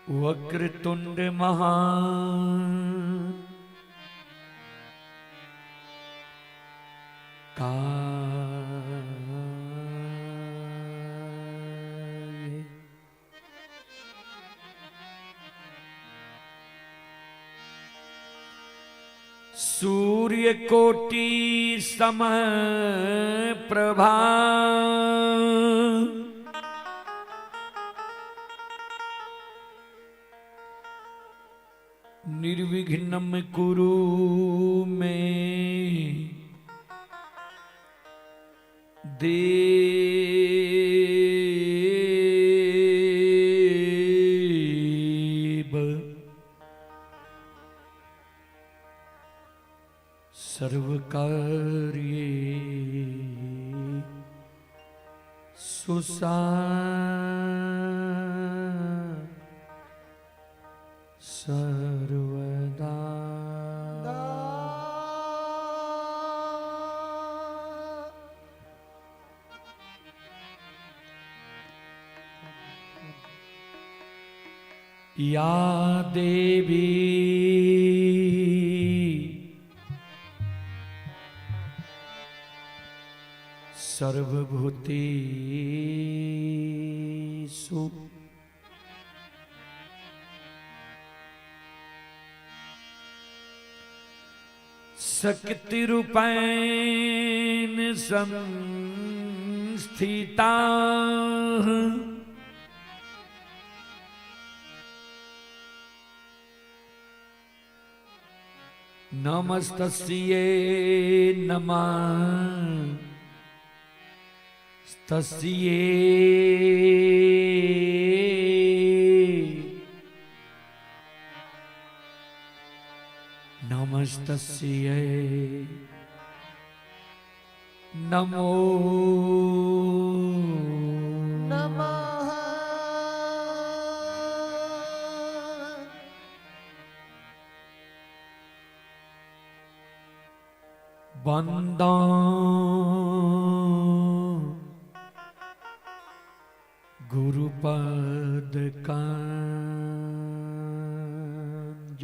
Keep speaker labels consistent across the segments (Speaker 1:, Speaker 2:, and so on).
Speaker 1: वक्रतुंड महाकाय सूर्य कोटि समप्रभा निर्विघ्नं कुरु मे देव सर्वकार्ये सर्वदा या देवी सर्वभूतेषु शक्तिरूपेण संस्थिता नमस्तस्यै नमस्तस्यै नमस्तस्यै नमो नमः वंदे गुरुपदकंज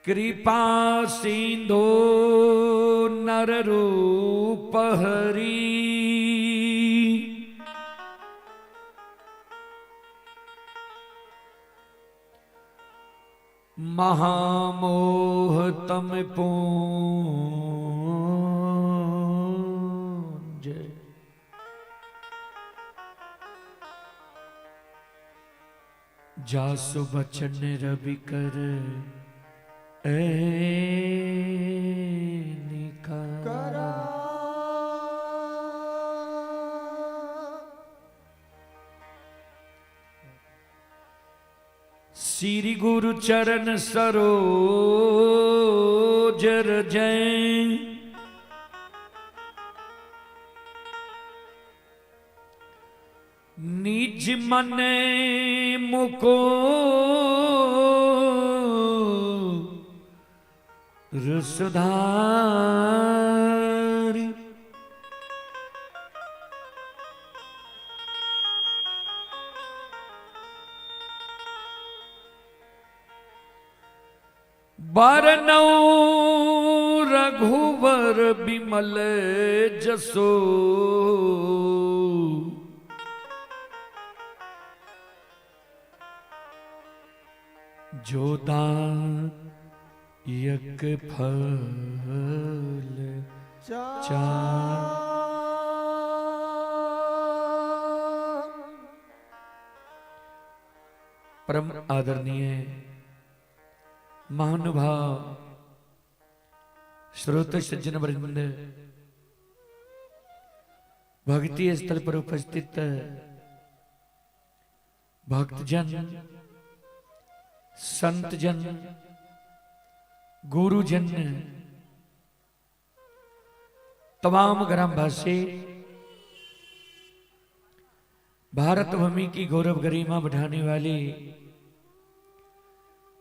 Speaker 1: कृपा सिंधु नररूप हरि महामोह तम पूंज जासु बचन रवि कर निकारा श्री गुरु चरण सरोज रजै निज मन मुको रसधारी बरनौ रघुवर बिमल जसो जोदायक फल चार परम आदरणीय महानुभाव श्रोत सज्जन वृंद, भक्ति स्थल पर उपस्थित भक्तजन, संतजन, गुरुजन, तमाम ग्रामवासी, भारत भूमि की गौरव गरिमा बढ़ाने वाली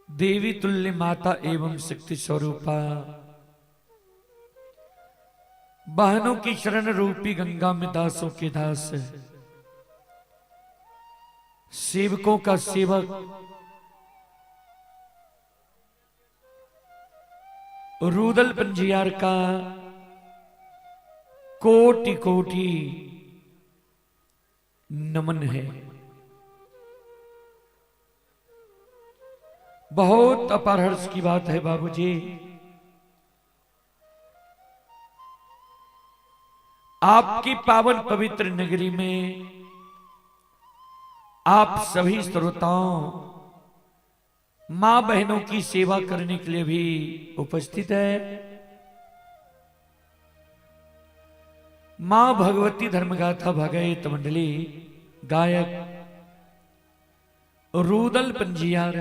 Speaker 1: देवी तुल्य माता एवं शक्ति स्वरूपा बहनों की शरण रूपी गंगा में दासों के दास, सेवकों का सेवक, रूदल पंजियार का कोटि कोटि नमन है। बहुत अपार हर्ष की बात है बाबूजी, आपकी पावन पवित्र नगरी में आप सभी श्रोताओं, मां बहनों की सेवा करने के लिए भी उपस्थित है। मां भगवती धर्मगाथा भगवत मंडली गायक रूदल पंजियार,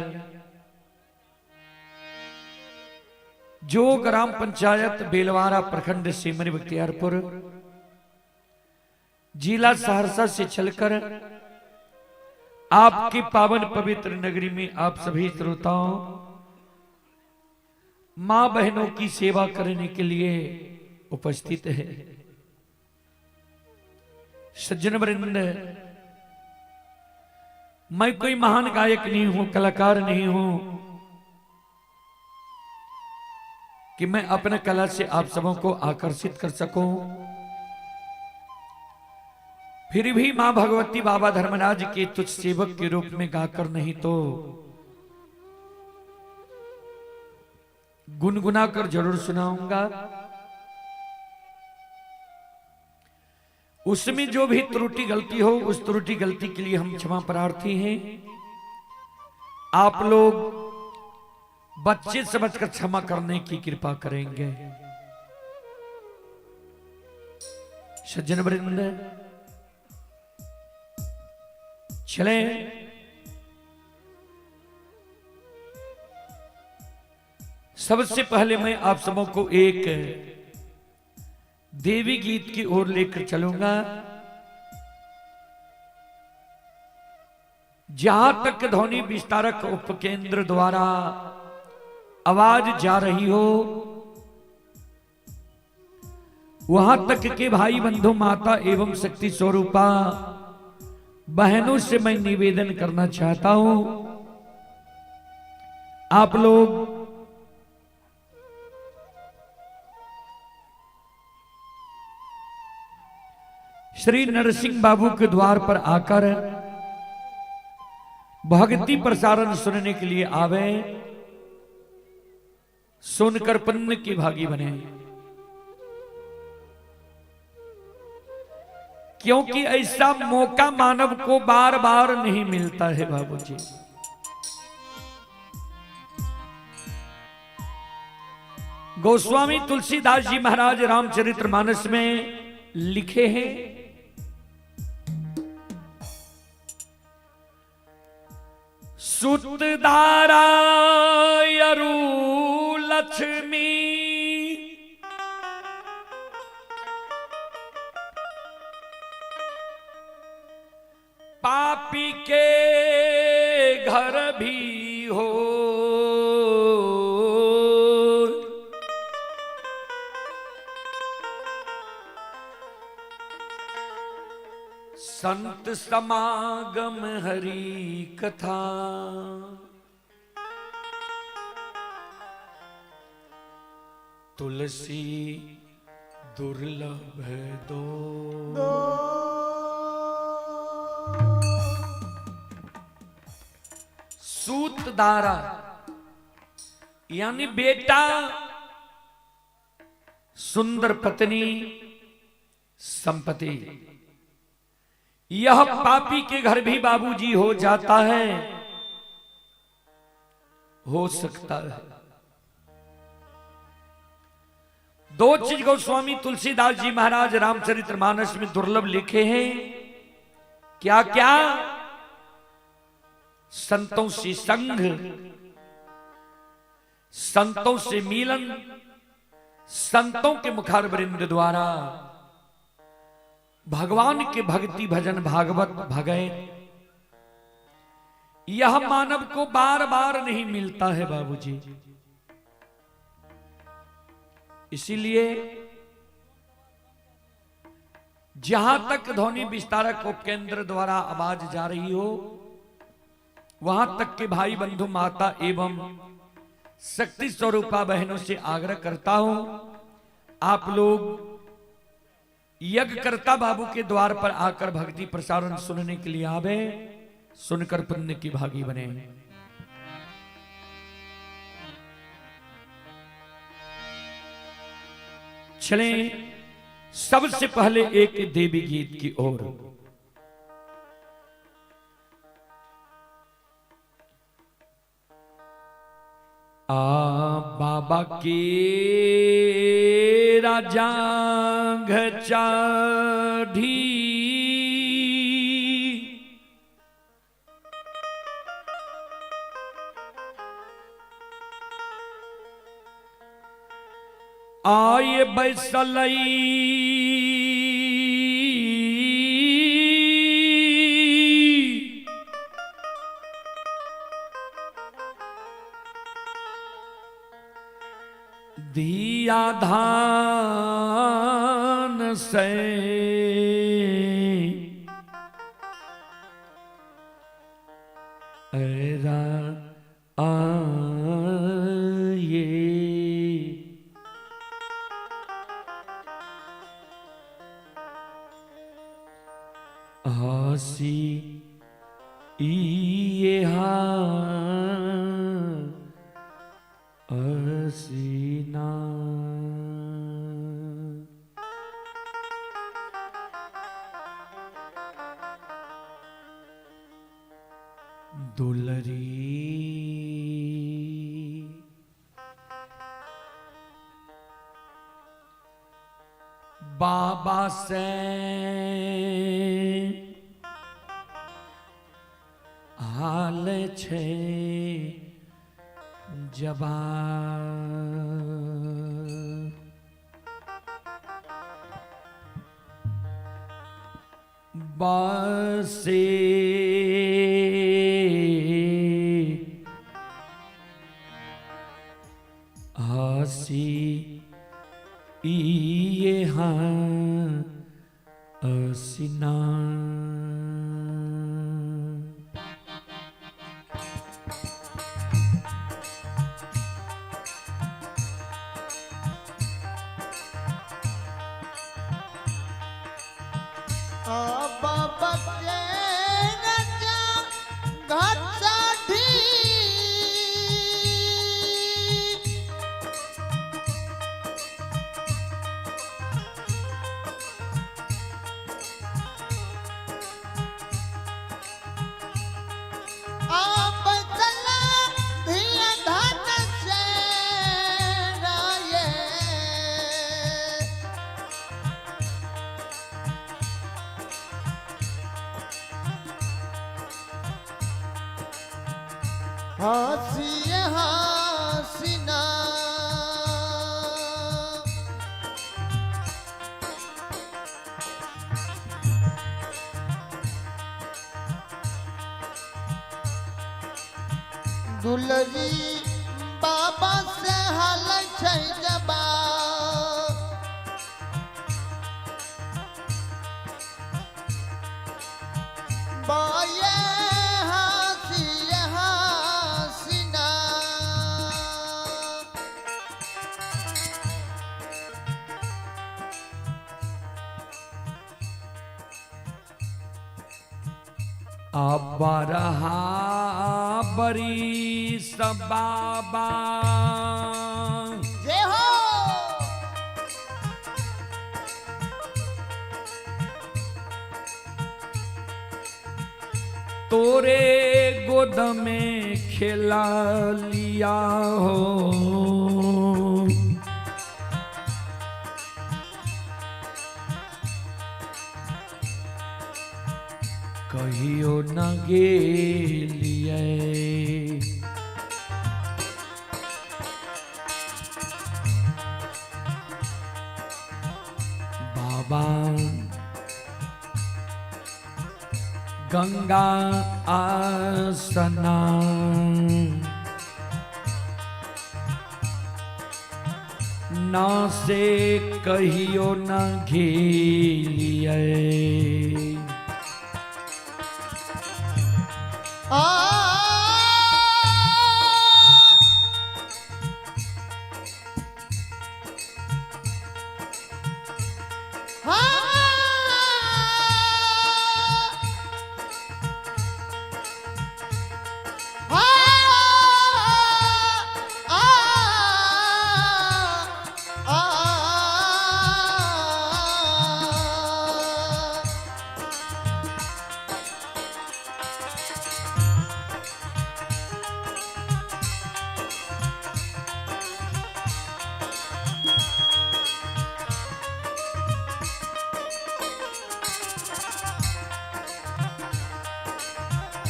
Speaker 1: जो ग्राम पंचायत बेलवारा प्रखंड सिमरी बख्तियारपुर जिला सहरसा से चलकर आपकी पावन पवित्र नगरी में आप सभी श्रोताओं, मां बहनों की सेवा करने के लिए उपस्थित है। सज्जन वृंद, मैं कोई महान गायक नहीं हूं, कलाकार नहीं हूं कि मैं अपना कला से आप सबों को आकर्षित कर सकूं। फिर भी मां भगवती बाबा धर्मराज के तुझ सेवक के रूप में गाकर नहीं तो गुनगुना कर जरूर सुनाऊंगा। उसमें जो भी त्रुटि गलती हो, उस त्रुटि गलती के लिए हम क्षमा प्रार्थी हैं। आप लोग बच्चे समझकर क्षमा करने की कृपा करेंगे। सज्जन वृंद, चले सबसे पहले मैं आप सबों को एक देवी गीत की ओर लेकर चलूंगा। जहां तक ध्वनि विस्तारक उपकेंद्र द्वारा आवाज जा रही हो, वहां तक के भाई बंधु, माता एवं शक्ति स्वरूपा बहनों से मैं निवेदन करना चाहता हूं, आप लोग श्री नरसिंह बाबू के द्वार पर आकर भक्ति प्रसारण सुनने के लिए आवे, सुनकर पुण्य की भागी बने। क्योंकि ऐसा मौका मानव को बार बार नहीं मिलता है बाबूजी। गोस्वामी तुलसीदास जी महाराज रामचरितमानस में लिखे हैं, सुतदारा यरु लक्ष्मी पापी के घर भी हो, संत समागम हरि कथा, तुलसी दुर्लभ दो। सूतदारा यानी बेटा, सुंदर पत्नी, संपत्ति। यह पापी के घर भी बाबूजी हो जाता है, हो सकता है। दो चीज गोस्वामी तुलसीदास जी महाराज रामचरितमानस में दुर्लभ लिखे हैं। क्या क्या? संतों से संग, संतों से मिलन, संतों के मुखारविंद द्वारा भगवान के भक्ति भजन भागवत भगै। यह मानव को बार बार नहीं मिलता है बाबूजी। इसीलिए जहां तक ध्वनि विस्तारक उपकेंद्र द्वारा आवाज जा रही हो, वहां तक के भाई बंधु माता एवं शक्ति स्वरूपा बहनों से आग्रह करता हूं, आप लोग यज्ञकर्ता बाबू के द्वार पर आकर भक्ति प्रसारण सुनने के लिए आवे, सुनकर पुण्य की भागी बने। चलें सबसे पहले एक देवी गीत की ओर। बाबा के राजांग चढ़ी, आए बैसलई दिया धान से ऐरा आए, हसी ये हसीना। दुलरी बाबा से हाल छे जवान, बसे हसी ये हसीना।
Speaker 2: हसी हसीना दुलरी बाबा से हाल छै जबा, बाये
Speaker 1: बरहा बरी सब बाबा
Speaker 2: जय हो।
Speaker 1: तोरे गोद में खेला लिया हो, कहियो न गेलिए। बाबा गंगा आसना ना से कहियो न घेलिए।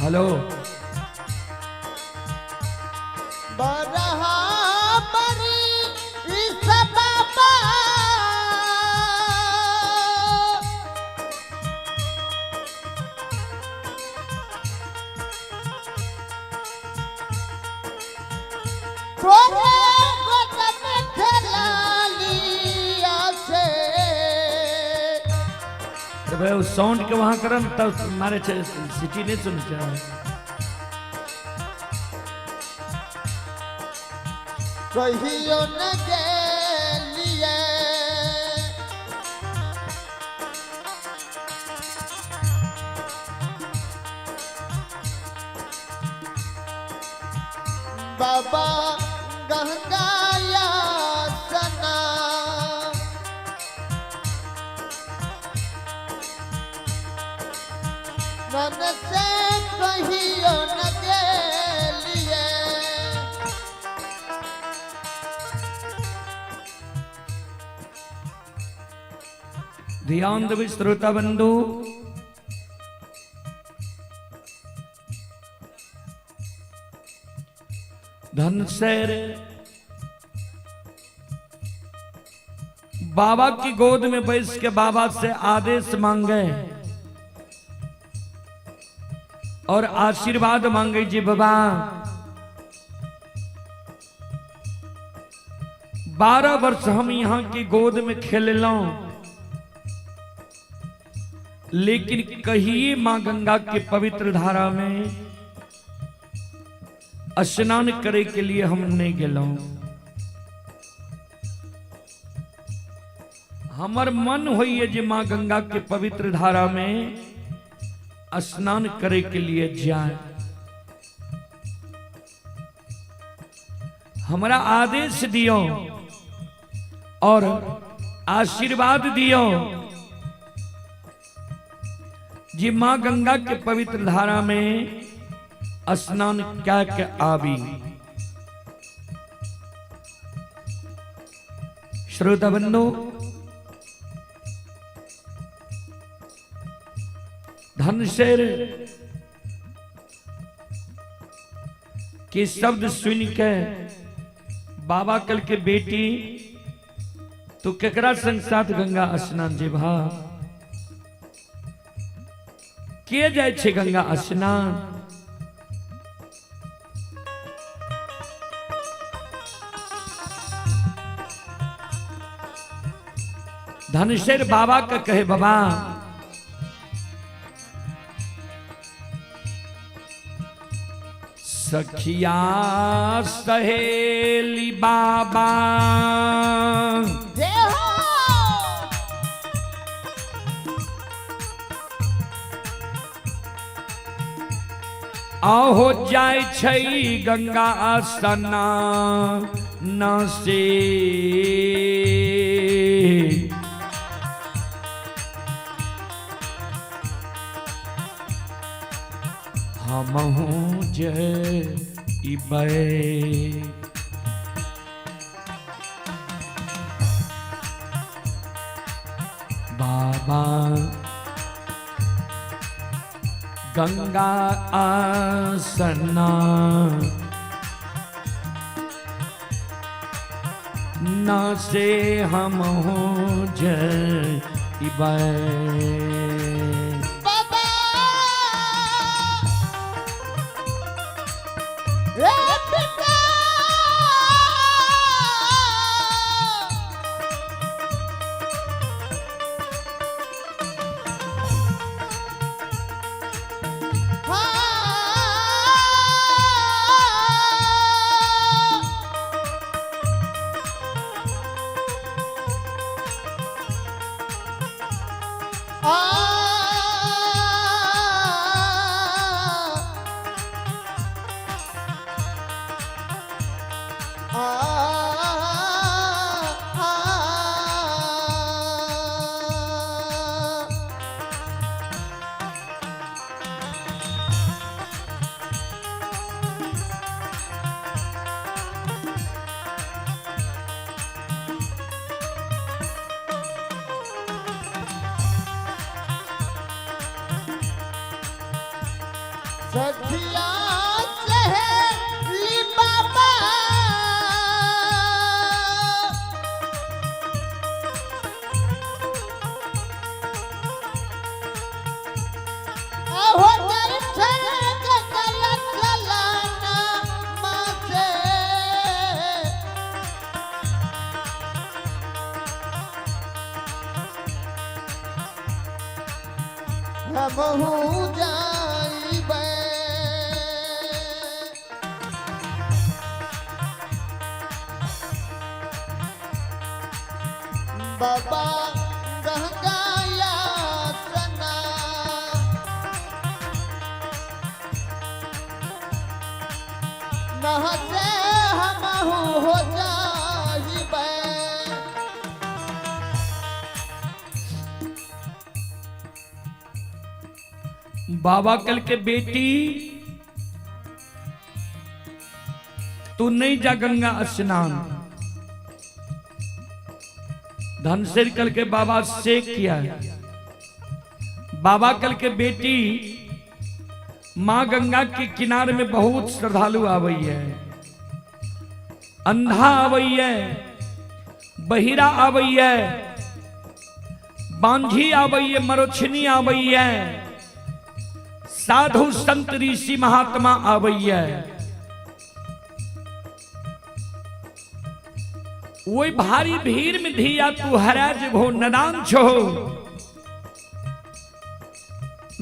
Speaker 1: हेलो
Speaker 2: बरहा बरी इस बाबा तोरे गोद में खेला लिया से।
Speaker 1: तो भाई उस साउंड के वहां करन तब हमारे सिटी नहीं सुन क्या
Speaker 2: कहियो न गेलिए। बाबा गंगाया सना मन से कहियो न गेलिए।
Speaker 1: ध्यान देव श्रोता बंधु, धनसेर बाबा की गोद में बैठ के बाबा से आदेश मांगे और आशीर्वाद मांगे। जी बाबा 12 वर्ष हम यहाँ की गोद में खेल लो, लेकिन कहिए मां गंगा के पवित्र धारा में स्नान करे के लिए हम नहीं गेलो। हमर मन होइए जे मां गंगा के पवित्र धारा में स्नान करे के लिए जाए। हमरा आदेश दियो और आशीर्वाद दियो जी मां गंगा के पवित्र धारा में स्नान क्या के आवी। श्रोता बंधु, धनसेर के शब्द सुन के बाबा कल के बेटी तो केकरा संग साथ गंगा स्नान जेबा के जाय छे गंगा स्नान। धनसेर बाबा का कहे बाबा सखिया सहेली बाबा आहो जाय छै गंगा स्नान से हमहू जइबै। बाबा गंगा आसना न से हम हो जइबै।
Speaker 2: बाबा रे पिता सखिया सहेली बाबा आहो दर्शन गलत चलाना मासे हमहू जाइबै। बाबा गंगाया सना नहसे हमहू हो जाइबै।
Speaker 1: बाबा कल के बेटी तू नहीं जा गंगा स्नान। धनसिर कल के बाबा से किया है। बाबा कल के बेटी माँ गंगा के किनारे में बहुत श्रद्धालु आवई है। अंधा आवई है, बहिरा आवई है, बांझी आवई है, मरोछनी आवई है, साधु संत ऋषि महात्मा आवई है। वही भारी भीड़ में धिया तू हरा जगो नदान छो।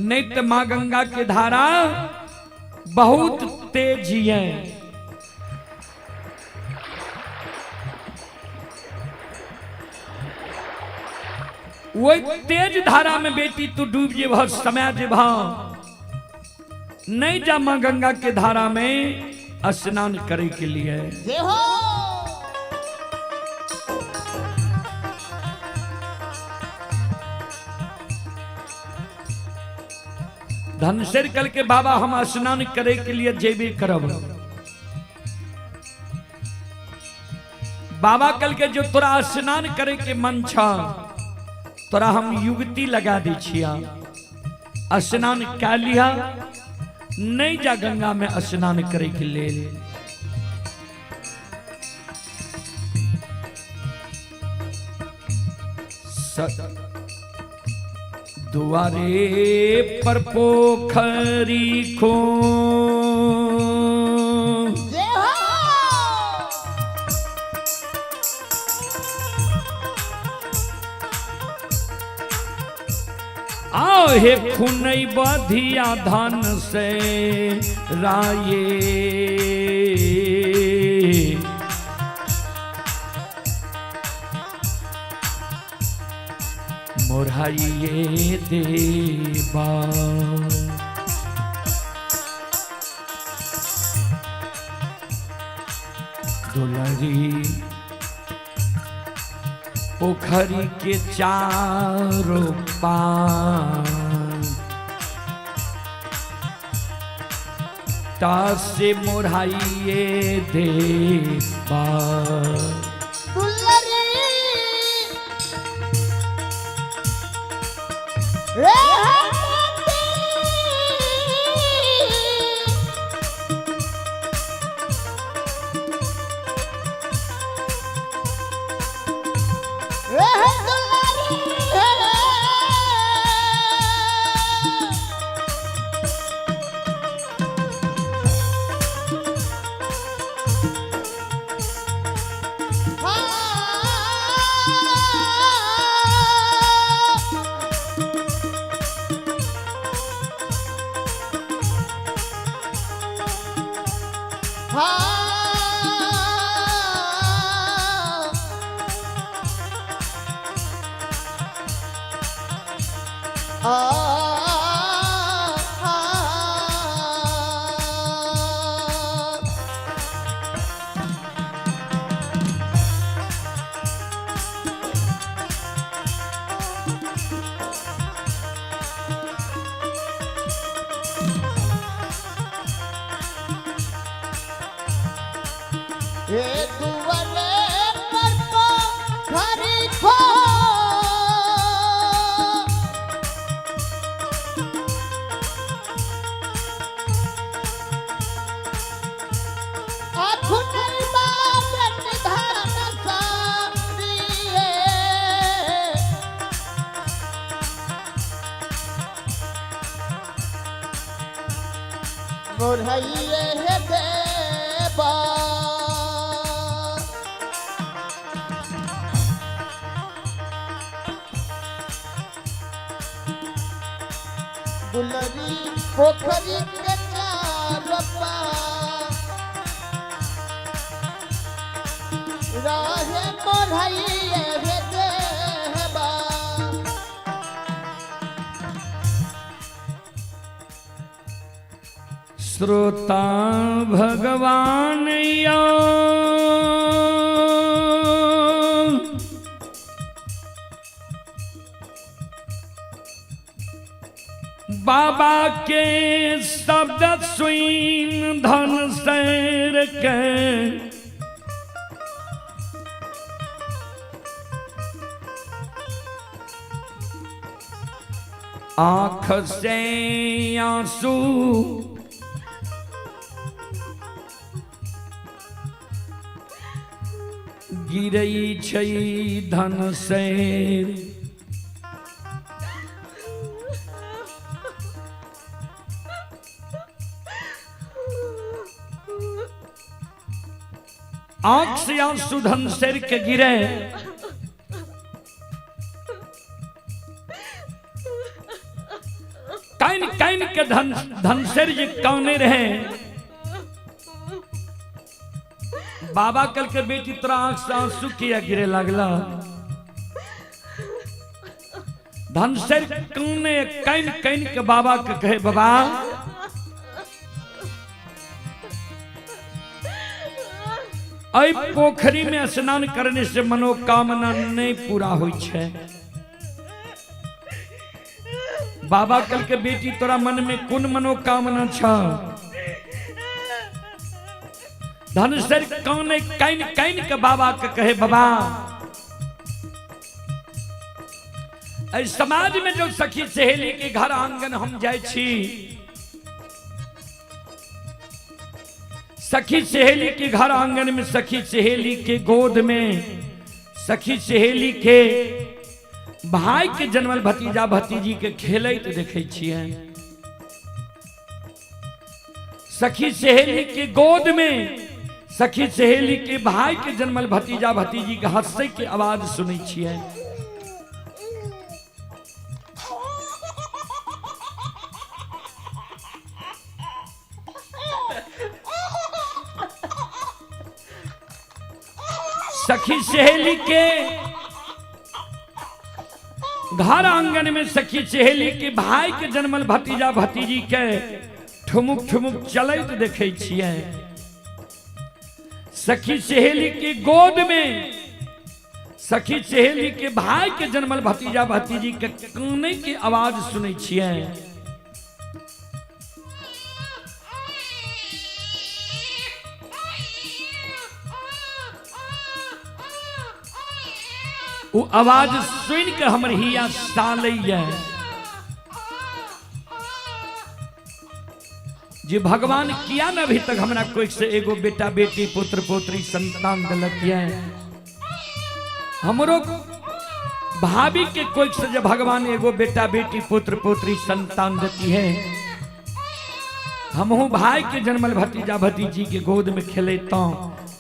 Speaker 1: नित्य माँ गंगा के धारा बहुत तेज है। वही तेज धारा में बेटी तू डूब जे भर समय जे नहीं जा माँ गंगा के धारा में स्नान करे के लिए। धनसिर कल के बाबा हम स्नान करे के लिए जेबे करब। बाबा कल के जो तोरा स्नान करे के मन छा तोरा हम युगति लगा दी छिया। स्नान क्या लिया नहीं जा गंगा में स्नान करे के लिए। दुआरे पर पोखरी खो आओ हे खुनई बधिया धन से राये मोराइये देवा। दुलरी पोखरी के चारों पार तासे मोराइए देवा
Speaker 2: दुलरी रे मोरहइए देवा दुलरी पोखरी के चारपा रहे मोरहइए देवा
Speaker 1: श्रोता भगवान या बाबा के शब्द सुन धन सैर के आँख से आंसू गिरई छई धन सैर आंख से आंसू धन सैर के गिरे कैन कैन के धन सैर जे कौने रहे बाबा कल के बेटी तोरा आंख से आंसू किया गिरे लगला धन सैर कौने कैन कैन के बाबा के कहे बाबा ऐ पोखरी में स्नान करने से मनोकामना नहीं पूरा होई छे बाबा कल के बेटी तोरा मन में कौन मनोकामना छ धन सैर कौने कैन कैन के बाबा के कहे बाबा ऐ समाज में जो सखी सहेली के घर आंगन हम जाय छी सखी सहेली के घर आंगन में सखी सहेली के गोद में सखी सहेली के भाई के जन्मल भतीजा भतीजी के खेलैत देखे छियै सखी सहेली के गोद में सखी सहेली के भाई के जन्मल भतीजा भतीजी के हंसै के आवाज सुनै छियै सखी सहेली के घर आंगन में सखी सहेली के भाई के जन्मल भतीजा भतीजी के ठुमुक ठुमुक चलैत देखे छियै सखी सहेली के गोद में सखी सहेली के भाई के जन्मल भतीजा भतीजी के कानै के आवाज सुनै छियै वो आवाज सुन के हमर हिया सालैया जी भगवान किया न अभी तक हमरा कोई से एगो बेटा बेटी पुत्र पुत्री संतान दिलक है। हमरो भाभी के कोई से जब भगवान एगो बेटा बेटी पुत्र पुत्री संतान देती है, हमहू भाई के जन्मल भतीजा भतीजी के गोद में खेले तो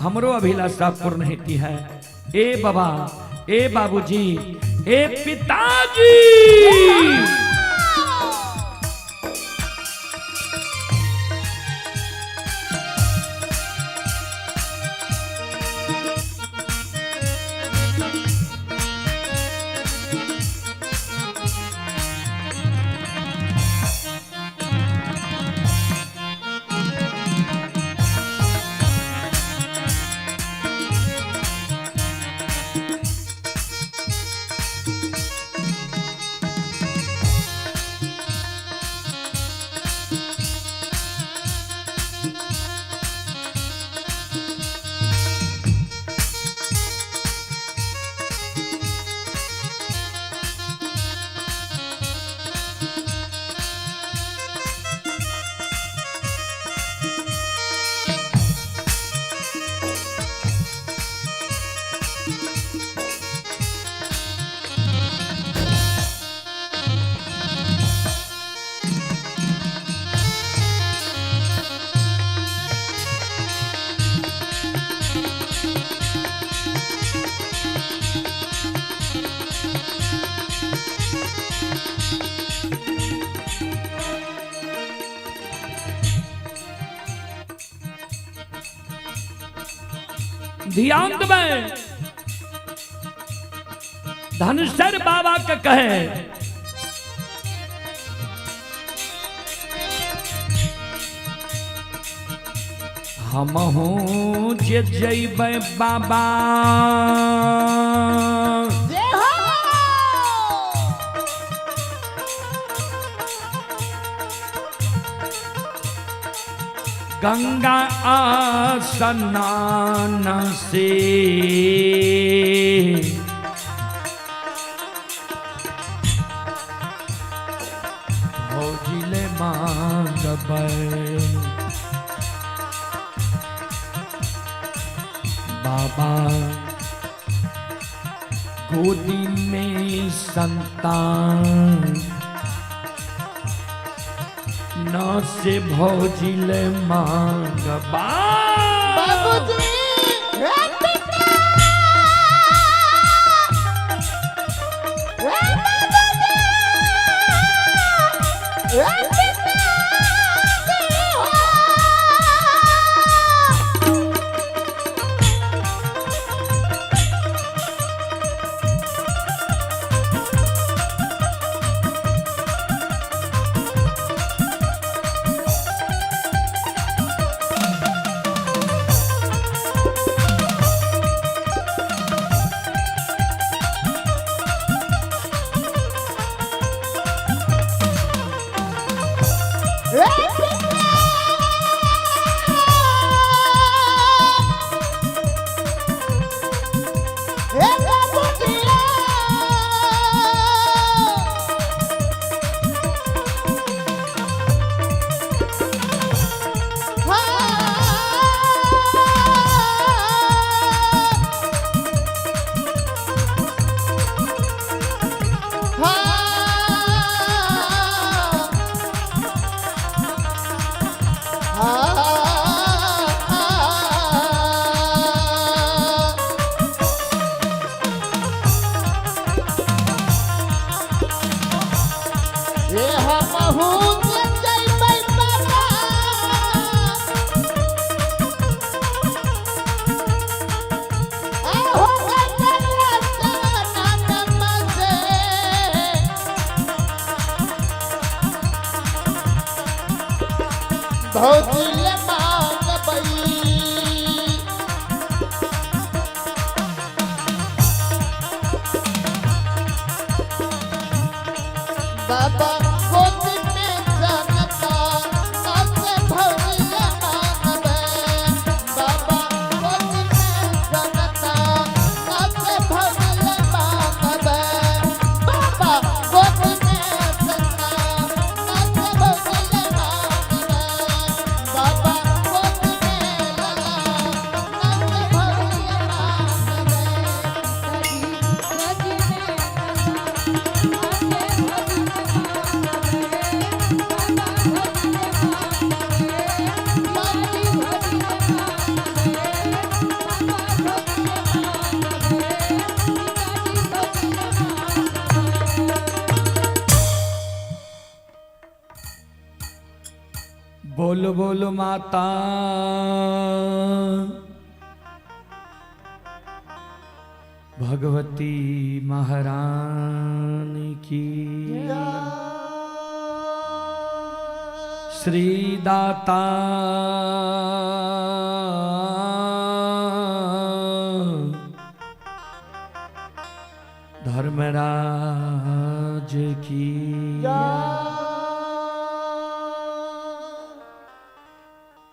Speaker 1: हमरो अभिलाषा पूर्ण होती है। ए बाबा, ए बाबूजी, ए पिताजी, ध्यान देवे धनुषर बाबा के कहे हमहू जे जइबै बाबा गंगा स्नान से भौजिले मांगबै बाबा गोदी में संतान न से भौजिले मांगबा
Speaker 2: बाबूजी भौजिले मांगबै बाबा गोदी में जनता से भौजिले मांगबै बाबा गोदी में जनता से भौजिले मांगबै
Speaker 1: बोलो बोलो माता भगवती महारानी की। श्री दाता धर्मराज की।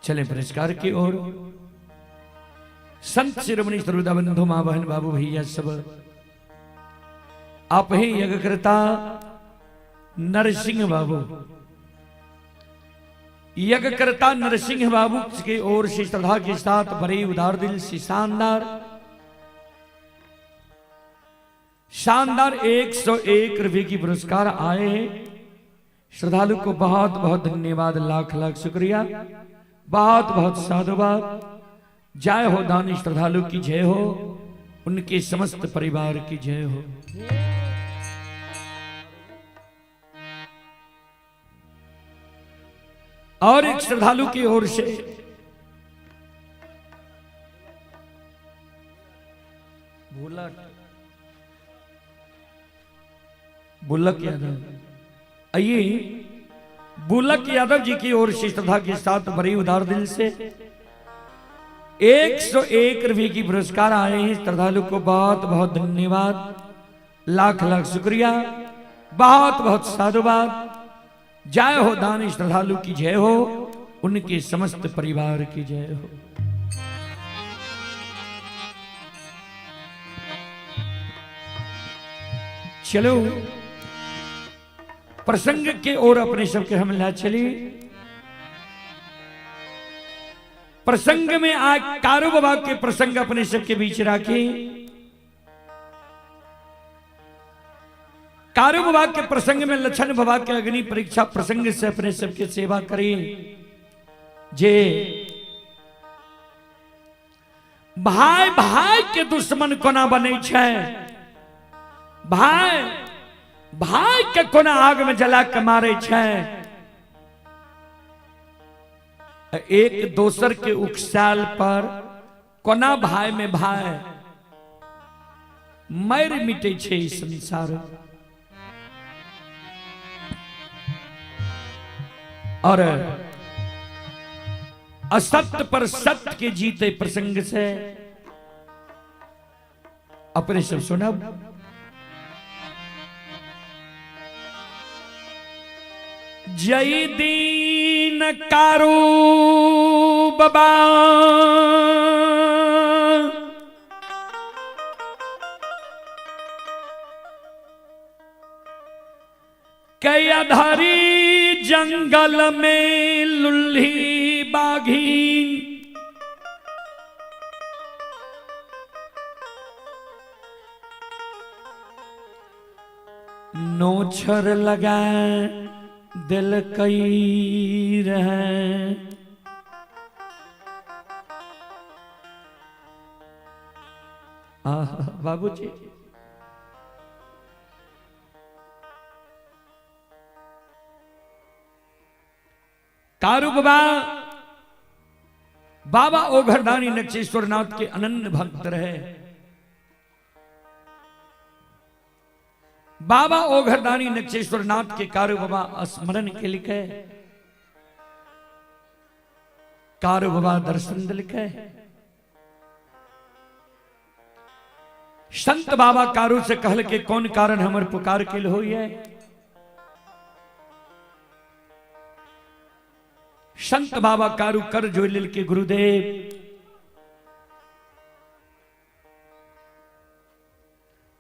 Speaker 1: चले पुरस्कार की ओर। संत शिरोमणि सर्वदा बंधु मां बहन बाबू भैया सब आप ही यज्ञकर्ता नरसिंह बाबू, यज्ञकर्ता नरसिंह बाबू की ओर से श्रद्धा के साथ बड़े उदार दिल से शानदार 101 रुपए की पुरस्कार आए हैं। श्रद्धालु को बहुत बहुत धन्यवाद, लाख लाख शुक्रिया, बहुत बहुत साधुवाद। जय हो दानी श्रद्धालु की जय हो, उनके समस्त परिवार की जय हो। और एक श्रद्धालु की ओर से बुलक यादव, आइए बुलक यादव जी की ओर से श्रद्धा के साथ बड़ी उदार दिल से 101 रुपए की पुरस्कार आए हैं। श्रद्धालु को बहुत बहुत धन्यवाद, लाख लाख शुक्रिया, बहुत बहुत साधुवाद। जय हो दानी श्रद्धालु की जय हो, उनके समस्त परिवार की जय हो। चलो प्रसंग के ओर अपने सबके हम ला चलिए। प्रसंग में आज कारू बाबा के प्रसंग अपने सबके बीच राखी। कारू बाबा के प्रसंग में लक्षण बाबा के अग्नि परीक्षा प्रसंग से अपने सबके सेवा करी। जे भाई भाई के दुश्मन कोना बने छे, भाई भाई के कोना आग में जला के मारे छे। एक दोसर के उकसाल पर कोना भाई में भाई मर मिटे छे इस संसार। और असत्य पर सत्य के जीते प्रसंग से अपने सब सुना। जय दीन कारू बाबा कयाधारी जंगल में लुल्ही बाघीन नोछर लगा दिल कई रहे। बाबूजी कारू बाबा बाबा ओघरदानी नक्षेश्वर नाथ के अनन्य भक्त रहे। बाबा ओघरदानी नक्षेश्वर नाथ के कारू बाबा स्मरण के लिखे, कारू बाबा दर्शन लिखे। संत बाबा कारू से कहल के कौन कारण हमर पुकार के हो है। संत बाबा कारू कर जो लिल के गुरुदेव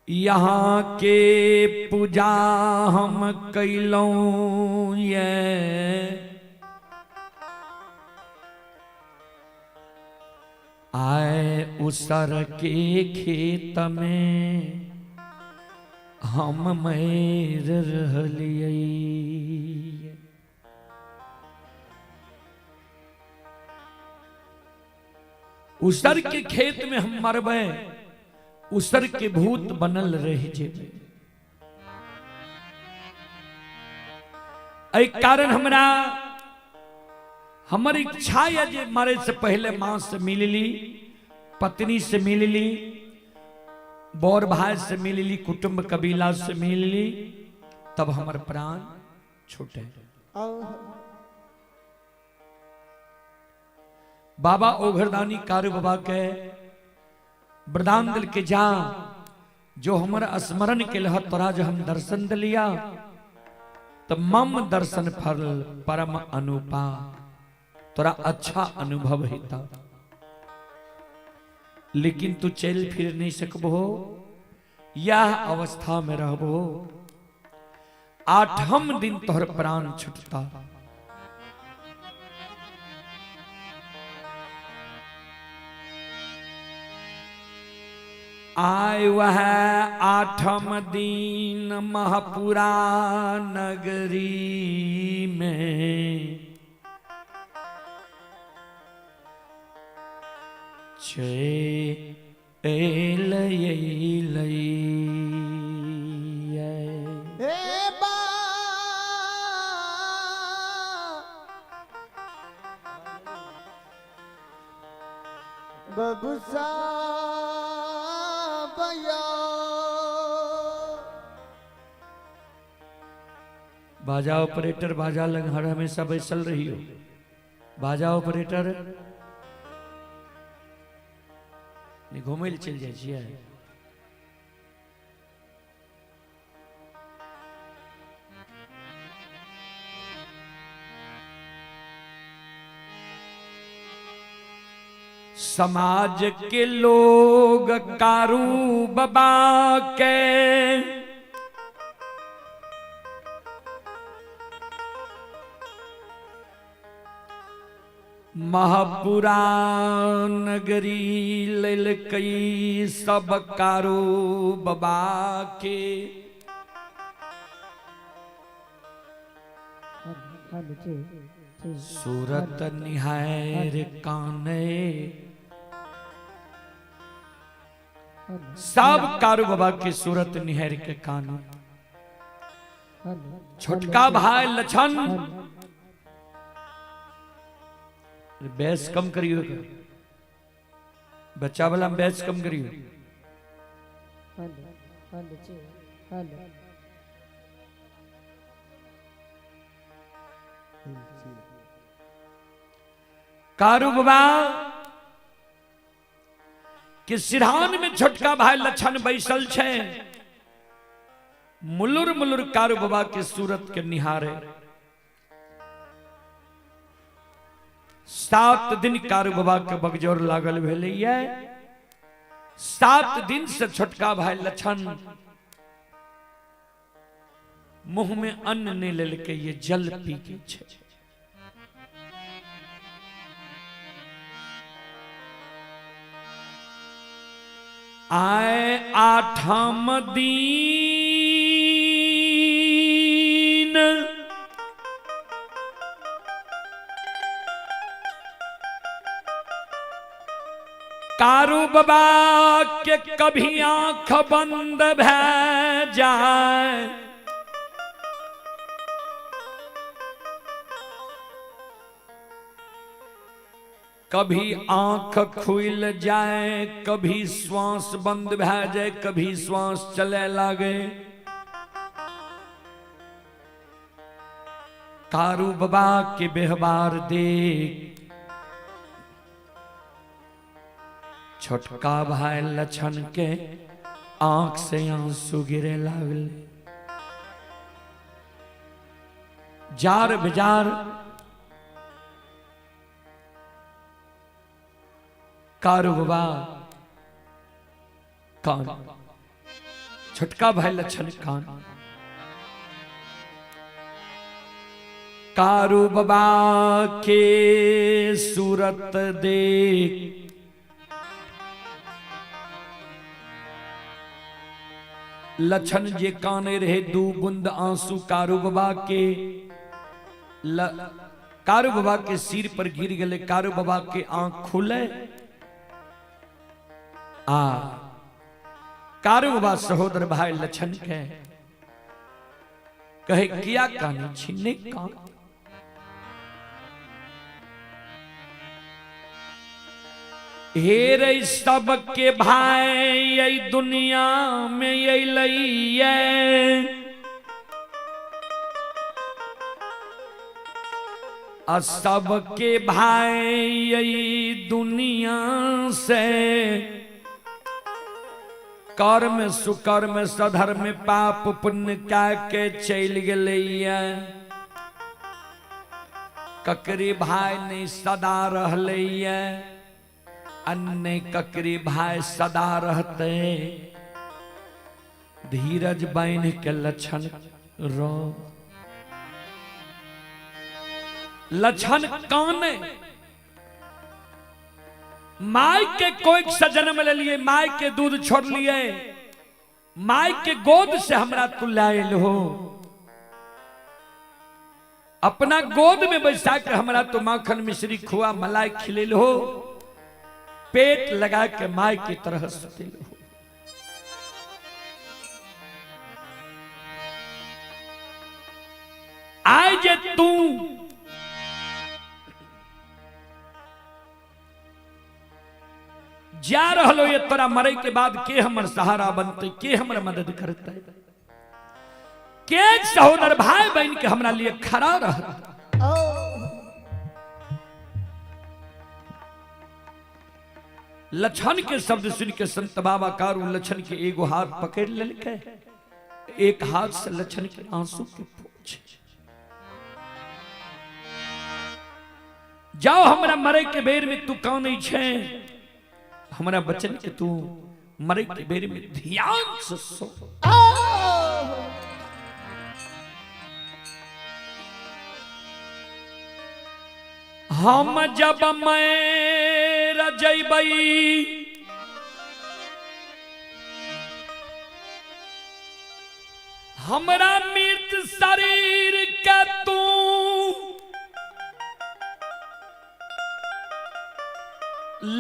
Speaker 1: यहाँ के पूजा हम कैलों ये आए उसर के खेत में हम मैर रहलिए। उसर के खेत में हम मरबे, उसर के भूत बनल रह जेबे। एक कारण हमरा हमारी इच्छा है जे मारे से पहले मां से मिल ली, पत्नी से मिल ली, बौर भाई से मिल ली, कुटुंब कबीला से मिल ली, तब हमारे प्राण छूटे। बाबा ओघरदानी कारू बाबा के वरदान दिल के जा जो हमारा स्मरण के लह तोरा जो हम दर्शन दिलिया तो मम दर्शन फल परम अनुपा, तोरा अच्छा अनुभव हिता। लेकिन तू चल फिर नहीं सकबो, यह अवस्था में रहबो, 8 दिन तोहर प्राण छुटता। आय वह 8 दिन महपुरा नगरी में,
Speaker 2: बबुसा भैया
Speaker 1: बाजा ऑपरेटर, बाजा लग हर हमेशा बैसल रही हो। बाजा ऑपरेटर घूमे ले चल जाइए। समाज के लोग कारू बाबा के महपुरा नगरी लेल कई सब कारू बाबा के। सूरत निहार काने सब कारू बाबा की सूरत निहार के कान। छोटका भाई लछन बैस कम करियो, बच्चा वाला बैस कम करियो। कारू बाबा के सिरहान में छोटका भाई लछन बैसल छे। मुलुर मुलुर कारू बाबा के सूरत के निहारे। 7 दिन कारू बाबा के बगजोर लागल भेलैया। 7 दिन से छोटका भाई लछन मुंह में अन्न नहीं लेलके, ये जल पी के छे। आए 8 दिन कारू बाबा के कभी आंख बंद भै जाए, कभी आंख खुल जाए, कभी श्वास बंद भै जाए, कभी श्वास चले लागे। कारू बाबा के व्यवहार देख छोटका भाई लछन के आंख से आंसू गिरे लागले। जार बेजार कारू बाबा कान, छोटका भाई लछन कान। कारू बाबा के सूरत देख लछन जे काने रहे 2 बूंद आंसू कारू बाबा के कारू बाबा के सिर पर गिर गए। कारू बाबा के आंख खुले। कारू बाबा सहोदर भाई लछन के कहे किया कानी छीने कान। हे रे सबके भाई यही दुनिया में यही लइए सबके भाई यही दुनिया से कर्म सुकर्म सधर्म पाप पुण्य का के चल गए ककरी भाई नहीं सदा रहले अन्य ककरी भाई सदा रहते धीरज बाइन के लक्षण रो लक्षण कौन है माय के कोई सा जन्म ले लिए माय के दूध छोड़ लिए माय के गोद से हमरा तू लायल हो अपना गोद में बैठा के हमरा तो माखन मिश्री खुआ मलाई खिलेल हो पेट लगा के माय की तरह सुतिल हो आय जे तू जा रहो ये तोरा मरे के बाद के हमर सहारा बनते के हमर मदद करते के सहोदर भाई बहन के हमरा लिए खड़ा रहता लक्षण के शब्द सुन के संत बाबा कारू लक्षण के एगो हाथ पकड़ लेके एक हाथ से लक्षण के आंसू के पोंछ जाओ हमरा मरे के बेर में तू कौन छे हमारा बचन के तू मरे के बेर में ध्यान से सो हम जब मैं रजैबई हमरा मृत शरीर का तू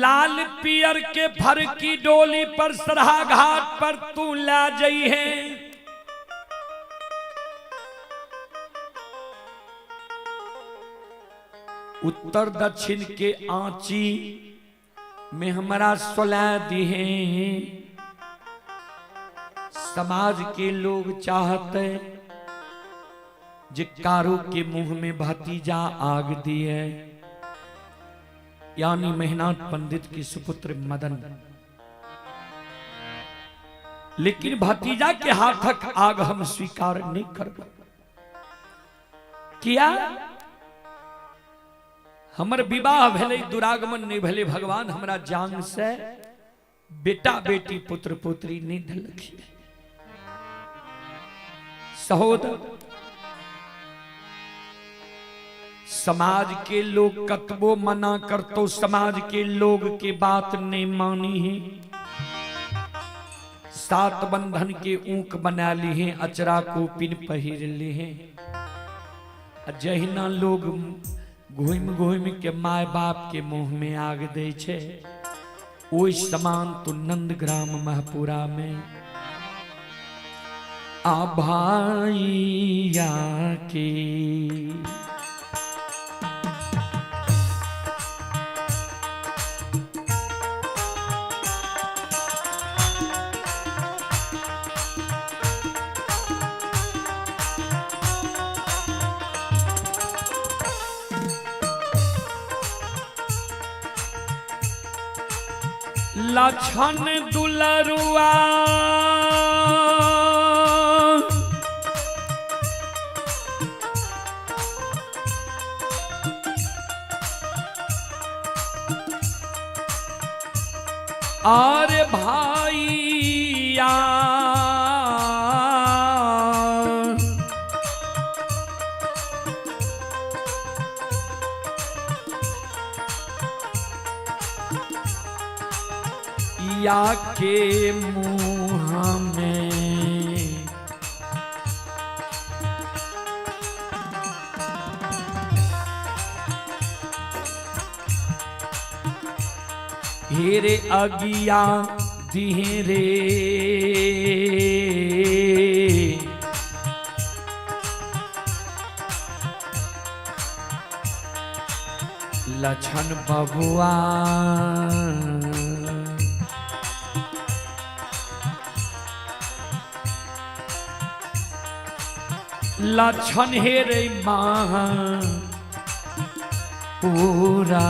Speaker 1: लाल पियर के फर की डोली पर सरहा घाट पर तू ला जई है उत्तर दक्षिण के आंची में हमारा सोला दी है समाज के लोग चाहते जे कारू के मुंह में भतीजा आग दिए यानी मेहनात पंडित की सुपुत्र मदन लेकिन भतीजा के हाथक आग हम स्वीकार नहीं कर किया हमर विवाह भेले दुरागमन नहीं भेले भगवान हमरा जान से बेटा बेटी पुत्र पुत्री नहीं धलखी सहोदर समाज के लोग कतबो मना करतो समाज के लोग के बात नहीं मानी है सात बंधन के ऊंक बना ली है अचरा को पिन पहिर ली है जहिना लोग घूम घूम के माय बाप के मुंह में आग दे छे ओइ समान तो नंदग्राम महपुरा में आ भाईया के लक्षण दुलरुआ और भाईया या के मुँह में हेरे अगिया दिहरे लक्षण बबुआ लक्षण हे रे महा पूरा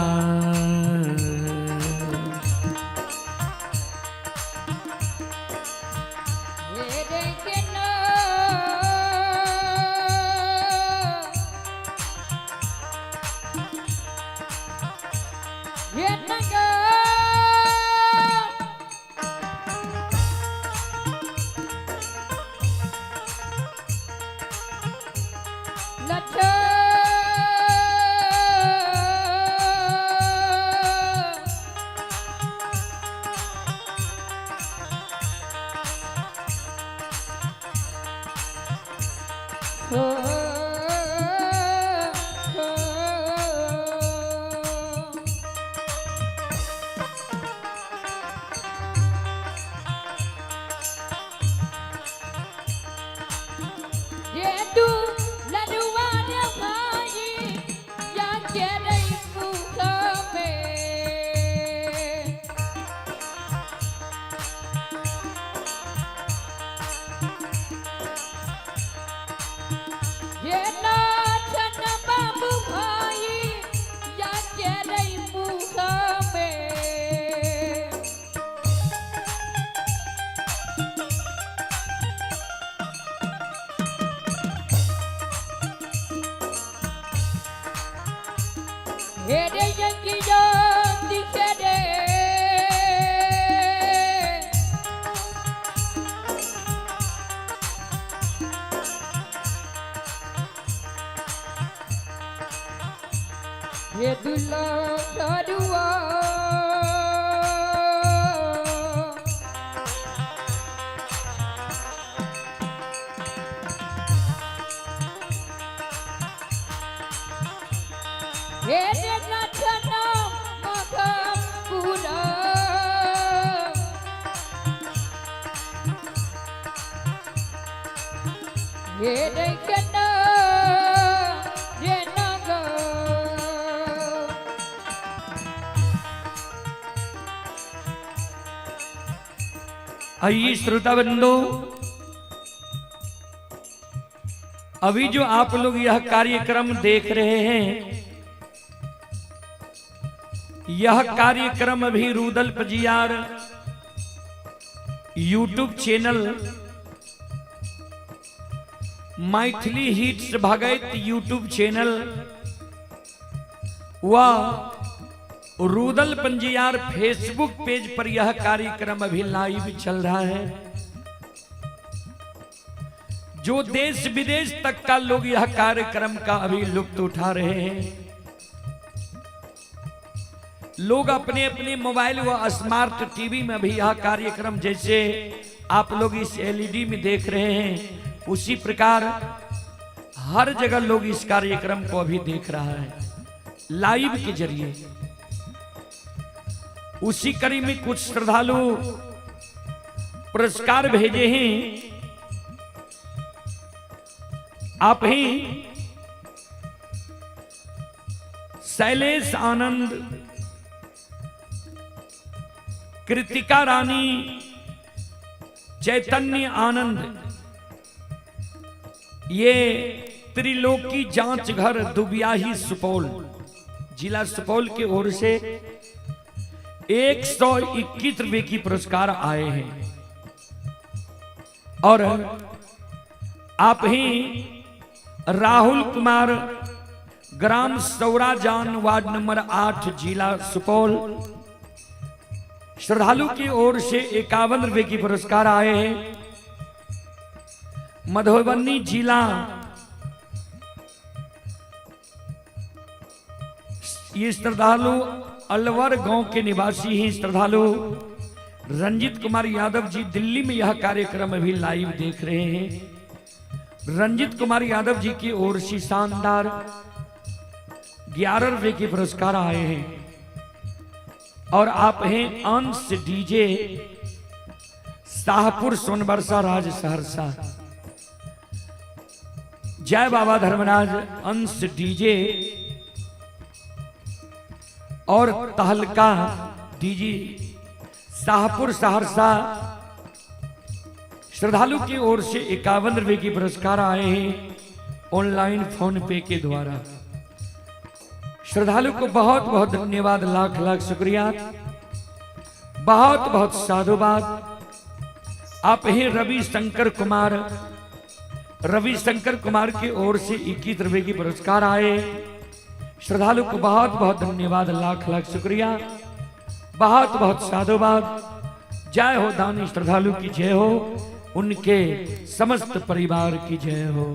Speaker 3: ये दुल्ला सारुआ ये नचना मगम पूरा ये देखना ये नगर
Speaker 1: आइए श्रोता बंधु, अभी जो आप लोग यह कार्यक्रम देख रहे हैं, यह कार्यक्रम अभी Rudal Pajiyar YouTube channel Maithili hits Bhagat YouTube channel व रूदल पंजियार फेसबुक पेज पर यह कार्यक्रम अभी लाइव चल रहा है। जो देश विदेश तक का लोग यह कार्यक्रम का अभी लुत्फ उठा रहे हैं। लोग अपने अपने मोबाइल व स्मार्ट टीवी में भी यह कार्यक्रम, जैसे आप लोग इस एलईडी में देख रहे हैं, उसी प्रकार हर जगह लोग इस कार्यक्रम को अभी देख रहा है लाइव के जरिए। उसी कड़ी में कुछ श्रद्धालु पुरस्कार भेजे हैं। आप ही शैलेश आनंद, कृतिका रानी, चैतन्य आनंद, ये त्रिलोकी जांच घर दुबियाही सुपौल, जिला सुपौल की ओर से 121 रुपए की पुरस्कार आए हैं। और आप ही राहुल कुमार, ग्राम सौराजान, वार्ड नंबर 8, जिला सुपौल, श्रद्धालु की ओर से 51 रुपए की पुरस्कार आए हैं। मधुबनी जिला ये श्रद्धालु अलवर गांव के निवासी हैं। श्रद्धालु रंजित कुमार यादव जी दिल्ली में यह कार्यक्रम अभी लाइव देख रहे हैं। रंजित कुमार यादव जी की ओर से शानदार 11 रुपए के पुरस्कार आए हैं। और आप हैं अंश डीजे, शाहपुर सोनबरसा, राज सहरसा। जय बाबा धर्मराज अंश डीजे और तहलका डीजे, शाहपुर सहरसा। श्रद्धालु की ओर से 51 रुपए की पुरस्कार आए हैं। ऑनलाइन फोन पे के द्वारा। श्रद्धालु को बहुत बहुत धन्यवाद, लाख लाख शुक्रिया, बहुत बहुत साधुवाद। आप ही रविशंकर कुमार की ओर से 21 रुपए की पुरस्कार आए। श्रद्धालु को बहुत बहुत धन्यवाद, लाख लाख शुक्रिया, बहुत बहुत साधुवाद। जय हो दानी श्रद्धालु की जय हो, उनके समस्त परिवार की जय हो।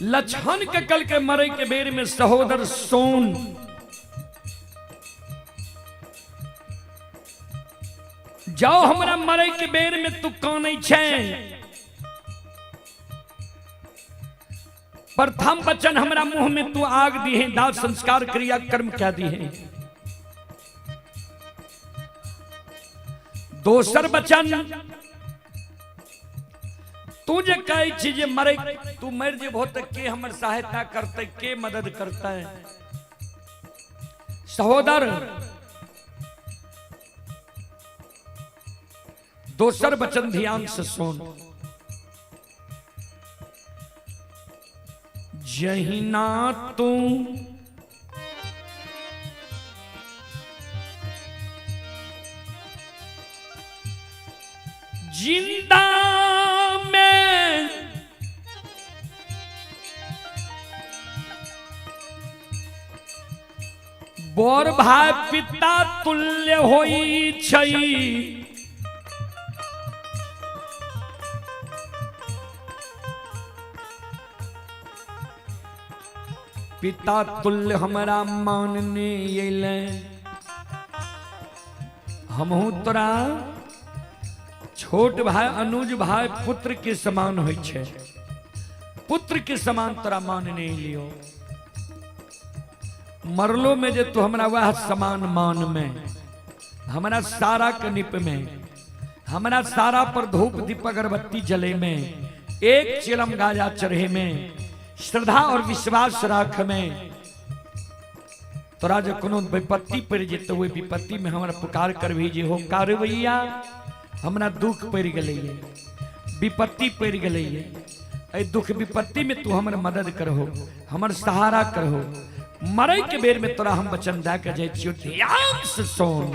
Speaker 1: लछन के कल के मरे के बेर में सहोदर सोन जाओ हमरा मरे के बेर में तू कानै छै। प्रथम वचन हमरा मुंह में तू आग दी है, दाह संस्कार क्रिया कर्म क्या दी है। दोसर वचन तू जे कहे छी जे मरे तू मर जेबो त के हमर सहायता करते, के मदद करता है। सहोदर दोसर वचन ध्यान से सुन। जहिना तू जिंदा में बर भाई पिता तुल्य होई छई, पिता तुल्य हमारा मानने अइले। हमहू तोरा छोट भाई अनुज भाई पुत्र के समान होई छे, पुत्र के समान तोरा मानने लियो। मरलो में जे तू हमरा वह समान मान में, हमरा सारा के निप में, हमरा सारा पर धूप दीप अगरबत्ती जले में, एक चिलम गाजा चढ़े में, श्रद्धा और विश्वास राख में, तोरा जो कोनो विपत्ति पड़ जेतो ओई विपत्ति में हमरा पुकार कर भी जे हो कारवैया हमरा दुख पड़ गले, विपत्ति पड़ गले, ए दुख विपत्ति में तू हमर मदद करहो, हमर सहारा करहो। मरे के बेर में तोरा हम वचन दा के जाय छियो, ध्यान से सुन।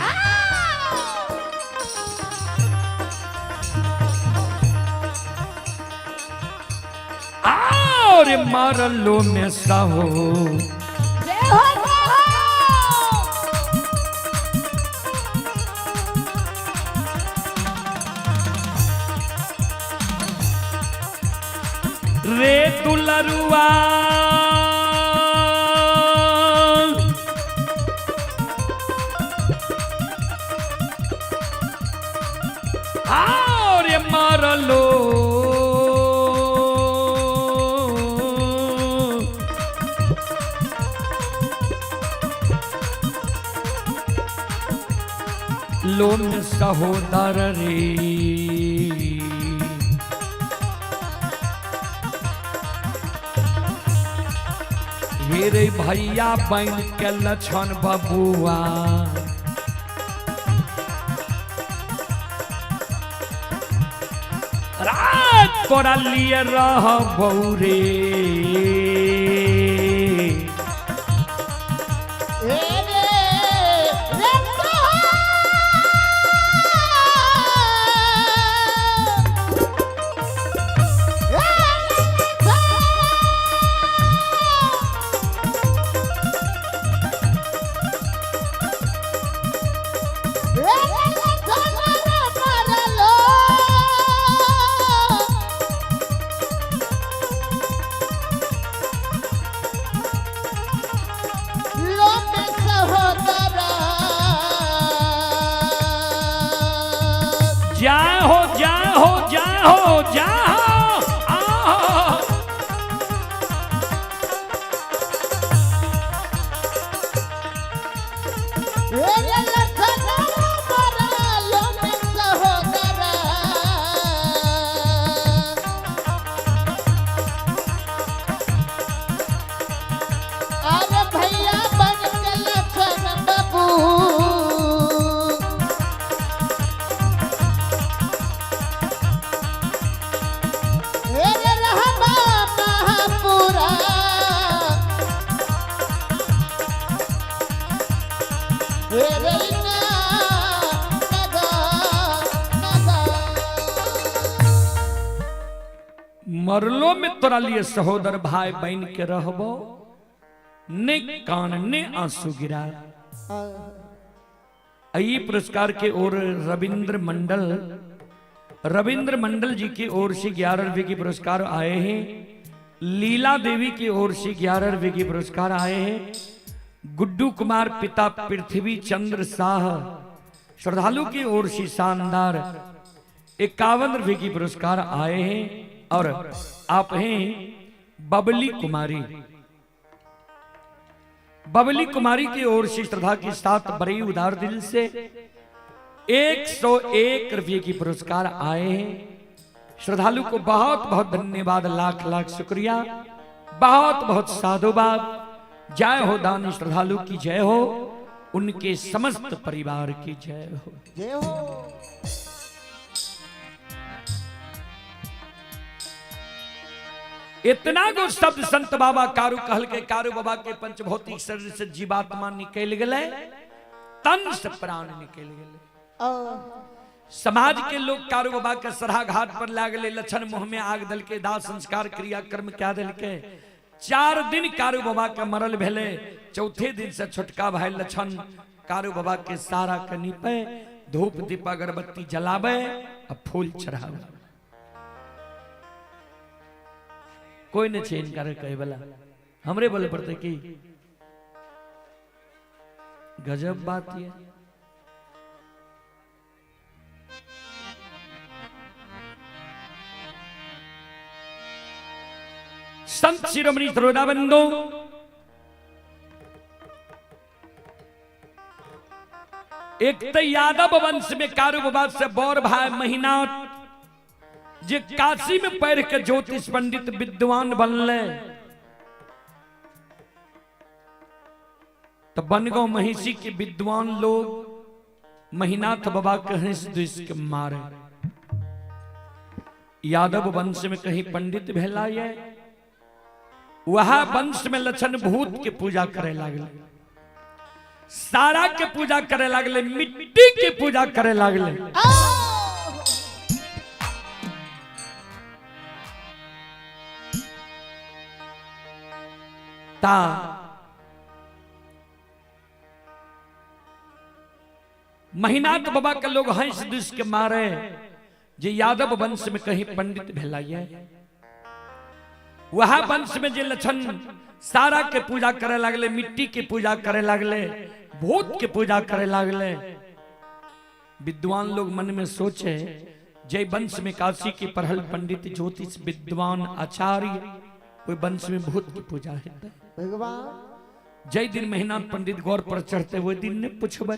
Speaker 1: और मारलो में साहो रे दुलरुआ और मारलो लोम सहोदर रे। हेरे भैया बन के लछन बबुआ रात तोरा लिए रह बौरे
Speaker 2: रे रे
Speaker 1: जाहो जाहो जाहो जाहो आओ।
Speaker 2: अरे भैया बन के लखन बाबू रे रहबा महापुरा रे रैना नगा नगा
Speaker 1: मरलो में तोरा लिए सहोदर भाई बन के रहबो ने कान ने आंसू गिरा। ये पुरस्कार के ओर रविंद्र मंडल जी की ओर से 11 रुपए के पुरस्कार आए हैं। लीला देवी की ओर से 11 रुपए के पुरस्कार आए हैं। गुड्डू कुमार पिता पृथ्वी चंद्र शाह श्रद्धालु की ओर से शानदार 51 रुपए की पुरस्कार आए हैं। और आप हैं बबली कुमारी की ओर से श्रद्धा के साथ बड़ी उदार दिल से 101 रुपये की पुरस्कार आए हैं। श्रद्धालु को बहुत बहुत धन्यवाद, लाख लाख शुक्रिया, बहुत बहुत साधुवाद। जय हो दानी श्रद्धालु की जय हो, उनके समस्त परिवार की जय हो।
Speaker 2: जय हो।
Speaker 1: इतना गो शब्द संत बाबा कारू कहल के कारू बाबा के पंचभौतिक शरीर से जीवात्मा निकल गए, तन से प्राण निकल गए। समाज के लोग कारू बाबा के सराहा घाट पर ला गए, लक्षण मुंह में आग दल के दाह संस्कार क्रिया कर्म क्या दल के 4 दिन कारू बाबा के मरल भेले। चौथे दिन से छोटका भाई लक्षण कारू बाबा के सारा के नीपे, धूप दीप अगरबत्ती जलावे और फूल चढ़ावे। कोई न चेंज करे कहे वाला, हमरे बोले पड़ते कि गजब बात ये। संत शिरोमणि श्रोताबंधु, एक तो यादव वंश में कारू बाबा से बौर भाई महीना जे काशी में पैर के ज्योतिष पंडित विद्वान बनले, तो बनगांव महिषी के विद्वान लोग महीनाथ बाबा कहीं से दुष्ट के मारे। यादव वंश में कहीं पंडित भेला ये, वह वंश में लक्षण भूत के पूजा करे लागले, सारा के पूजा करे लागले, मिट्टी के पूजा करे लागले। महीनाथ बाबा के लोग हंस दुष के मारे, जे यादव वंश में कहीं पंडित भेलाइए, वह वंश में जे लक्षण सारा के पूजा करे लागले, मिट्टी के पूजा करे लागले, भूत के पूजा करे लागले। विद्वान लोग मन में सोचे, जय वंश में काशी के पढ़ल पंडित ज्योतिष विद्वान आचार्य, कोई वंश में भूत की पूजा है
Speaker 2: भगवान।
Speaker 1: जय दिन महीना पंडित गौर पर चढ़ते हुए दिन ने पूछबे,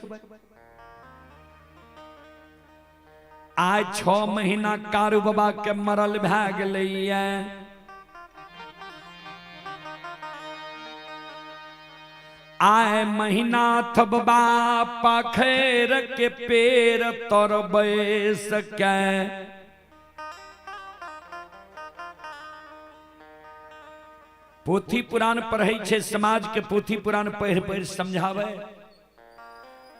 Speaker 1: आज 6 महीना कारू बाबा के मरल भए गेलैया, आय महीनाथ बाबा पाखैर के पेड़ तर बैस के पोथी पुराण पढ़ै छै, समाज के पोथी पुराण पढ़ि पढ़ि समझावे।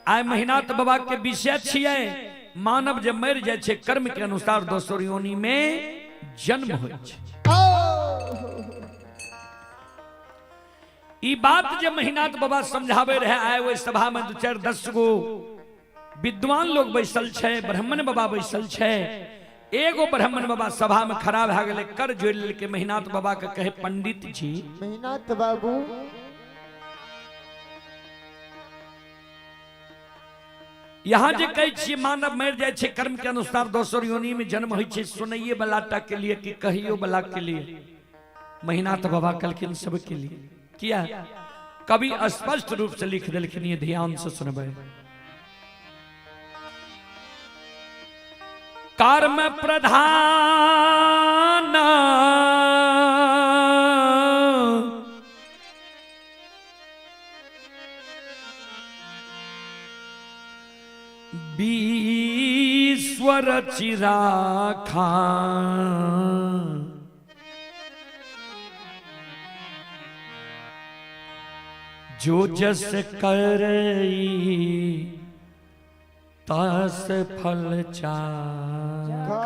Speaker 1: आइ महिनाथ बाबा के विषय छियै मानव जब मरि जाइ छै कर्म के अनुसार दोसर योनि में जन्म होइ छै। ई बात जब महिनाथ बाबा समझावे रहे, आए ओहि सभा में 2-4-10 गो विद्वान लोग बैसल छै, ब्राह्मण बाबा बैसल छै। एगो ब्राह्मण बाबा सभा में खड़ा भए गेलै, कर जोड़ लेके महिनाथ बाबा के कहे, पंडित जी,
Speaker 2: महिनाथ बाबू,
Speaker 1: यहाँ जे कहै छियै मानव मरि जाइ छै कर्म के अनुसार दोसर योनि में जन्म होइ छै, सुनैये वाला टा के लिए कि कहियो वाला के लिए? महिनाथ बाबा कहलखिन सबके लिए। किया? कवि स्पष्ट रूप से लिख देलखिन, ये ध्यान से सुनबै। कर्म प्रधान बीश्वर चिराखा, जो जस करई तस फल चाखा।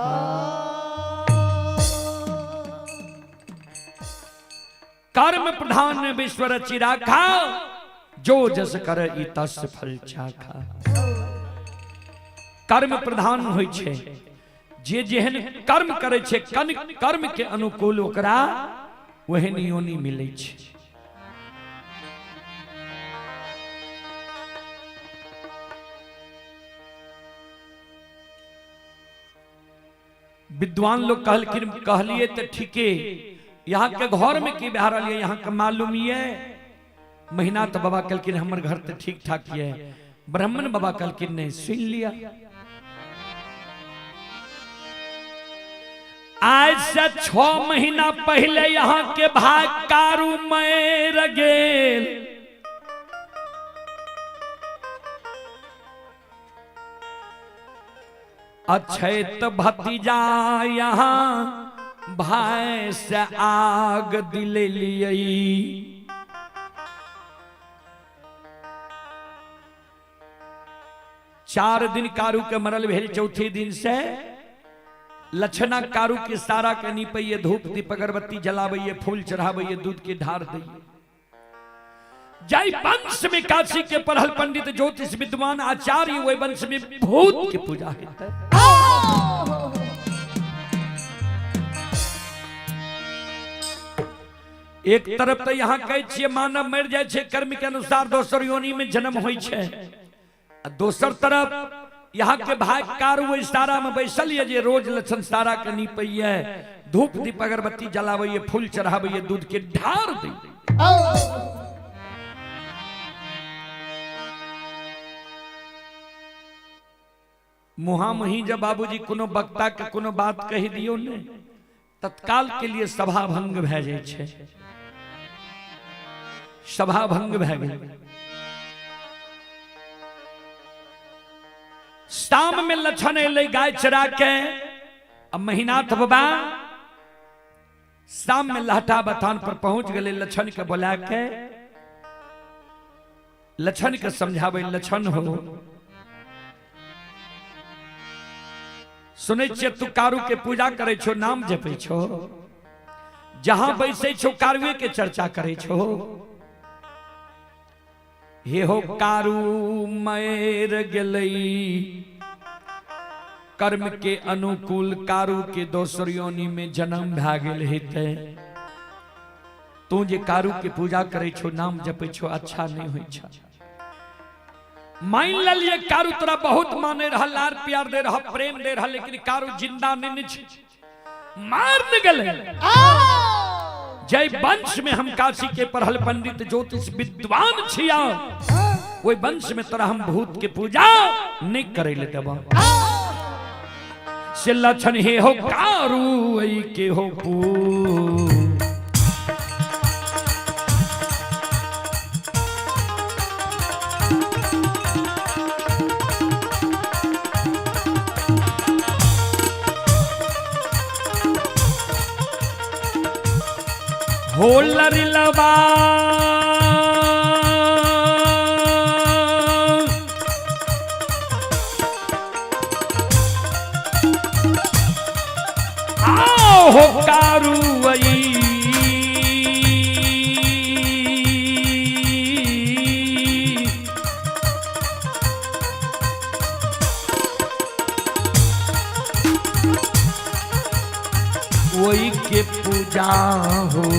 Speaker 1: कर्म प्रधान विश्वर चिराखा, जो जस करई तस फल चाखा। कर्म प्रधान होइ छै, जे जेहन कर्म करे छै कर्म के अनुकूल ओकरा वहन योनि मिलै छै। विद्वान लोग कहलिए तो ठीके, यहाँ के घर में की बह रही है, यहाँ का मालूम ये? महिनाथ बाबा कहलकिन हमर घर तो ठीक ठाक ये। ब्राह्मण बाबा कहलकिन नहीं, सुन लिया। आज से 6 महीना पहले यहाँ के भाग कारू मर गेल। अछैत भतीजा यहाँ भाई से आग दिले लिए। 4 दिन कारू के मरल भेल, चौथे दिन से लक्षणा कारू के सारा के नीपैये, धूप दीप अगरबत्ती जलावैये, फूल चढ़ावैये, दूध के ढार दैये। जय वंश में काशी के पढ़ल पंडित ज्योतिष विद्वान आचार्य, वही वंश में भूत के पूजा है। एक तरफ तो यहाँ कहै छियै मानव मरि जाइ छै कर्म के अनुसार दोसर योनि में जन्म होइ छै, दोसर तरफ यहाँ के भाई कारू वही सारा में बैसल ये, जे रोज लक्षण सारा के नीपैये, धूप दीप अगरबत्ती जलावैये, फूल चढ़ावैये, दूध के ढार दै। मुहामही जब बाबूजी कोनो वक्ता के कोनो बात कही दियो ने, तत्काल के लिए सभा भंग भए जाइ छै। सभा भंग भए गेल। शाम में लक्षण अलै गाय चरा के। अब महिनाथ बाबा शाम में लहटा बथान पर पहुंच गए, लक्षण के बुला के लक्षण के समझावे, लक्षण हो सुनै छियै तू कारू के पूजा करे छो, नाम जपे छो, जहां बैसे छो कारुए के चर्चा करे छो। हे हो कारू मर गेलई, कर्म के अनुकूल कारू के दोसर योनि में जन्म भए गेल हेतै। तू जे कारू के पूजा करे छो, नाम जपे छो, अच्छा नहीं होइ छा। मान लिये कारू तोरा बहुत माने रहा, लार प्यार दे रहा, प्रेम दे रहा, लेकिन कारू जिंदा नहीं छ, मार न गले। जय वंश में हम काशी के पढ़ल पंडित ज्योतिष विद्वान छिया, वही वंश में तोरा हम भूत के पूजा नहीं करे ले देबा। से लक्षण हे हो कारू आई के हो पू, हो लरिलवा आओ हो कारुवई वही के पूजा हो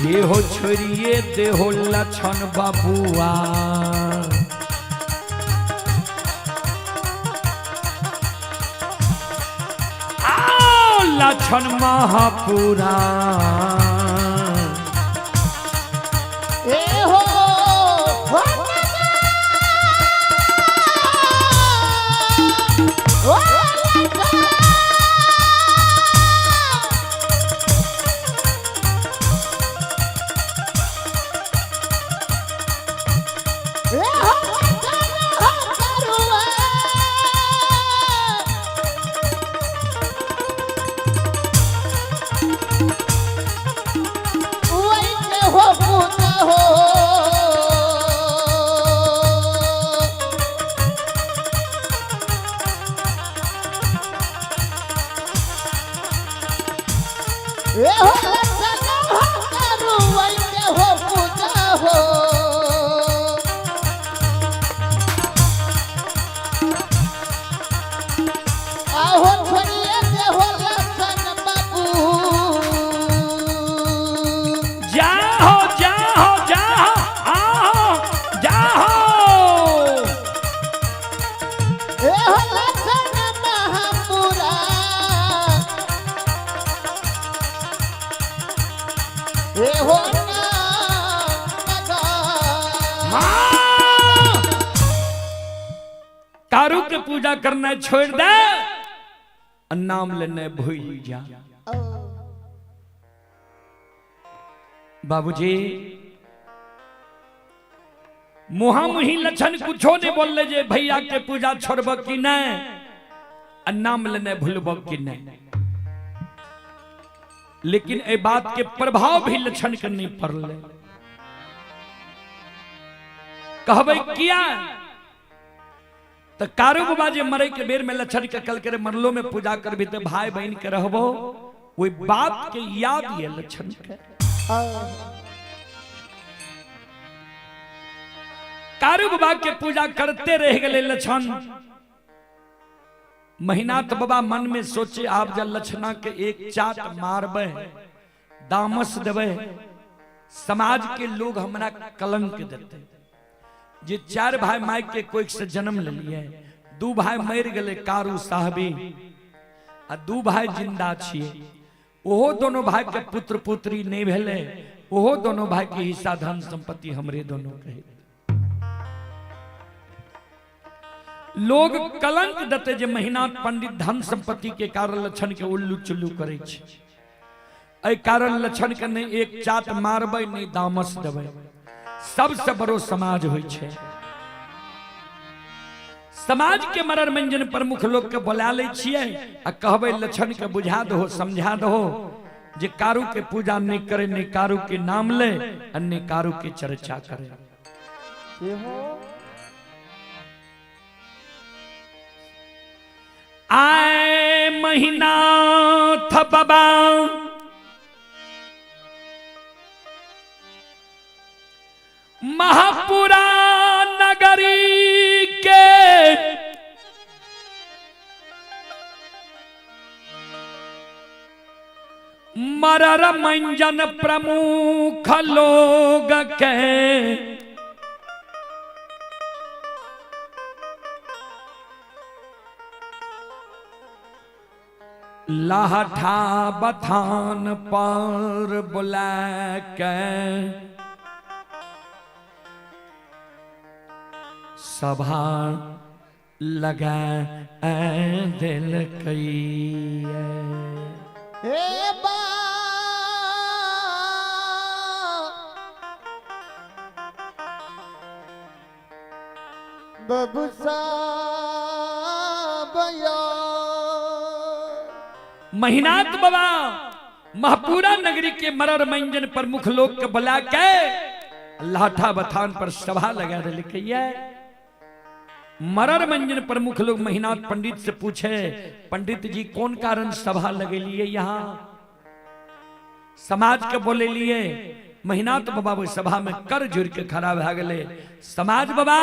Speaker 1: ये हो छोड़िए दे हो लछन बबुआ आओ लछन महापुरा
Speaker 2: ए हो
Speaker 1: कारू के पूजा करना छोड़ दे नाम लेने भूल जा बाबूजी मुहा मुही लक्षण कुछो नहीं बोल ले जे भैया के पूजा छोड़ब कि नहीं नाम लेने भूलब कि नहीं लेकिन ए बात के प्रभाव भी लक्षण के नहीं पड़ले कहबे किया तो कारू बाबा जे मरे के बेर में लक्षण के कल करे मरलो में पूजा करबी तो भाई बहन के रहबो वही बात के याद ये लक्षण के कारू बाबा के पूजा करते रह गए लक्षण महीनाथ बाबा मन में सोचे आप जब लक्षणा के एक चाट मारबे दामस देवे समाज के लोग हमरा कलंक देते जे चार भाई माई के कोई से जन्म ले लिए दू भाई मर गए कारू साहबी आ दू भाई जिंदा छिए ओहो दोनों भाई के पुत्र पुत्री नहीं भेले ओहो दोनों भाई के हिस्सा धन संपत्ति हमरे दोनों के लोग कलंक देते जे महीना पंडित धन संपत्ति के कारण लक्षण के उल्लू चुल्लू करे छे एहि कारण लक्षण के नहीं एक चाट मारबे नहीं दामस देवे सबसे बड़ो समाज होय छे समाज के मरर मंजन प्रमुख लोग के बुला ले छिए आ कहबे लक्षण के बुझा दो समझा दो जे कारू के पूजा नहीं करे नहीं कारू के नाम ले अन्य कारू के चर्चा करे आए महीना था बाबा महापुरा नगरी के मरर मंजन प्रमुख लोग के लाठा बथान पर बुला के सभा लगा दिल कई
Speaker 2: बबू साबया
Speaker 1: महीनाथ बाबा महपूरा नगरी के मरर मंजन प्रमुख लोग के बुला के लाठा बथान पर सभा लगा दे लिखे मरर मंजन प्रमुख लोग महीनाथ पंडित से पूछे, पंडित जी कौन कारण सभा लगे लिए यहाँ? समाज के बोले लिए। महीनाथ बाबा वो सभा में कर जुड़ के खड़ा भा गए। समाज बाबा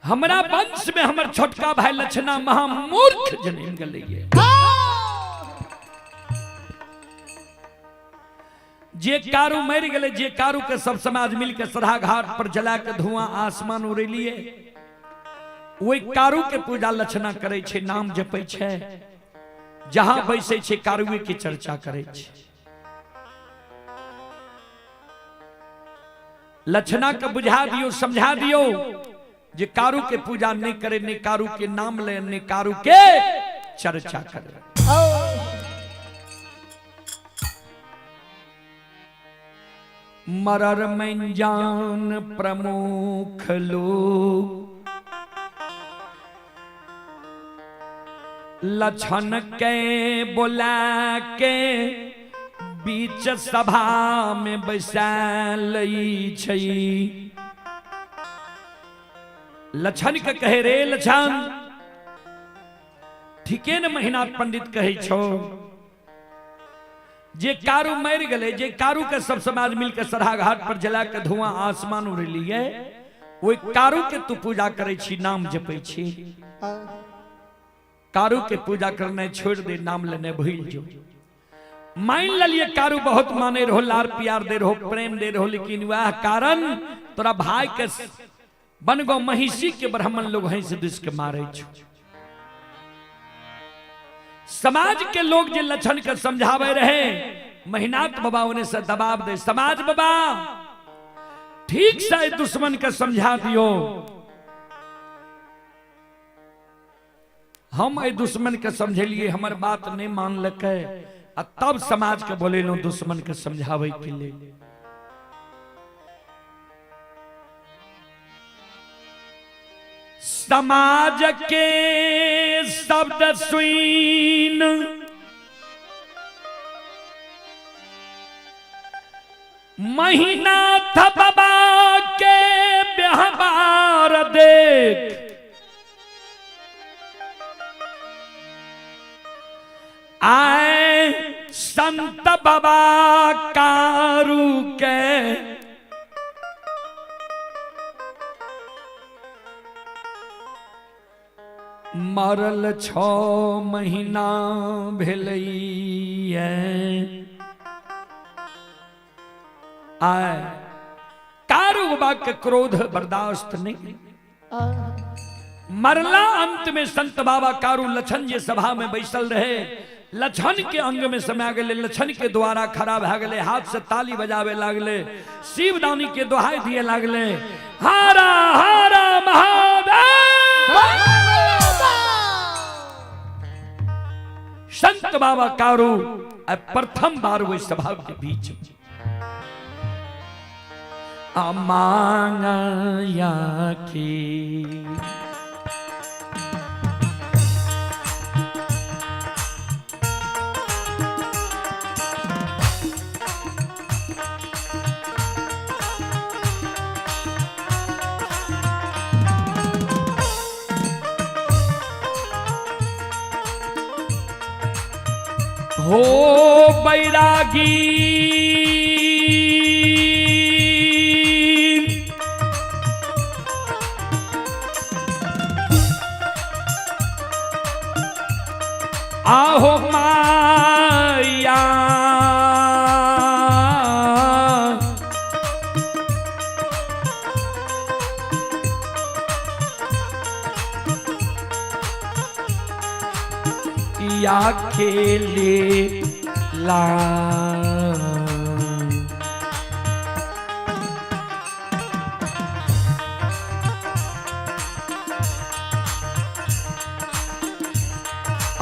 Speaker 1: हमरा वंश में हमर छोटका भाई लक्षणा महामूर्ख जन्म गले। जे कारू मर गए, जे कारू के सब समाज मिलकर सदा घाट पर जला के धुआं आसमान उड़ेलिए। वही कारू के पूजा लक्षणा करे छे, नाम जपे छे, जहां बैसे छे कारुए की चर्चा करे छे। लक्षणा के बुझा दियो, समझा दियो जे कारू के पूजा नहीं करे, ने कारू के नाम ले, ने कारू के चर्चा करे। मरर मंजान प्रमुख लोग लक्षण के बोला के बीच सभा में बैसाल छई। लक्षण के कहे रे लक्षण, ठीके न महीनाथ पंडित कहे छो, जे कारू मर गए, जे कारू के सब समाज मिलकर सरा घाट पर जला के धुआं आसमान उड़ेलिए, वही कारू के तू पूजा करे छी, नाम जपे छी। कारू के पूजा करने छोड़ दे, नाम लेने भूल जो। मान लिये कारू बहुत माने रहो, लार प्यार दे रहो, प्रेम दे रहो, लेकिन वह कारण तोरा भाई के बन गो महिषी के ब्राह्मण लोग हैं से दुष्ट के मारे छो। समाज के लोग जे लक्षण के समझावे रहे, महीनाथ बाबा उन्हें से दबाव दे, समाज बाबा ठीक से दुश्मन के समझा दियो। हम ए दुश्मन के समझेलिए, हमार बात नहीं मान लके, तब समाज के बोले लो दुश्मन के समझावे के लिए। समाज के शब्द सुन महीनाथ बाबा के व्यवहार देख आए संत बाबा कारू के मरल 6 महीना भेलैया। आए कारू बाबा के क्रोध बर्दाश्त नहीं, मरला अंत में संत बाबा कारू लक्षण जे सभा में बैसल रहे, लक्षण के अंग में समा गए, लक्षण के द्वारा खड़ा भ गए, हाथ से ताली बजावे लागले, शिवदानी के दोहाई दिए लागले, हारा हारा महादेव। संत बाबा कारू प्रथम बार वही सभा के बीच अमांगया की हो बैरागी आहो माया या खेले ला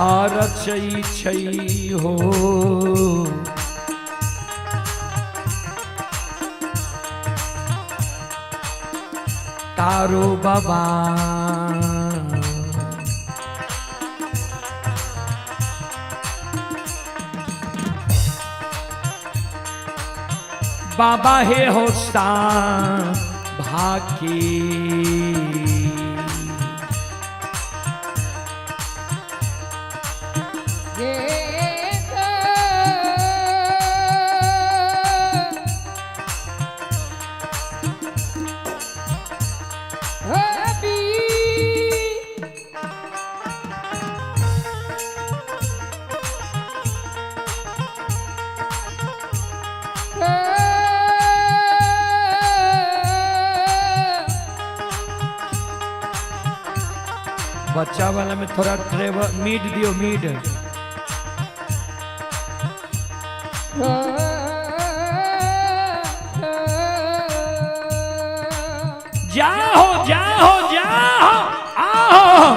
Speaker 1: आर छई छई हो कारो बाबा बाबा हे होता भाकी बच्चा वाला में थोड़ा ट्रेवर मीट दियो मीट जाओ जाओ जाओ आओ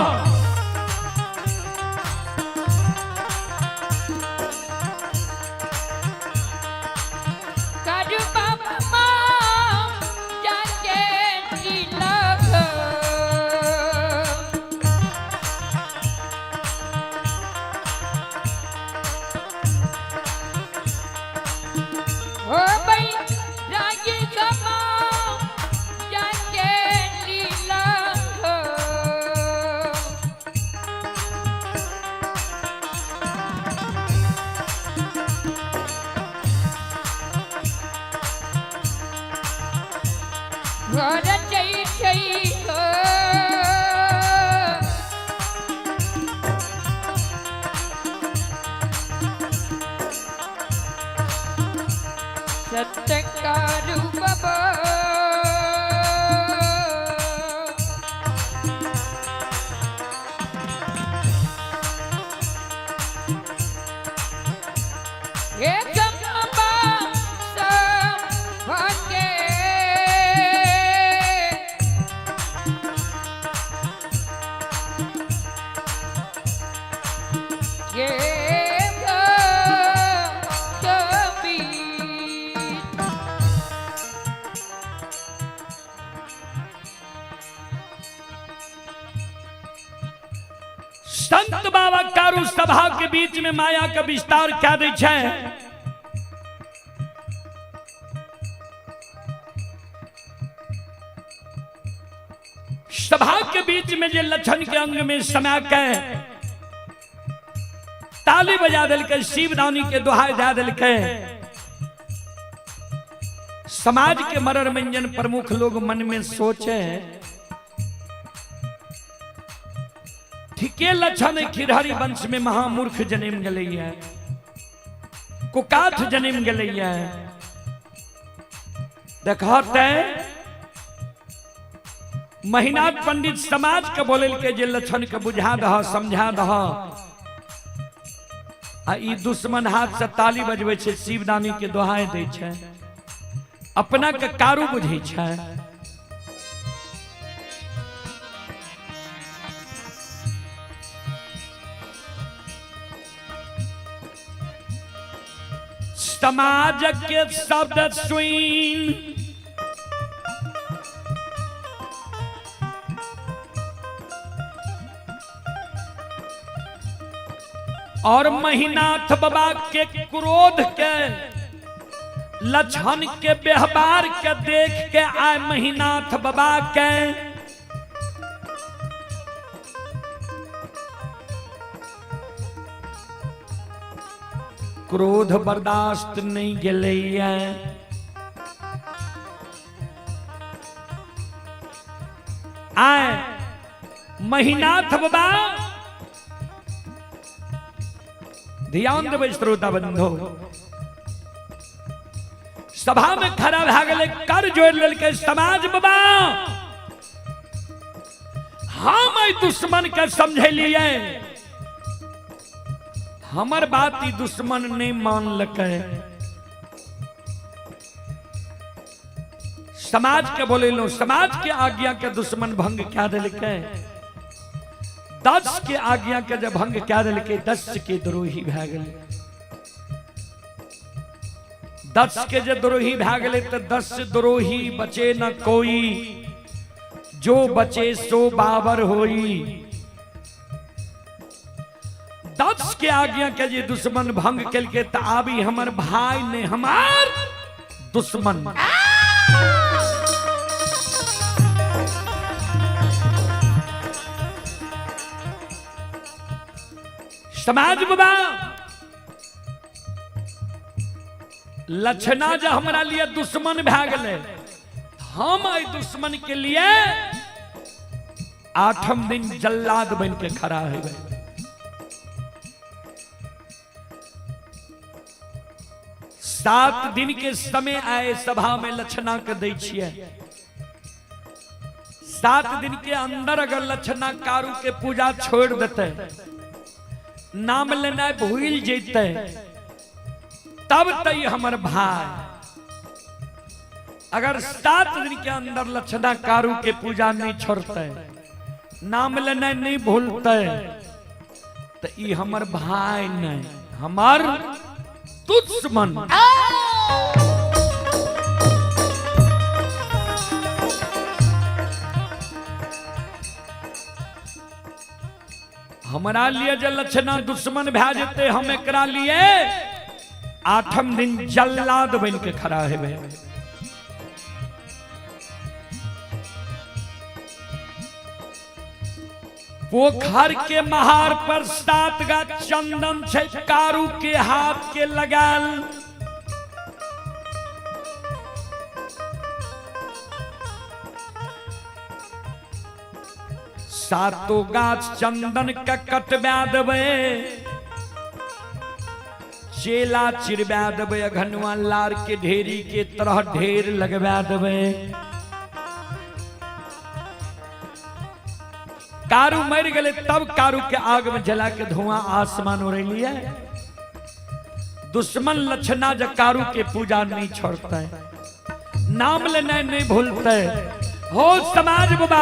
Speaker 1: सत्कारू बाबा संत बाबा कारू सभा के बीच में माया का विस्तार क्या दे छे सभा के बीच में जे लक्षण के अंग में समा के ताली बजा दिल के शिवदानी के दोहाई दे दिल के समाज के मरण मंजन प्रमुख लोग मन में सोचे ठीके लक्षण खिरहरी वंश में महामूर्ख जन्म गलैया कुकाठ जन्म गलैया देखते महीनाथ पंडित समाज के बोले के जे लक्षण के बुझा दह समझा दह आ ई दुश्मन हाथ से ताली बजबै छे शिवदानी के दोहाई दै छे अपना के कारू बुझै छे समाज के शब्द सुन और महीनाथ बाबा के क्रोध के लक्षण के व्यवहार के देख के आए महीनाथ बाबा के क्रोध बर्दाश्त नहीं गेलैया आए महीनाथ बाबा ध्यान देवे श्रोता बंधु सभा में खड़ा भा गए कर जोड़ ललके समाज बाबा हम दुश्मन के समझे लिए हमर बात ही दुश्मन नहीं मान लके समाज के बोले लो समाज के आज्ञा के दुश्मन भंग क्या दिलके 10 के आज्ञा के जब भंग क्या दिलके 10 के द्रोही भै गए 10 के जो द्रोही भै गए तो 10 द्रोही बचे न कोई जो बचे सो बाबर होई। 10 के आज्ञा के जे दुश्मन भंग कल के ताबी हमर भाई ने हमार दुश्मन। समाज बाबा लक्षणा जो हमारा लिए दुश्मन भै गए, हम आई दुश्मन के लिए 8 दिन जल्लाद बन के खड़ा है। 7 दिन के समय आए सभा में लक्षणा के दै छियै। 7 दिन के अंदर अगर लक्षणा कारू के पूजा छोड़ देते, नाम लेना भूल जेते, तब तई हमर भाई। अगर 7 दिन के अंदर लक्षणा कारू के पूजा नहीं छोड़ते, नाम लेना नहीं भूलते, तो ई हमर भाई नहीं, हमार दुश्मन। हमारा लिए जो लक्षणा दुश्मन भै जेते, हम एकरा लिए 8 दिन जल्लाद बन के खड़ा है। पोखर के महार पर 7 गा चंदन छे, कारू के हाथ के लगाल। सातों गाछ चंदन का कटवा देवे, चेला चिरवा देवे, अघनुआ लार के ढेरी के तरह ढेर लगवा देवे। कारू मर गए तब कारू के आग में जला के धुआं आसमान उड़े लिया। दुश्मन लक्षणा जो कारू के पूजा नहीं छोड़ता है, नाम लेना नहीं भूलता है। हो समाज बाबा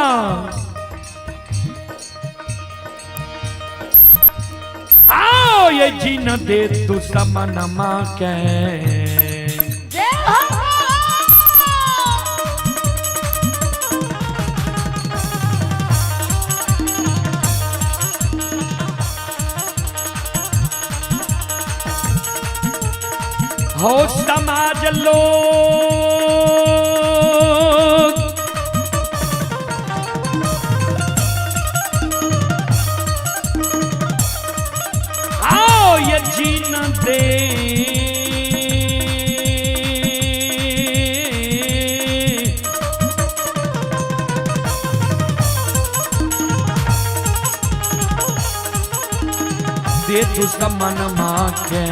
Speaker 1: आओ ये जीन दे दुश्मन माँ के, हो समाज लोग आओ ये जीन दे दुश्मन माँ के।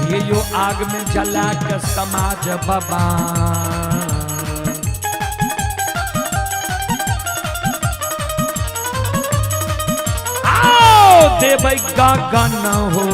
Speaker 1: ये यो आग में जला के समाज बाबा आओ देवै गगन हो।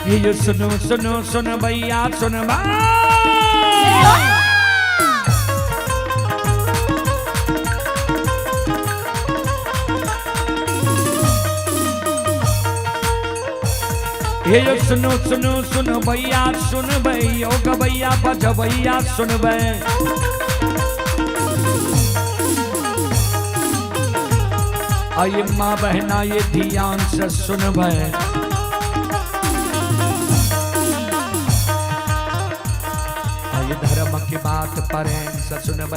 Speaker 1: ये सुनो सुनो सुन भैया सुन भैया। ये सुनो सुनो सुन भैया सुन भैया गवैया बजवैया सुन भै। आइए माँ बहना ये ध्यान से सुन भै। धर्म की बात प्रेम से सुनब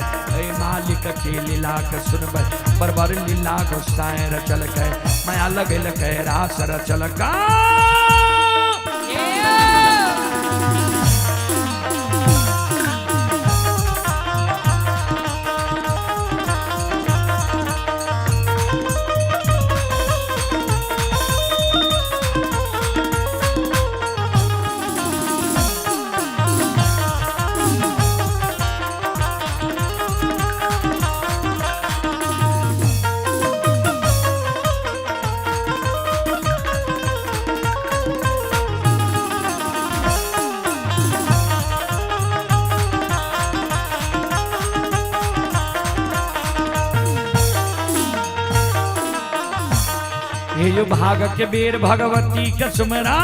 Speaker 1: मालिक की लीला के सुनब परवर लीला गुस्साए रचल के माया लगल के रास रचल का। हे यो भाग के बेर भगवती के सुमरा।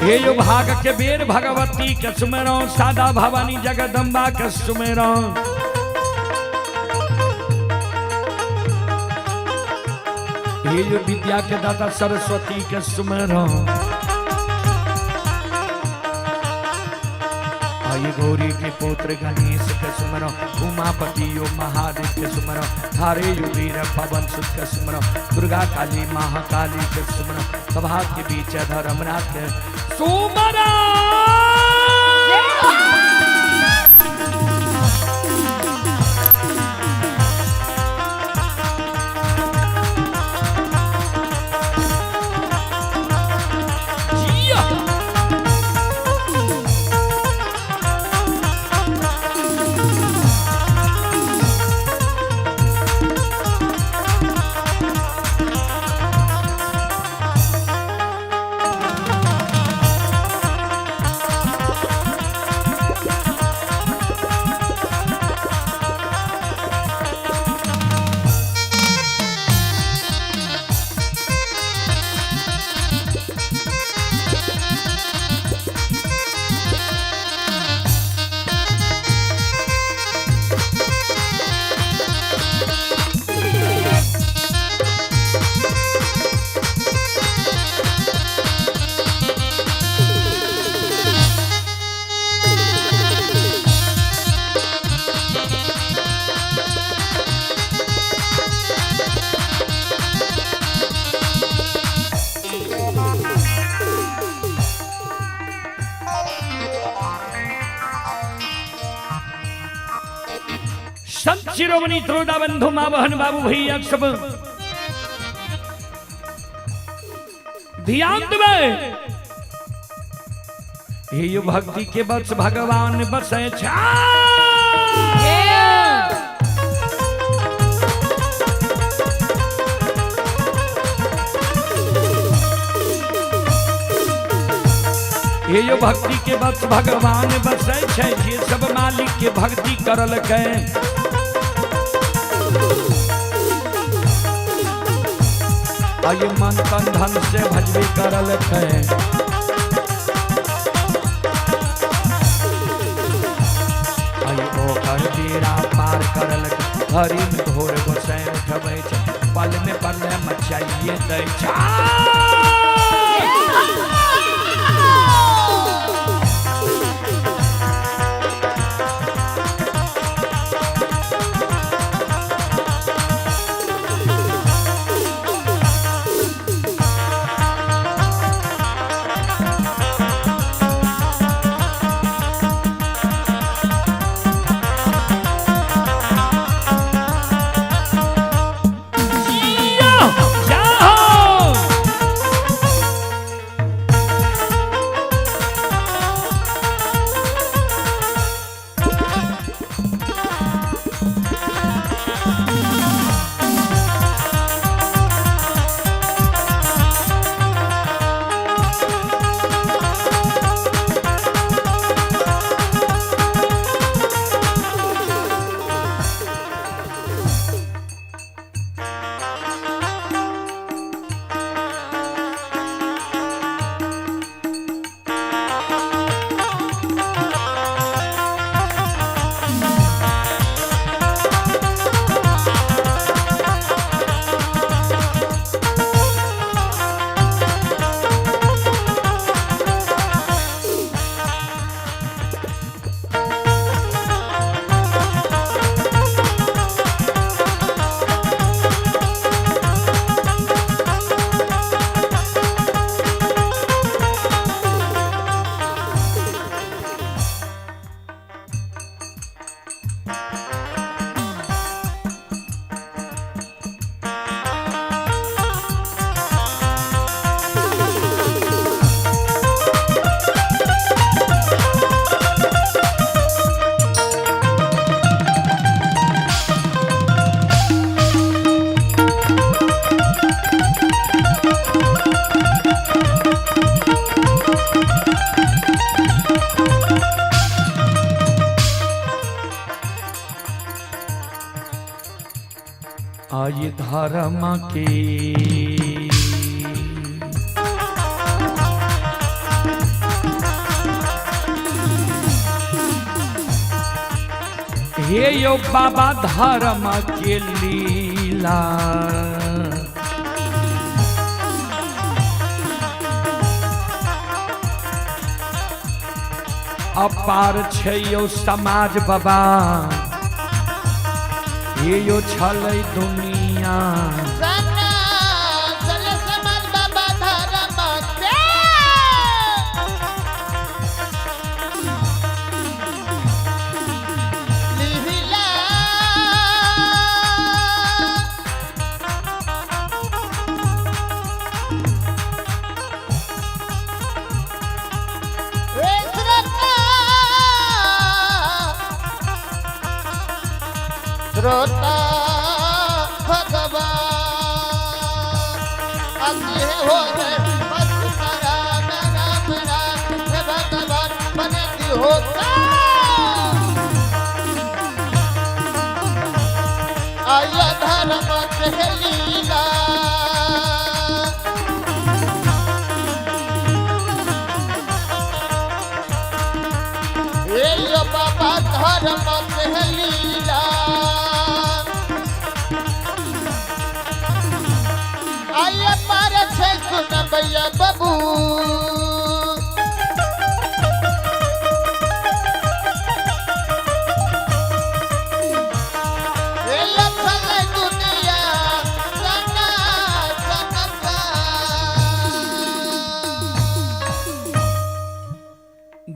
Speaker 1: हे यो भाग के बेर भगवती के सुमरो सादा भवानी जगदम्बा के सुमरो। हे यो विद्या के दाता सरस्वती के सुमरो। ये गौरी के पुत्र गणेश के सुमरो उमापति यो महादेव के सुमरो थारे यो वीर पवन सुत के सुमरो दुर्गा काली महाकाली के सुमरो सभा के बीच धर्मनाथ के सुमरो। संत शिरोमणि त्रोदा बंधु माँ बहन बाबू भैया सब ध्यान देवे। हे भक्ति के बस भगवान बसे छा। ये यो भक्ति के बस भगवान बसे छे जे सब मालिक के भक्ति करल के। आये मन तन धन से भजबे करल के। आये ओकर बेड़ा पार करल के हरि में घोर गोसाई उठबै छे पल में पल मचाइए दै छा। भाई धर्म के। हे यो बाबा धर्म के लीला, अपार छै यो समाज बाबा, हे यो छलै दुनिया।
Speaker 2: सना चले समाज बाबा धर्म के। लीला श्रोता भगवान अग्नि हो गए राम राम राम हे भगवान बनती होता। आया धर्म के लीला, ये बाबा धर्म के लीला। आया पार छे सुन भैया बाबू, ये लखन दुनिया सना सना।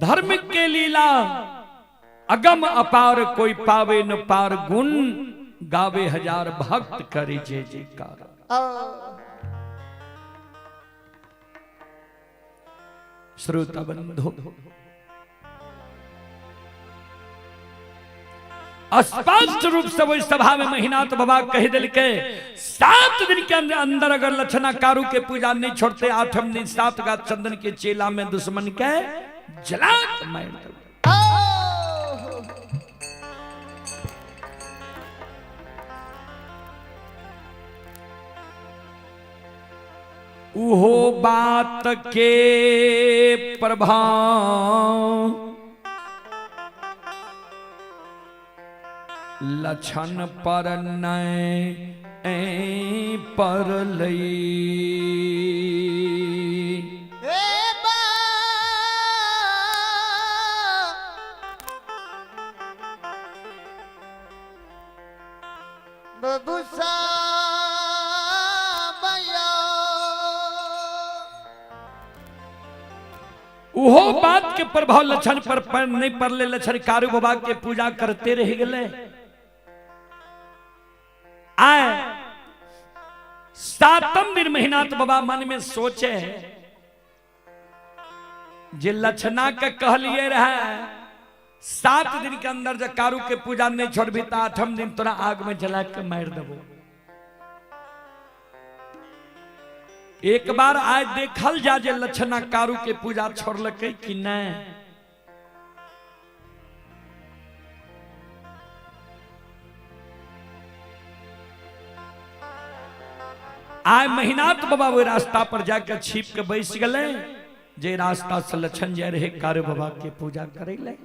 Speaker 1: धर्म के लीला अगम अपार, कोई पावे न पार गुण, गावे हजार भक्त करे जय जयकार। श्रोता बंधु, स्पष्ट रूप से वही सभा में महीनाथ बाबा कह दिल के 7 दिन के अंदर अगर लक्षणाकारू के पूजा नहीं छोड़ते, 8वें दिन 7 गात चंदन के चेला में दुश्मन के जला के मार दो। उहो बात के प्रभाव लक्षण पर नय पर लई। उहो बात के प्रभाव लक्षण पर नहीं पड़ले, लक्षण कारू बाबा के पूजा करते रह गए। आए 7वें दिन महीनाथ बाबा मन में सोचे जे लक्षणा के कहलिए रहा 7 दिन के अंदर जब कारू के पूजा नहीं छोड़बी तो 8वें दिन तोरा आग में जला के मार देबो। एक बार आज देखल जा जे लक्षणा कारू के पूजा छोड़लकै कि नहीं। आय महीनाथ बाबा वो रास्ता पर जाकर छिप के बैस गए, जे रास्ता से लक्षण जाए रहे कारू बाबा के पूजा करे ले।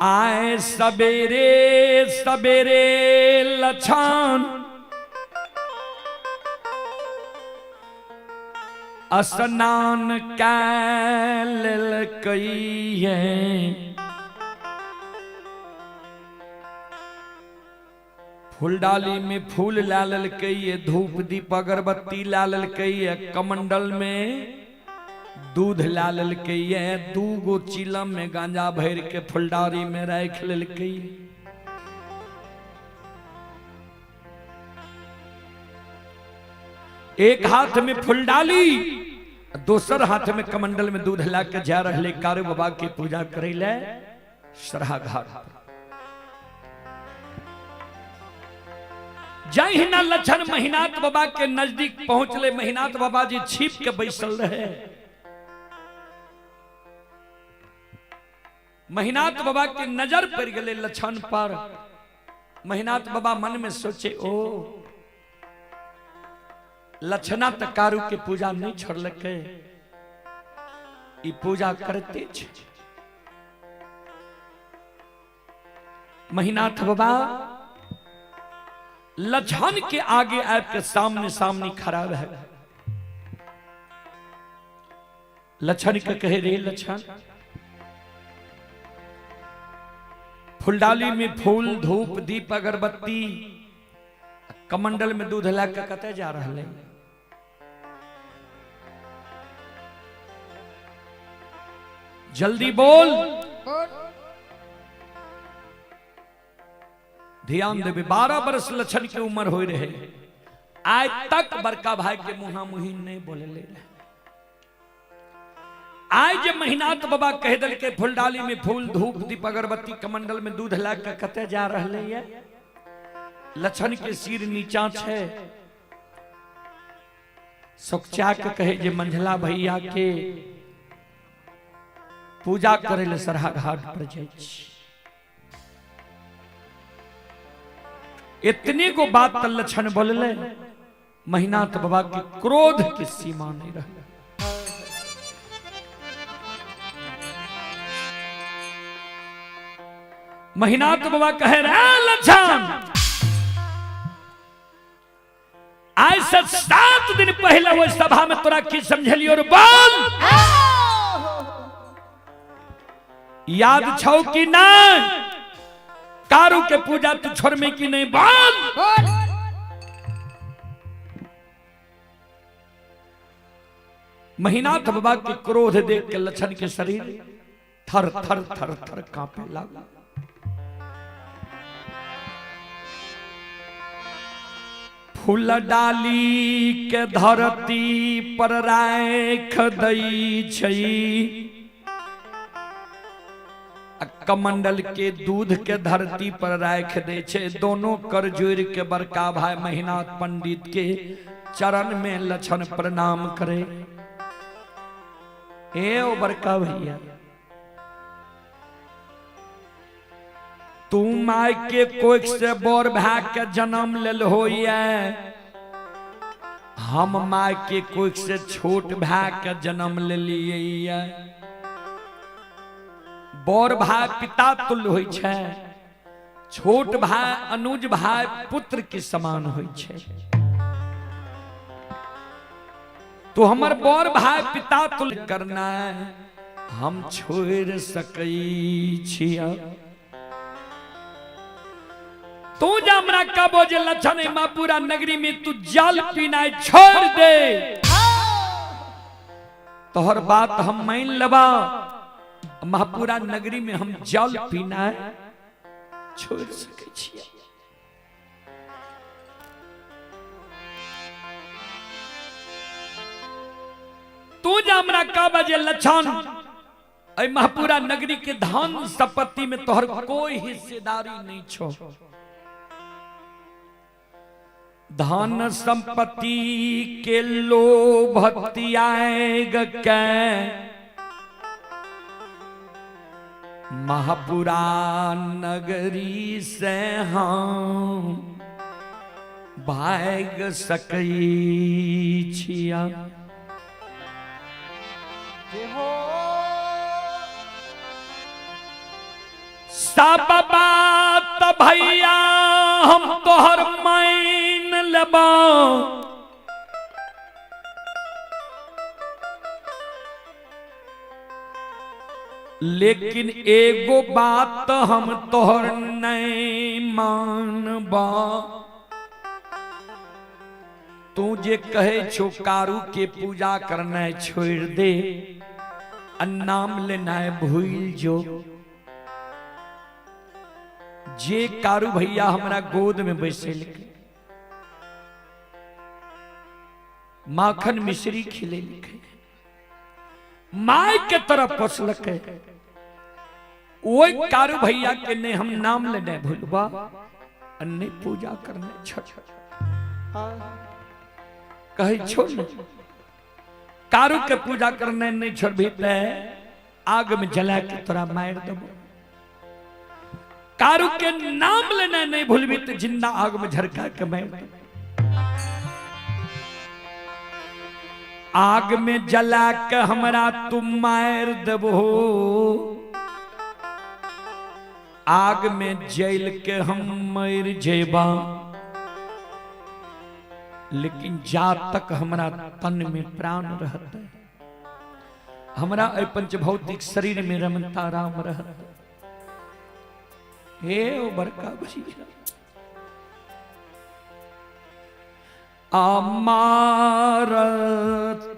Speaker 1: आए सवेरे सवेरे लक्षण स्नान कैलकै फूलडाली में फूल ला ललकै, धूप दीप अगरबत्ती ला ललकै, कमंडल में दूध ला ललकै, 2 गो चिलम में गांजा भर के फुलडारी में रख ललकै। एक हाथ में फुलडाली, दोसर हाथ में कमंडल में दूध ला के जा रहे कारू बाबा के पूजा करे ले सरहा घाट। जय हिना लक्षण महीनाथ बाबा के नजदीक पहुंचले, महीनाथ बाबा जी छिप के बैसल रहे। महिनाथ बाबा की नजर पड़ गए लछन पर। महिनाथ बाबा मन में सोचे, ओ लछना त कारू के पूजा नहीं छोड़लके, ई पूजा करते छे। महिनाथ बाबा लछन के आगे आब के सामने सामने खड़ा है। लछन के कहे, रे लछन, फुलडाली में फूल धूप दीप अगरबत्ती कमंडल में दूध ला के कते जा रहा है? जल्दी बोल। ध्यान देवे, 12 बरस लछन की उम्र हो रहे, आज तक बड़का भाई के मुहा मुही नहीं बोले ले रहे। आज जब महिनाथ बाबा कह दल के फुलडाली में फूल धूप दीप अगरबत्ती कमंडल में दूध ला के कते जा रहे है? लछन के सिर नीचा छे। सोचा के कहे जे मंझला भैया के पूजा करे ले सरहा घाट पर जाई। इतने को बात त लछन बोलले, महिनाथ बाबा के क्रोध की सीमा नहीं रही। महिनाथ बाबा कहे, रे लछन, आज से 7 दिन पहले वो सभा में तोरा की समझलियो रे? बोल, याद छौ कि नहीं? कारू के पूजा तू छोड़ में कि नहीं? बोल। महिनाथ बाबा के क्रोध देख के लछन के शरीर थर थर थर थर कांपे लगा। फूल डाली के धरती पर राख दई छई, कमंडल के दूध के धरती पर राख दे छे। दोनों कर जोड़ के बड़का भाई महिनाथ पंडित के चरण में लछन प्रणाम करे। ए ओ बड़का भैया, तू माय के कोख से बोर भाग के जन्म लेल होइए, हम माय के कोख से छोट भाग के जन्म ले लिए। बोर भाई पिता तुल्य होई छे, छोट भाई अनुज भाई पुत्र के समान होई छे। तो हमर बोर भाई पिता तुल्य करना हम छोड़ सकई छिया। तू हमरा कबो जे लछन मापुरा नगरी में तू जल पीना छोड़ दे, तोहर बात हम मान लेबा। महापुरा नगरी में हम जल पीना छोड़ सके छिया। तू जा हमरा का बजे लछन, महापुरा नगरी के धन संपत्ति में तोहर कोई हिस्सेदारी नहीं छो। धन संपत्ति के लोभ त्याग के महापुरा नगरी से हम भाग सकई छिया। सब बात भैया हम तोहर मान लेबा, लेकिन एगो बात हम तोहर नहीं मानबा। तू जे कहे छो कारू के पूजा करना छोड़ दे, नाम लेना भूल जो। जे कारू भैया हमरा गोद में बैसे लिखे, माखन मिश्री खिले लिखे, माय के तरफ पोसलक, वो कारू भैया के ने हम नाम लेने भूलबा, अन्य पूजा करने छठ कहे छोड़ कारू के पूजा करने नहीं छोड़ भी आग में जला के तोरा मार देबो। कारू के नाम लेना नहीं भूलबी तो जिंदा आग में झरका के मार देबो। आग में जला के हमरा तुम मार देबो, आग में जल के हम मर जेबा, लेकिन जा तक हमरा तन में प्राण रहते, हमरा पंच भौतिक शरीर में रमता राम रहते। हे ओ बड़का भैया अमार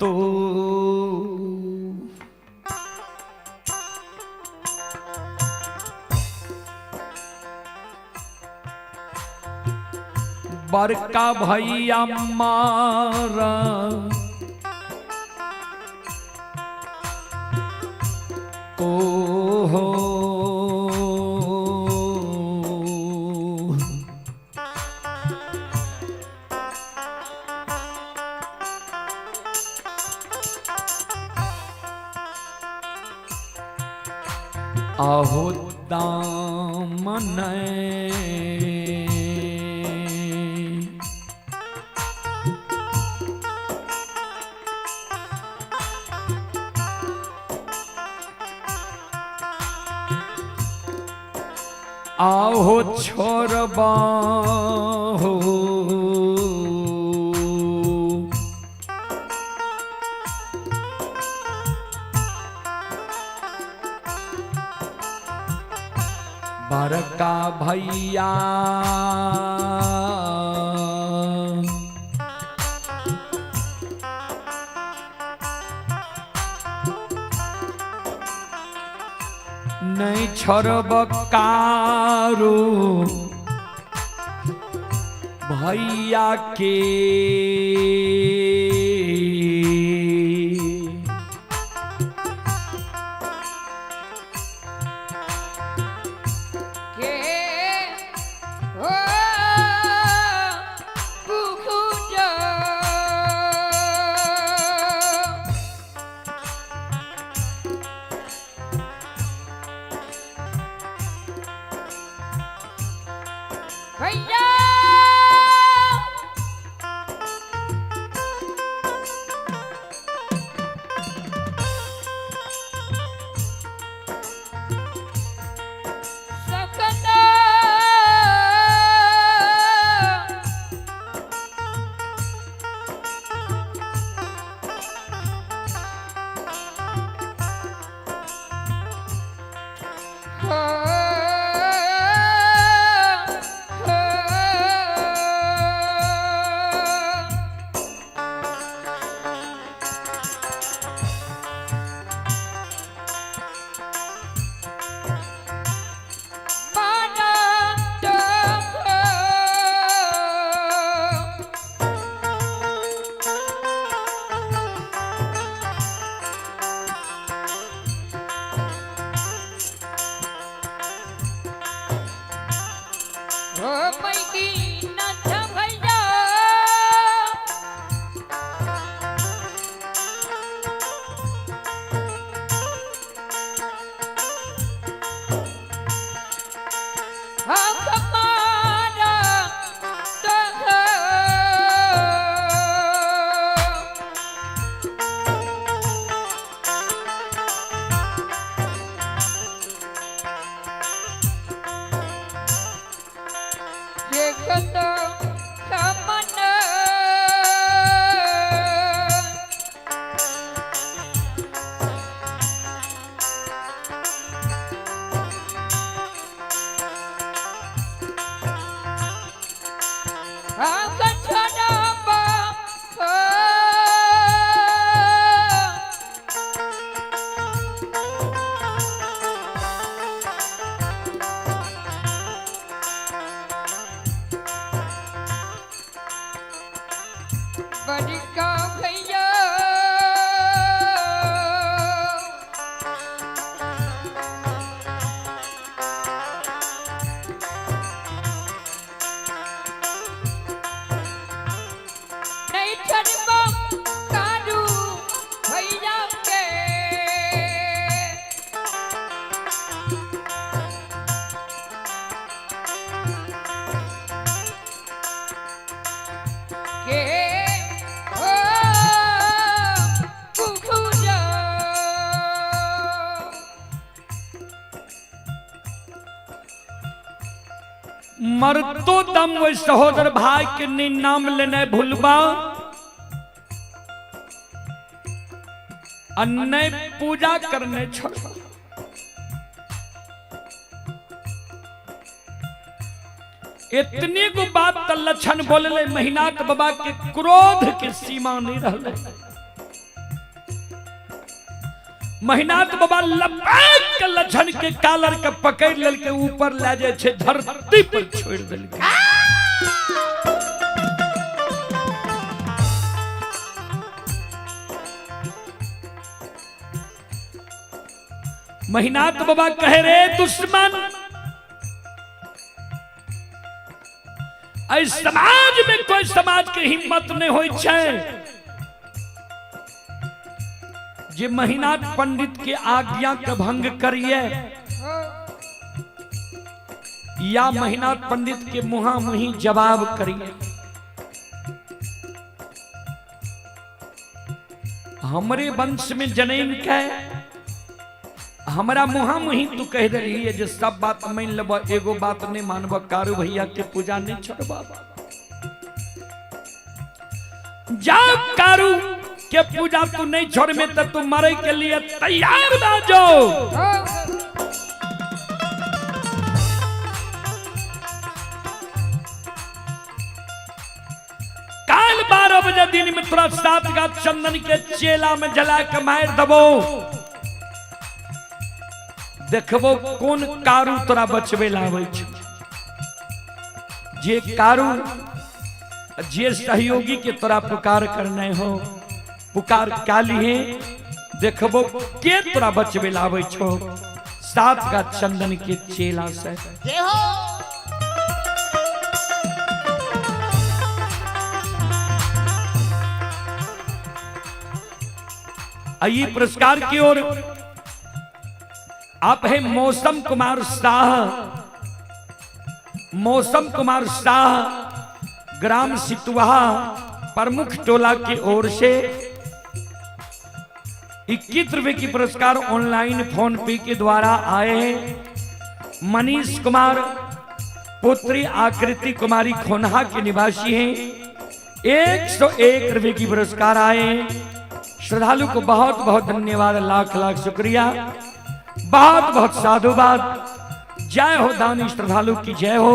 Speaker 1: तो बड़का भैया मारा तो हो आहो दामन आहो छोरबा हो बड़का भैया नहीं छोड़ब कारू भैया के मरतो दम वो सहोदर भाई के नी नाम लेने भूलबा अन्य पूजा करने छोड़बा। इतनी को बात त लक्षण बोलले महिनाथ बाबा के क्रोध के सीमा नहीं रहले। महिनाथ बाबा लपेट के लक्षण के कालर के पकड़ लेल के ऊपर ले जाए छे धरती पर छोड़ देल के। महिनाथ बाबा कहे रे दुश्मन, इस समाज में कोई समाज के हिम्मत नहीं होई छे जे महिनाथ पंडित के आज्ञा के भंग करिए या महिनाथ पंडित के मुहा मुही जवाब करिए। हमरे वंश में जनेम के हमरा मुहा मुही तू कह दे रही है जे सब बात मान लब, एगो बात नहीं मानब, कारू भैया के पूजा नहीं छोड़बा। जाओ कारू के पूजा तू नहीं छोड़ में तो तू मरे के लिए तैयार ना जाओ। काल 12 बजे दिन में तोरा 7 गाछ चंदन के चेला में जला के मार दबो, देखबो कौन कारू तोरा बचबे लावे छ। जे कारू जे सहयोगी के तोरा पुकार करने हो, पुकार काली है, देखबो के तोरा बचबे लावे छो 7 गाछ चंदन के चेला से।
Speaker 2: जय हो।
Speaker 1: आइए पुरस्कार की ओर। आप है मौसम कुमार शाह, मौसम कुमार शाह ग्राम सितुहा प्रमुख टोला की ओर से 21 रुपए की पुरस्कार ऑनलाइन फोन पे के द्वारा आए हैं। मनीष कुमार पुत्री आकृति कुमारी खोनहा के निवासी हैं, 101 रुपए की पुरस्कार आए हैं। श्रद्धालु को बहुत बहुत धन्यवाद, लाख लाख शुक्रिया, बहुत बहुत साधुवाद। जय हो दानी श्रद्धालु की जय हो,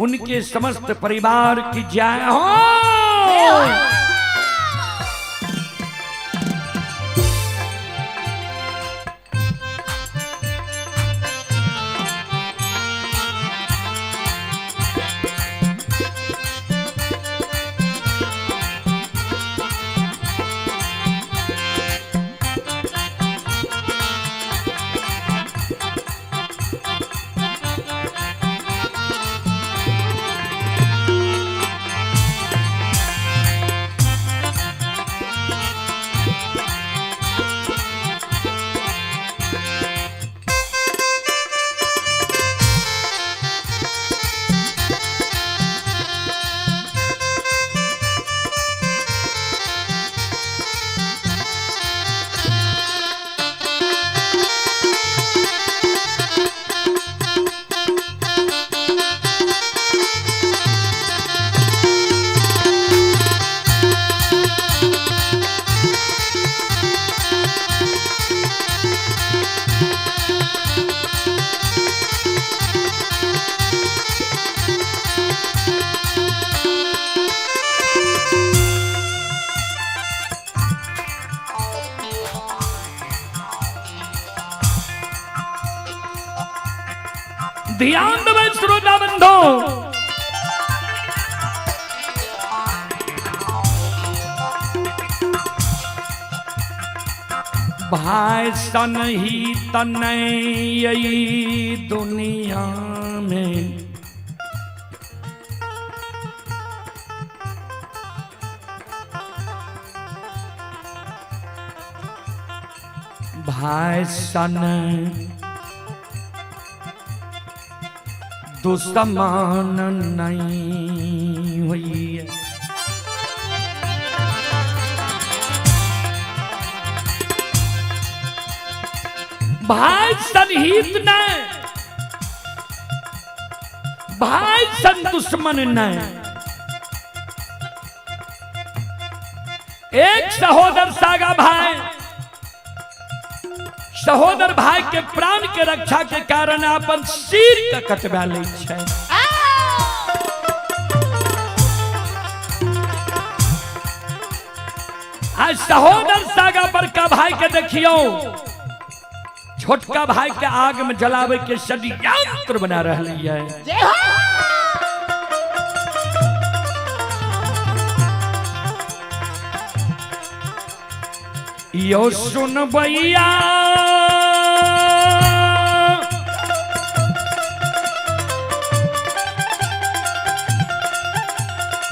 Speaker 1: उनके समस्त परिवार की जय हो। ध्यान देवे श्रोता बंधो, भाई सन ही तनई दुनिया में, भाई सन दुश्मन नहीं हुई है। भाई सनहित ने, भाई सन दुश्मन न। एक सहोदर सागा भाई सहोदर भाई के प्राण के रक्षा के कारण अपन सिर के कटवा ले छै। आज सहोदर सागा बड़का भाई के देखियो छोटका भाई के आग में जलावे के षड्यंत्र बना रही है। यो सुन भैया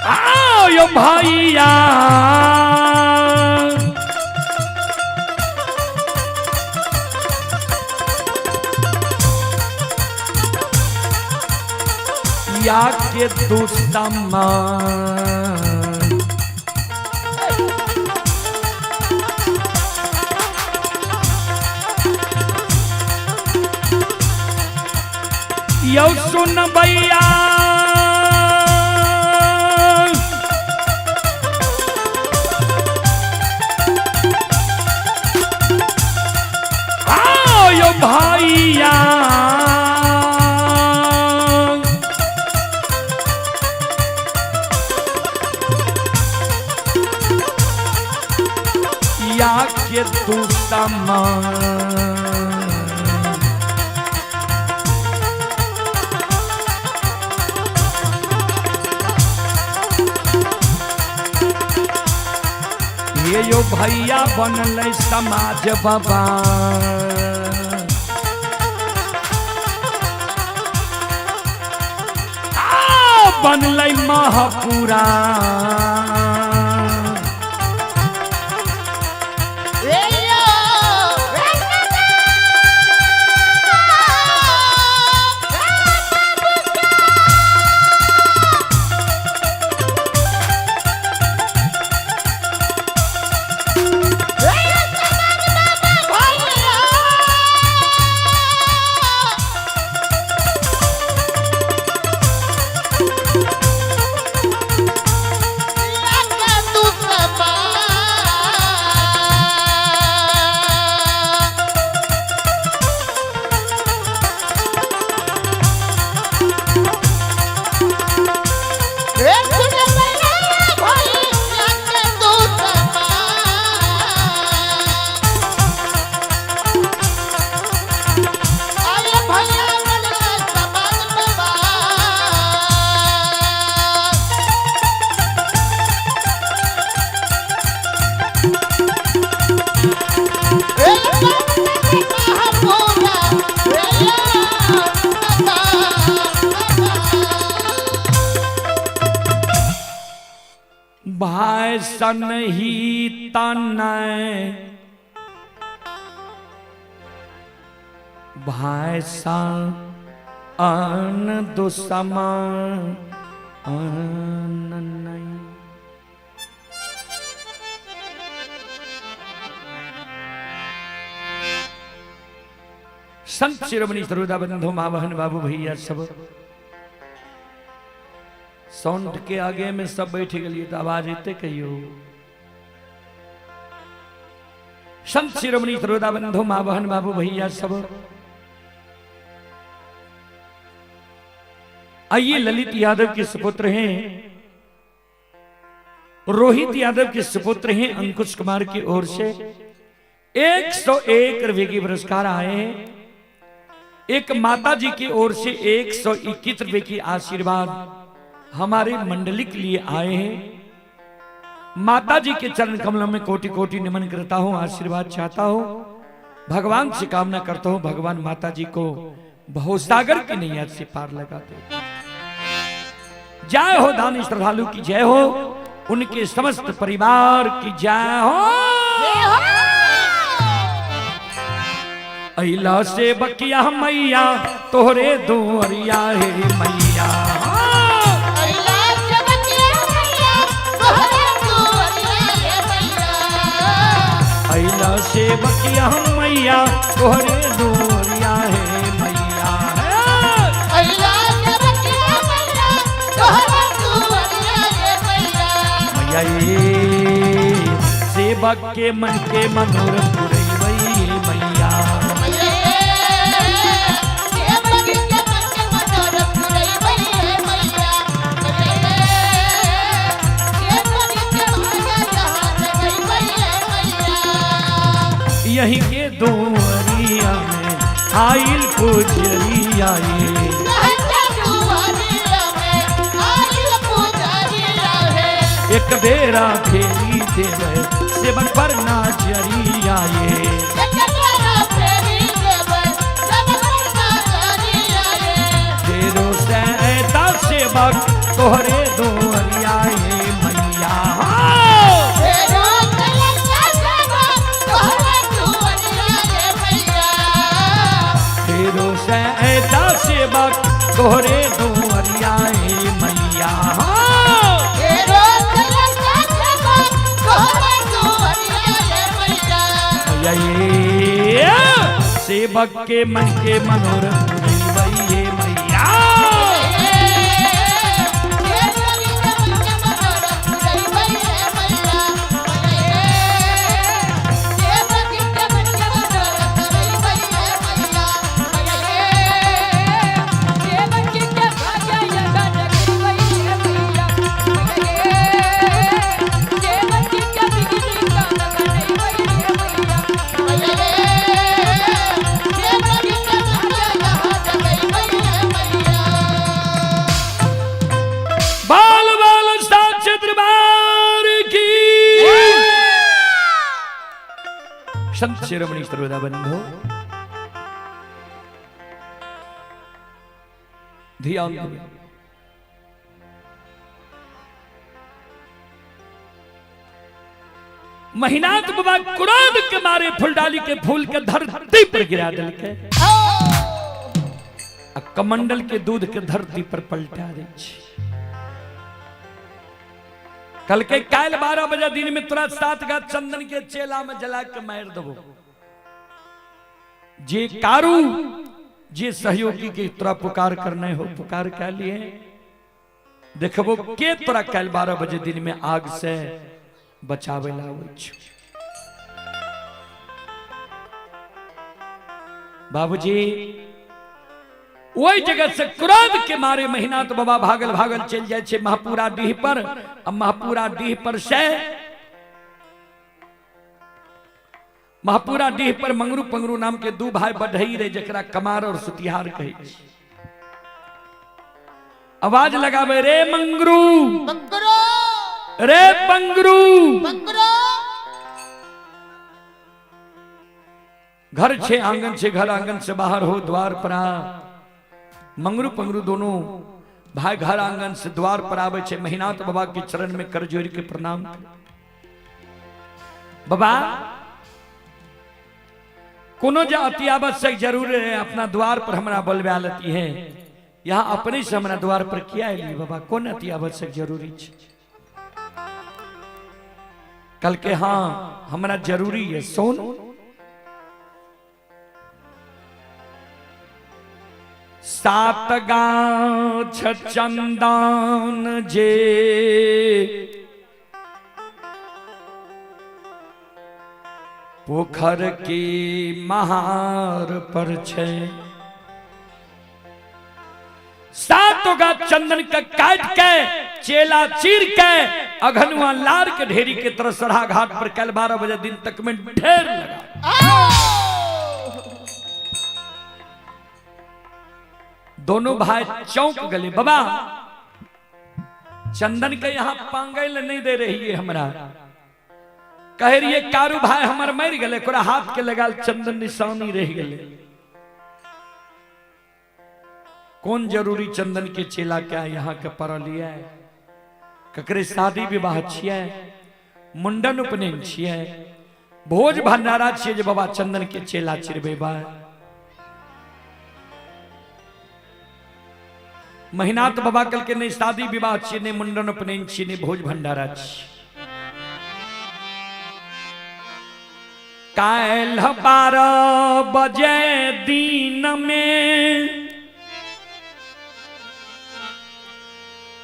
Speaker 1: आओ यो भैया या के दुश्मन यो सुन भैया आओ यो भैया या के दुश्मन ये यो भैया बनल समाज बाबा बनल महापुरा भाई सन ही तन भाई सन अन दुश्मन नहीं। संत शिरोमणि सरोदा बंधु माँ बहन बाबू भैया सब साउंड के आगे में सब बैठ गए तो आवाज एते कहियो। संत शिरोमणि सरोदा बंधु माँ बहन बाबू भैया सब आइए ललित यादव के सुपुत्र हैं, रोहित यादव के सुपुत्र हैं, अंकुश कुमार की ओर से 101 रुपए की पुरस्कार आए हैं। एक माता जी की ओर से 121 रुपए की आशीर्वाद हमारे मंडली के लिए आए हैं। माता जी के चरण कमलों में कोटि कोटि नमन करता हूं, आशीर्वाद चाहता हूं, भगवान से कामना करता हूं भगवान माता जी को भवसागर की नैया से पार लगा दे। जय हो दानी श्रद्धालु की जय हो, उनके समस्त परिवार की जय हो। अइला से बकिया मैया तोहरे दुआरिया हे मैया, अइला से बकिया मैया तोहरे दुआरिया हे मैया, अइला से बकिया सेवक के मन के मनोरथ पुरई मैया। यही के दुआरिया में आइल पुजरिया ये। एक बेरा फेरी देवे सेवक पर नाजरिया ये। तेरो सैदा सेवक तोहरे दुआरिया ये मैया। तेरो सैदा सेवक तोहरे दुआरिया ये मैया। सेवक के मन के मनोरथ पुरई मैया। संत शिरोमणि सर्वदा बंधु ध्यान दें। महीनात बाबा क्रोध के मारे फुलडाली के फूल के धरती पर गिरा दिल के कमंडल के दूध के धरती पर पलटा दे। कल के काल 12 बजे दिन में तुरंत 7 गात चंदन के चेला में जला के मार दबो। जे कारू जे सहयोगी के तोरा पुकार करने हो पुकार के लिए देखबो के तोरा काल 12 बजे दिन में आग से बचावे लावे छ। बाबूजी वही जगह से क्रोध के मारे महीना तो बाबा भागल भागल चल जाए छे महापुरा डीह पर। अब महापुरा डीह पर से महापुरा डीह पर मंगरू पंगरू नाम के दू भाई बढ़ई रे जकरा कमार और सुतिहार कहे। आवाज लगावे रे मंगरू रे पंगरू। घर छे आंगन से घर आंगन से बाहर हो द्वार पर आ। मंगरू पंगरू दोनों भाई घर आंगन से द्वार पर आवे छे। महीनाथ बाबा के चरण में कर जोड़ के प्रणाम। बाबा कोनो जा अति आवश्यक जरूर है अपना द्वार पर हमरा बोलवा लेती है। यहाँ अपने से हमरा द्वार पर किया है बाबा कौन अति आवश्यक जरूरी छे। कल के हाँ हमरा जरूरी है सोन। सात गाछ चंदन जे पोखर की महार पर छे। सातों का चंदन का काट के चेला चीर के अघनुआ लार के ढेरी के तरह सड़ा घाट पर कल 12 बजे दिन तक में ढेर लगा। दोनों भाई चौंक गले। बाबा चंदन के यहाँ पांगल नहीं दे रही है हमरा। कह रही है कारू भाई हमार मर गले कोरा हाथ के लगाल चंदन निशानी रह गले। कौन जरूरी चंदन के चेला क्या यहाँ के पर लिया है। ककरे शादी विवाह छिए मुंडन उपनयन छिए भोज भंडारा छिए जे बाबा चंदन के चेला चिरबे बा। महीनात बाबा कल के नहीं शादी विवाह छे नहीं मुंडन उपनयन छे नहीं भोज भंडारा छे। काल 12 बजे दिन में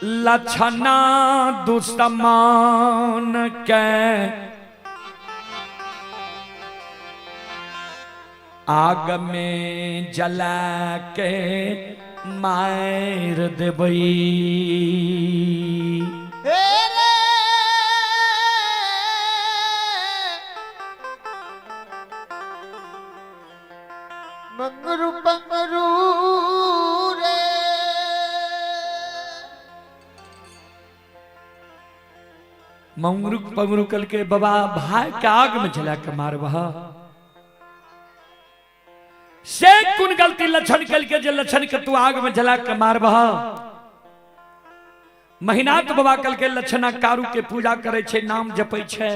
Speaker 1: लछना दुश्मन के आग में जला के मार देबई।
Speaker 2: हे रे मंगरू पंगरू रे
Speaker 1: मंगरू पंगरू कल के बाबा भाई के आग में जला के मारबह। से कुन गलती लक्षण कल के जे लक्षण के तू आग में जला के मारबह। महीनात बाबा कल के लक्षणा कारू के पूजा करे छे, नाम जपै छे।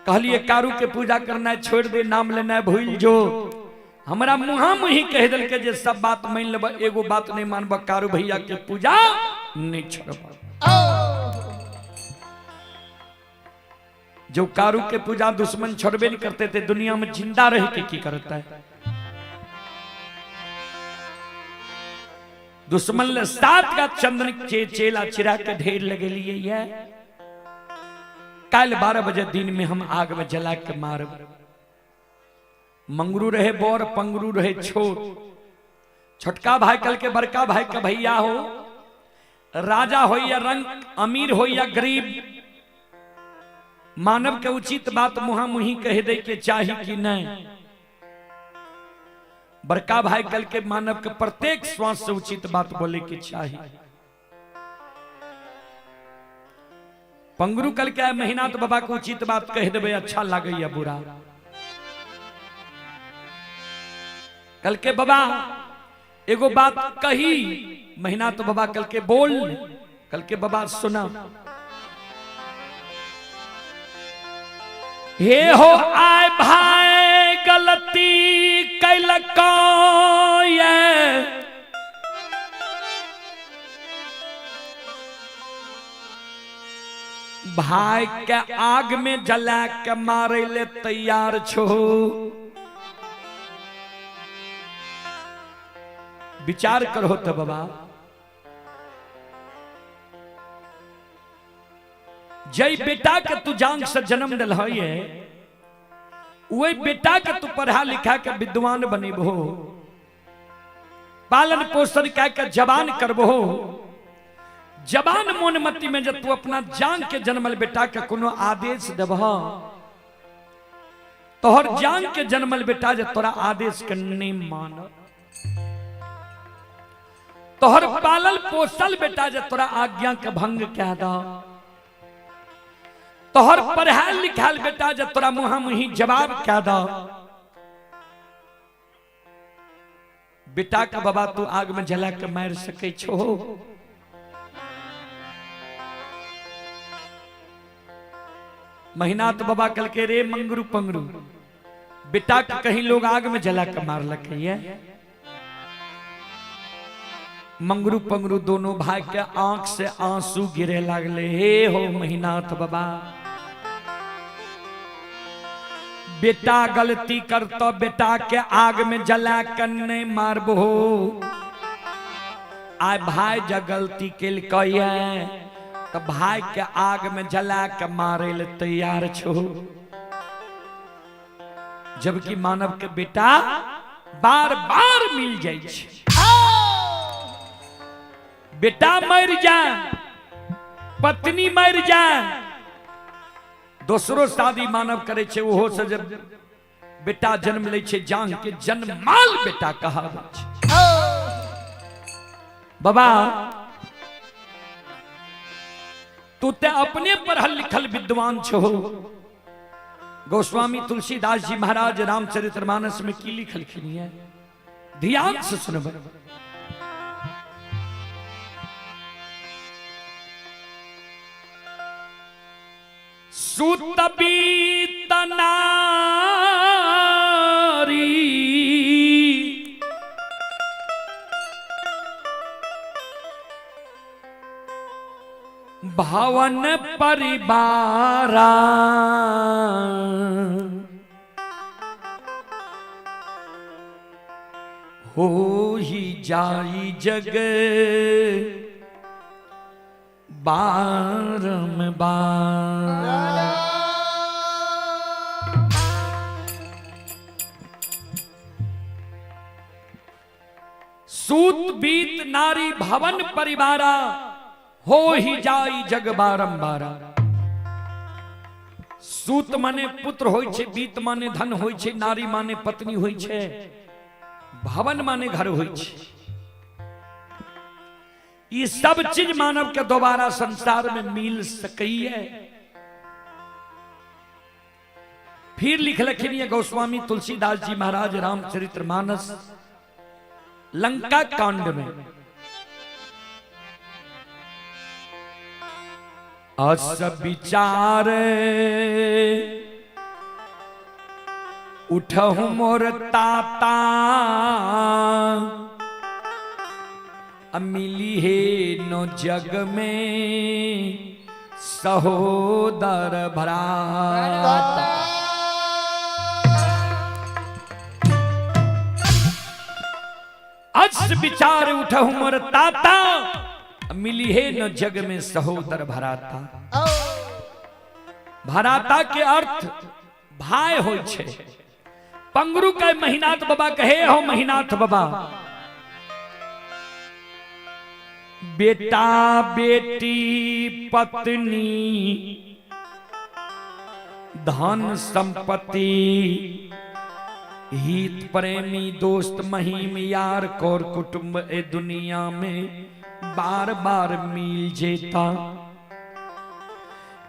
Speaker 1: कहलिए कारू के पूजा करना छोड़ दे, नाम लेना भूल जो। हमरा मुहा मुही कह दिल के जे सब बात मान लेब, एगो बात नहीं मानब, कारू भैया के पूजा नहीं छोड़ब। जो कारू के पूजा दुश्मन छोड़बे नहीं करते थे, दुनिया में जिंदा रह के की करता है। दुश्मन ले 7 का चंदन चेला चिरा के ढेर लगे लिए ये। कल 12 बजे दिन में हम आग में जला के मारब। मंगरू रहे बोर, पंगरू रहे छोट। छोटका भाई कल के बड़का भाई का भैया हो, राजा हो या रंग, अमीर हो या गरीब, मानव के उचित बात मुहा मुही कह दे के चाही कि नहीं। बड़का भाई कल के मानव के प्रत्येक श्वास से उचित बात बोले के चाही। पंगरू कल के महीना तो बाबा को उचित बात कह देवे, अच्छा लगे या बुरा। कल के बाबा एगो बात कही, महीना तो बाबा कल के बोल, कल के बाबा सुना। हे हो आए भाई गलती कैलको ये, भाई के आग में जला के मारे ले तैयार छो। विचार करो तो बाबा, जय बेटा के तू जांग से जन्म दिल है, वही बेटा के तू पढ़ा लिखा के विद्वान बनेबो, पालन पोषण के जवान करबो। जवान मोनमती में जब तू अपना जान के जन्मल बेटा के कोनो आदेश देबह, तोहर जान के जन्मल बेटा जब तोरा आदेश के नहीं मान, तोहर पालल पोसल बेटा जब तोरा आज्ञा के भंग कह दा, तोहर पढ़ाई लिखाल बेटा जब तोरा मुहा मुही जवाब कह दा, बेटा का बाबा तू आग में जला के मार सके छो। महीना तो बाबा कल के रे मंगरू पंगरू, बेटा के कहीं लोग आग में जला के मार लगे। मंगरू पंगरू दोनों भाई के आंख से आंसू गिरे लगले। हे हो महीनाथ बाबा, बेटा गलती करतो, बेटा के आग में जला कर नहीं मारबो। आय भाई जब गलती केल तो भाई के आग में जला के मारे ले तैयार छो। जबकि मानव के बेटा बार बार मिल जाए, बेटा मर जाए, पत्नी मर जाए, दोसरो शादी मानव करे छे, ओहो से जब बेटा जन्म ले छे, जान के जन्माल बेटा कहावे छे। बाबा तू ते अपने पढ़ल लिखल विद्वान छो। गोस्वामी तुलसीदास जी महाराज रामचरितमानस में की लिखल है, ध्यान से सुनब। सुतबीत नारी भवन परिवारा, हो ही जाई जग बारंबार। सूत बीत नारी भवन परिवारा हो ही जाई जग बारंबारा। सूत माने पुत्र होय छे, बीत माने धन होय छे, नारी माने पत्नी होय छे, भवन माने घर होय छे। ये सब चीज मानव के दोबारा संसार में मिल सकई है। फिर लिख लखिन गोस्वामी तुलसीदास जी महाराज रामचरितमानस लंका कांड में, अस विचार उठहु मोर ताता, मिली है नो जग में सहोदर भ्राता। अस विचार उठहु मोर ताता, मिली है न जग में सहोदर भराता। भराता के अर्थ भाई होय छे। पंगरू के महीनाथ बाबा कहे हो, महीनाथ बाबा बेटा बेटी पत्नी धन संपत्ति हित प्रेमी दोस्त महीम यार कौर कुटुंब ए दुनिया में बार बार मिल जेता,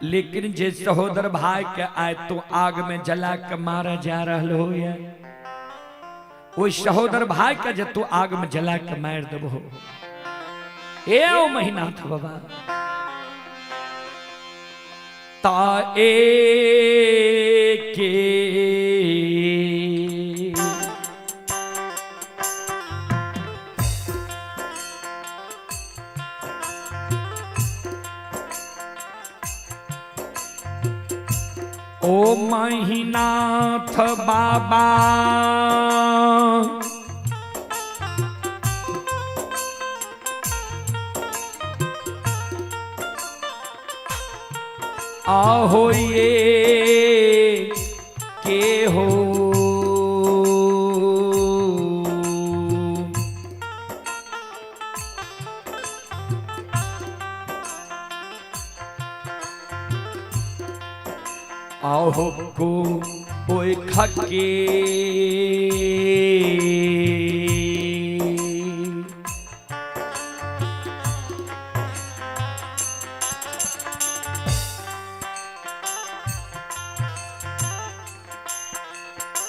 Speaker 1: लेकिन जे सहोदर भाई के आए तो आग में जला के मारा जा रहा हो, वो सहोदर भाई के जे तू आग में जला के मार देबो। ए ओ महीनाथ बाबा ता ए के ओ महीनाथ बाबा आहो ये के हो, आहो को ओए खके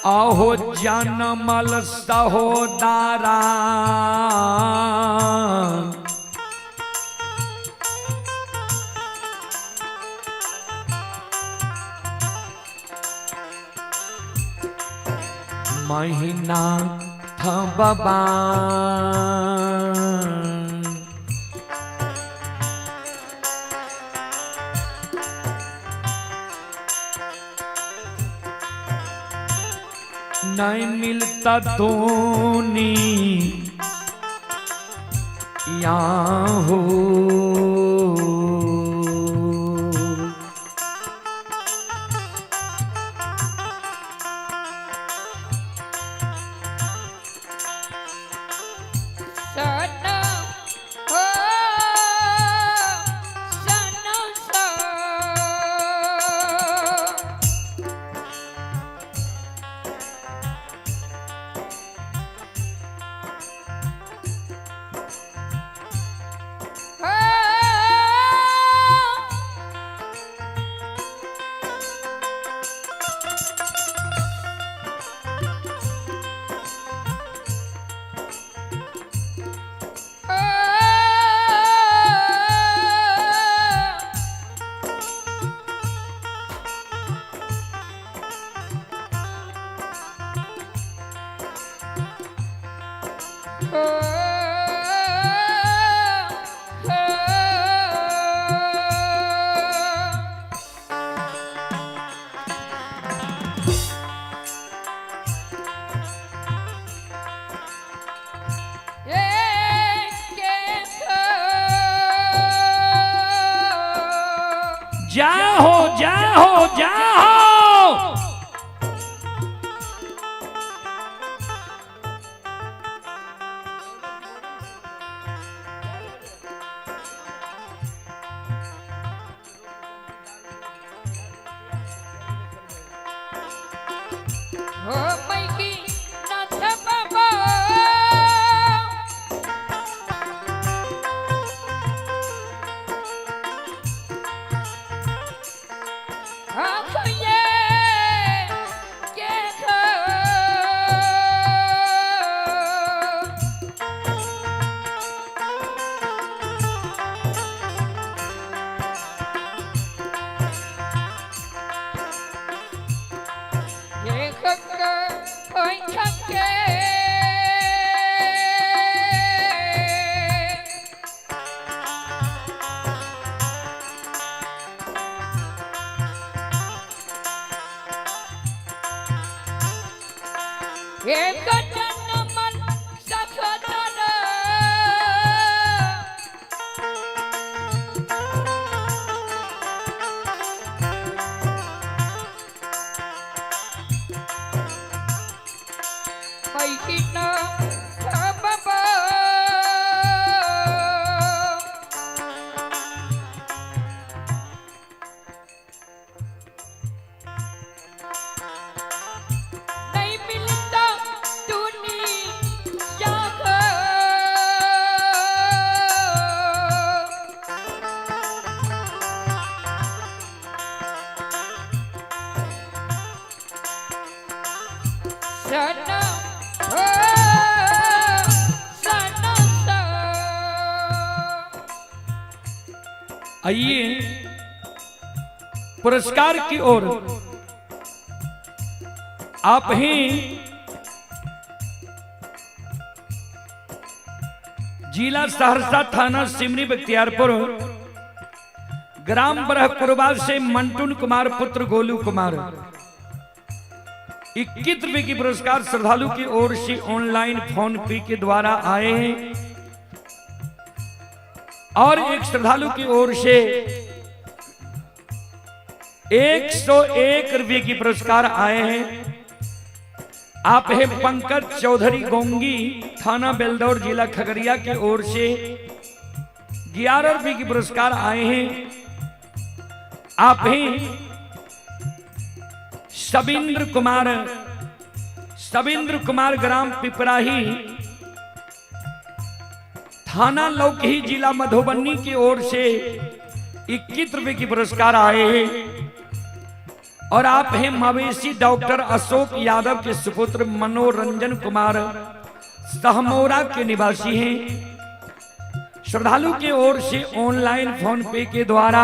Speaker 1: आहो जनमल सहोदारा महीना था बाबा नहीं मिलता दोनी यहाँ हो, जाओ जाओ जाओ
Speaker 3: हो मैकी नाथ बाबा आखिए के खो ये खक्का ओय खक्के एक जन मन सखतन मैकी नाथ बाबा नहीं मिलता दुनिया का सना हो सना सा
Speaker 1: आइए पुरस्कार की ओर आप ही जिला सहरसा थाना सिमरी बख्तियारपुर ग्राम ब्रह्मपुरवा से मंटून कुमार पुत्र गोलू कुमार 21 रुपए की पुरस्कार श्रद्धालु की ओर से ऑनलाइन फोन पे के द्वारा आए हैं और एक श्रद्धालु की ओर से 101 रुपए की पुरस्कार आए हैं। आप है पंकज चौधरी गोंगी थाना बेलदौर जिला खगड़िया की ओर से 11 रुपए की पुरस्कार आए हैं। आप हैं सबिंद्र कुमार ग्राम पिपराही थाना लौकही जिला मधुबनी की ओर से 21 रुपए की पुरस्कार आए हैं। और आप हैं मवेशी डॉक्टर अशोक यादव के सुपुत्र मनोरंजन कुमार सहमौरा के निवासी हैं। श्रद्धालु की ओर से ऑनलाइन फोन पे के द्वारा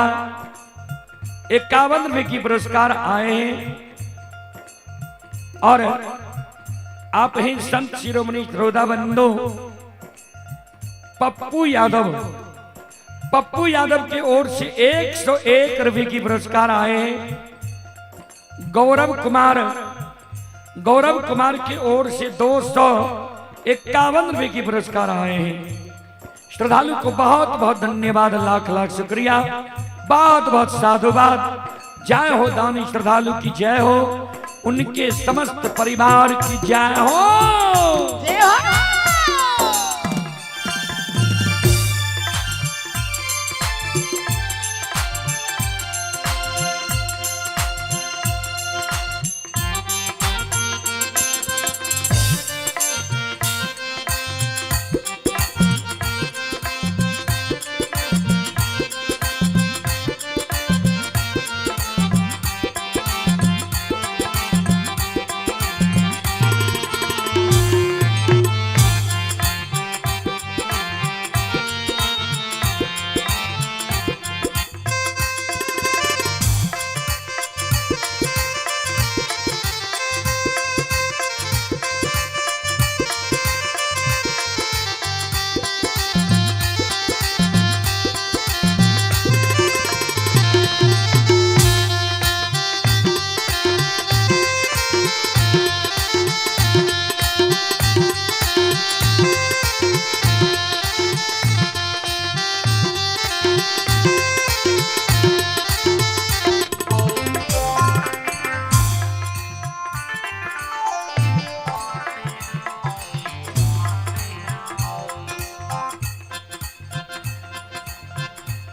Speaker 1: 51 रुपए की पुरस्कार आए हैं। और आप हैं संत शिरोमणि श्रोता बंधु पप्पू यादव की ओर से 101 रुपए की पुरस्कार आए हैं। गौरव कुमार की ओर से 251 रुपए की पुरस्कार आए हैं। श्रद्धालु को बहुत बहुत धन्यवाद, लाख लाख शुक्रिया, बहुत बहुत साधुवाद। जय हो दानी श्रद्धालु की जय हो, उनके समस्त परिवार की जय हो।
Speaker 2: जय हो।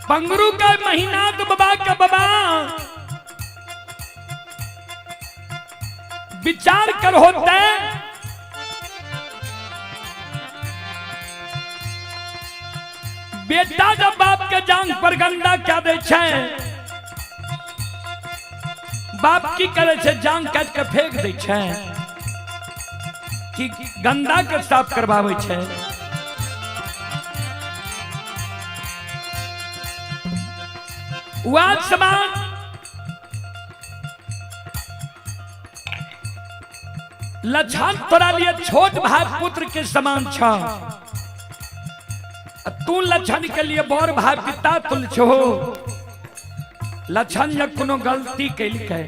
Speaker 1: पंगरू का महीना तो बाबा का बाबा विचार कर होते बेटा जब बाप के जांग पर गंदा क्या दे छे, बाप की करे छे जांग काट के फेंक दे छे कि गंदा के साफ करवावे छे। वाद समान लछन तोरा लिए छोट भाई पुत्र के समान छ, तू लछन के लिए बड़ भाई पिता तुल छो। लछन या कोनो गलती कैलकै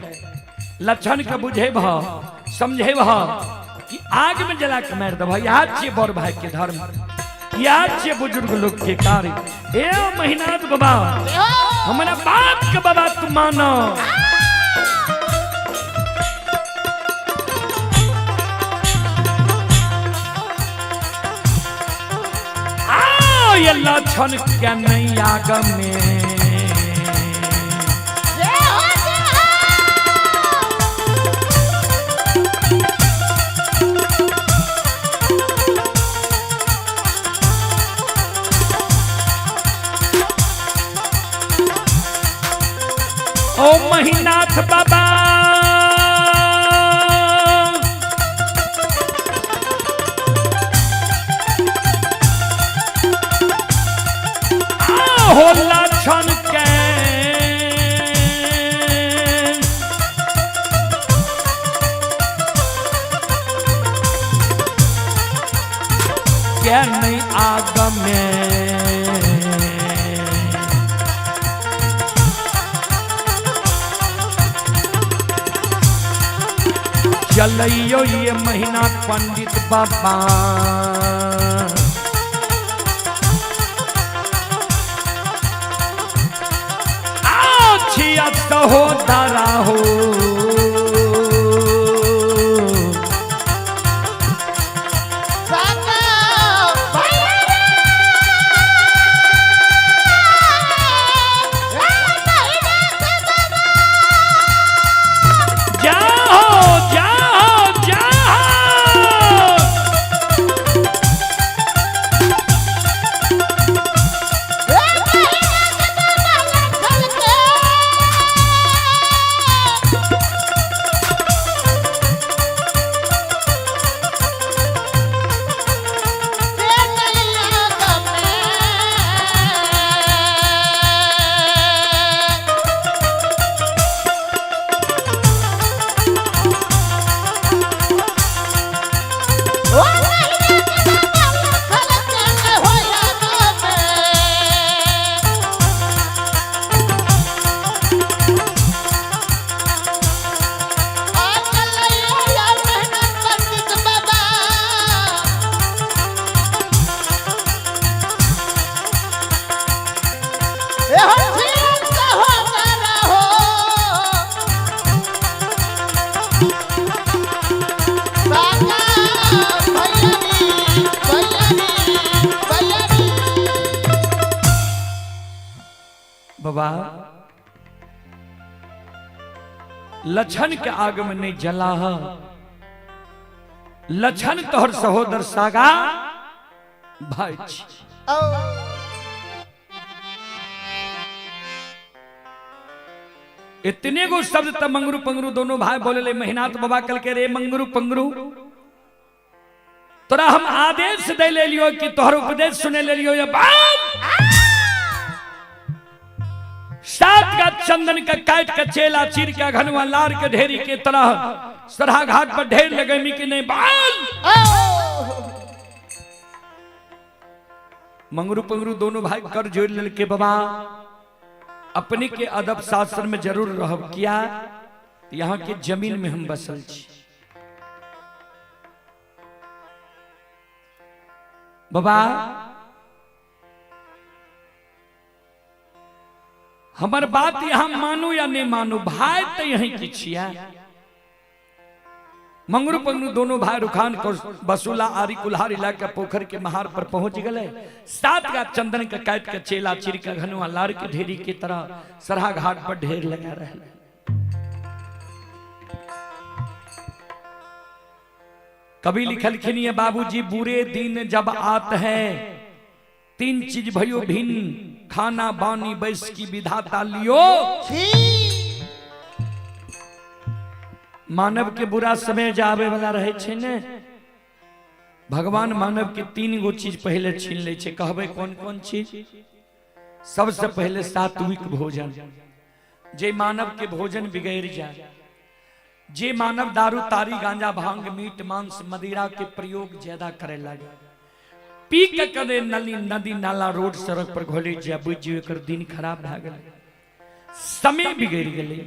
Speaker 1: लछन के बुझे भ समझे भ कि आग में जला के मार दब, याद छे बड़ भाई के धर्म, याद छे बुजुर्ग लोग के कार्य। ए महीनाथ बाबा हमारा बाप के बाबा तू मानो। ये लछन क्या नहीं आगम में ओ महीनाथ बाबा हो लछन के क्या नहीं आगम में चलियो ये महीना पंडित बाबा हो दारा हो बाबा लछन के आग में नहीं जला, लछन तोहर सहोदर सागा भाई इतने गो शब्द तब मंगरू पंगरू दोनों भाई बोले ले। महीनाथ बाबा कल के रे मंगरू पंगरू तोरा हम आदेश दे ले लियो कि तोहर उपदेश सुने ले लियो। ये बात 7 का चंदन का काट का चेला चीर का घनवा लार के ढेरी के तरह सरहा घाट पर ढेर लगे मी के नहीं बाल। मंगरू पंगरू दोनों भाई कर जोड़ ले के बाबा अपने के अदब शास्त्र में जरूर रहब किया, यहाँ के जमीन में हम बसल छी। बाबा हमार बात यहाँ मानू या नहीं मानू, भाई तो यही की छिया। मंगरू पंगरू दोनों भाई रुखान को बसूला आरी कुल्हार इलाका पोखर के महार पर पहुंच गए। 7 का चंदन का काट के चेला चिर का घनुआ लार के ढेरी की तरह सरहा घाट पर ढेर लगा रहे। कभी लिखलखिन ये बाबूजी बुरे दिन जब आते हैं 3 चीज भयो भिन्न खाना बानी बैस की विधाता लियो।
Speaker 2: छी
Speaker 1: मानव के बुरा समय जावे वाला रहे छे ने भगवान मानव के 3 गो चीज पहले छीन ले छे। कहबे कौन कौन चीज? सबसे पहले सात्विक भोजन, जे मानव के भोजन बिगड़ जाए, जे मानव दारू तारी गांजा भांग मीट मांस मदिरा के प्रयोग ज्यादा करे लगे, पी के कदे नली नदी नाला रोड सड़क पर घोले जा बुझियो एकर दिन खराब भ गेल, समय बिगड़ गेले।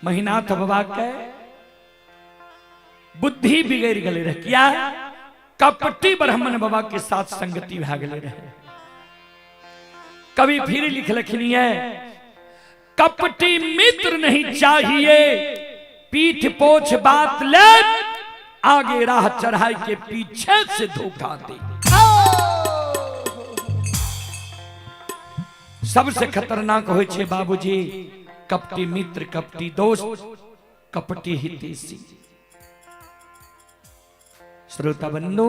Speaker 1: महीनाथ बाबा के बुद्धि बिगड़ गेले रहे। क्या? कपटी ब्राह्मण बाबा के साथ संगति भ गेले रहे। कभी फिर लिखलखिन है कपटी मित्र नहीं चाहिए, पीठ पोछ बात ले, आगे राह चढ़ाई के पीछे से धोखा दे। सबसे खतरनाक होय छे बाबूजी कपटी मित्र, कपटी दोस्त, कपटी हितैषी। श्रोता बंधु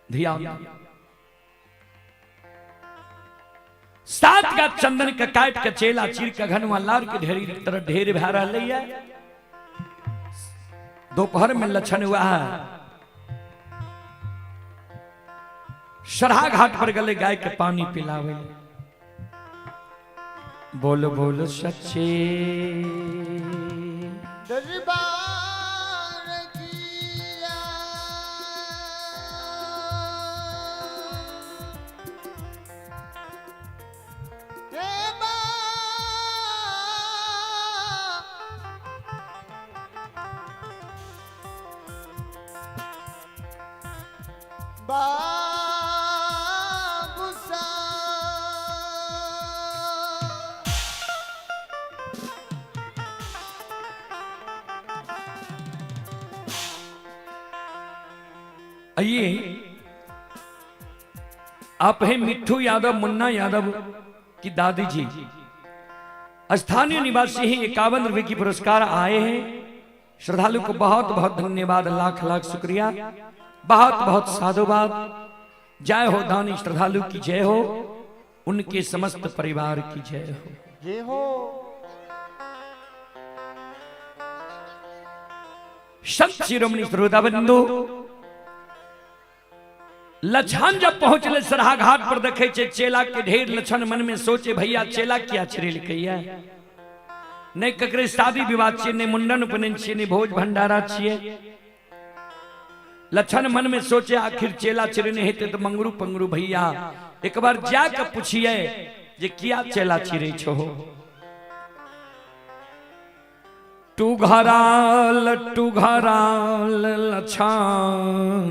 Speaker 1: ध्यान, 7 गाछ चंदन के काट के चेला चीर के घनवा लार के ढेरी तरह ढेर भा रहा है। दोपहर में लक्षण हुआ है, सरहा घाट पर गले गाय के पानी पिलावे। बोल बोल सच्चे
Speaker 2: दरबार किया हे मां बाबू सा
Speaker 1: आइए, आप हैं मिट्ठू यादव मुन्ना यादव की दादी जी, स्थानीय निवासी हैं। 51 रुपए की पुरस्कार आए हैं। श्रद्धालु को बहुत बहुत धन्यवाद, लाख लाख शुक्रिया, बहुत बहुत साधुवाद। जय हो दानी श्रद्धालु की जय हो, उनके समस्त परिवार की जय हो।
Speaker 2: ये हो
Speaker 1: संत शिरोमणि श्रोता बंधु लछन जब पहुंचले सरहा घाट पर देखे छे चेला के ढेर। लछन मन में सोचे भैया चेला क्या छिड़िल कैया, नहीं ककरे शादी विवाह छिए, नहीं मुंडन उपनयन छिए, नहीं भोज भंडारा छिए। लछन मन में सोचे आखिर चेला छिड़ने हेते तो मंगरू पंगरू भैया एक बार जाके पूछिए जे क्या चेला छिड़े छो। टू घराल लछन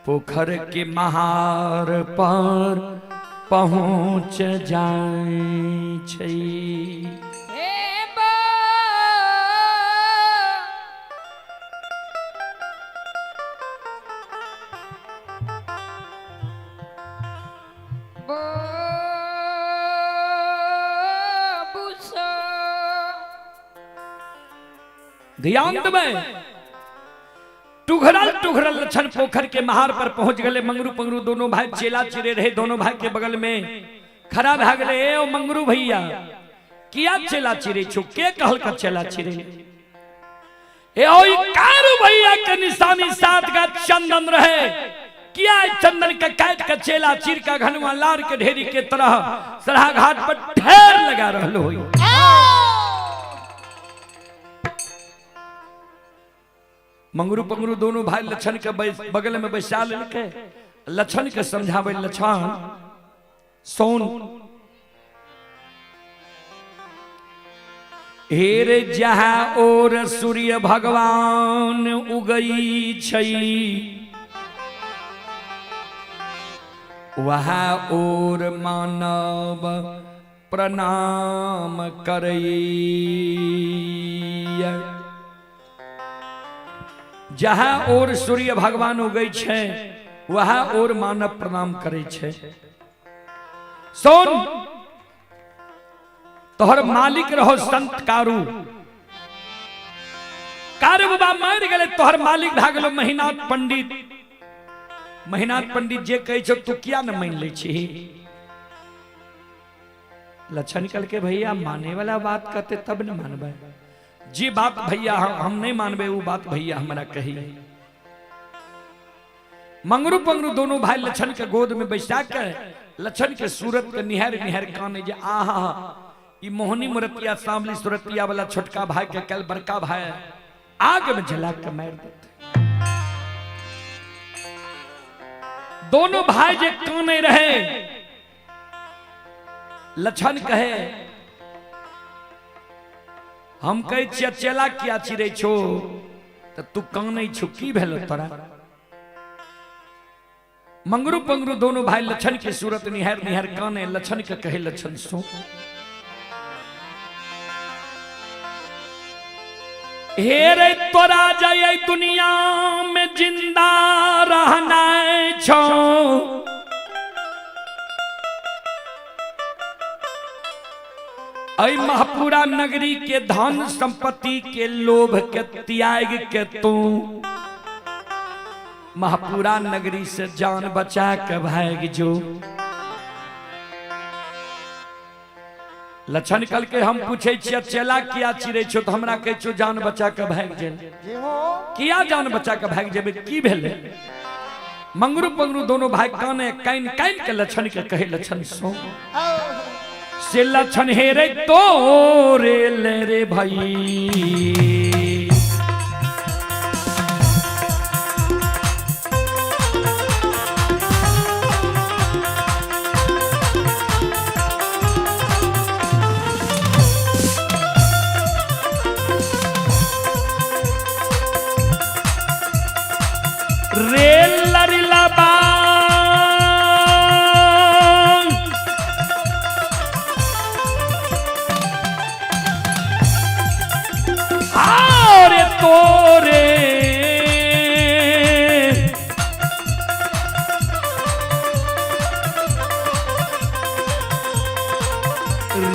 Speaker 1: पोखर के महार पर पहुंच जाए छै।
Speaker 3: हे बा बाबूसा
Speaker 1: ध्यान देवे। टुघरल लछन पोखर के महार पर पहुंच गए। मंगरू पंगरू दोनों भाई चेला चिरे रहे, दोनों भाई के बगल में खड़ा भाग गए। ए ओ मंगरू भैया किया चेला चिरे छो, के कहल का चेला चिरे? ए ओ कारू भैया के निशानी 7 गाछ चंदन रहे, किया चंदन का काट के चेला चिर का घनवा लार के ढेरी के तरह सरहा घाट पर ढेर लगा रहलो होई। मंगरू पंगरू दोनों भाई लछन के बगल में बैसा लेके लछन के समझावे। लछन सोन हेर जहाँ और सूर्य भगवान उगई छई, वहाँ और मानव प्रणाम करई। जहाँ और सूर्य भगवान उगई छे, वहाँ और मानव प्रणाम करे छे। सोन तोहर मालिक रहो संत कारू कार बाबा मर गए तोहर मालिक भा गेलो महीनाथ पंडित। महीनाथ पंडित जे कहे छो तू किया न मान ले छी। लच्छा निकल के भैया माने वाला बात कहते तब न मानबे। जी बात भैया हम नहीं मानबे वो बात भैया हमारा कही। मंगरू पंगरू दोनों भाई लच्छन के गोद में बैठा के लच्छन के सूरत के निहर निहर काने जे आहा ई मोहनी मूर्तिया सांवली सूरतिया वाला छोटका भाई के कल बड़का भाई आग में जला के मार देते। दोनों भाई जे काने रहे लच्छन कहे हम कहे चला किया चिरे छो तो तू काने छो की भेलो तोरा। मंगरू पंगरू दोनों भाई लच्छन की सूरत निहर निहर काने लच्छन के कहे लच्छन सो हे रे तोरा जाए दुनिया में जिंदा रहना छो ऐ महापुरा नगरी के धन संपत्ति के लोभ के त्याग के तू महापुरा नगरी से जान बचा के भाग जो। लच्छन कल के हम पूछे चला किया चिरे छो तो हमरा कहे छो जान बचा के भाग जे किया जान बचा के भाग जेबे की भेले। मंगरू पंगरू दोनों भाई काने काइन काइन के लच्छन के कहे लच्छन सो से लच्छन हे रे तो रे ले रे भाई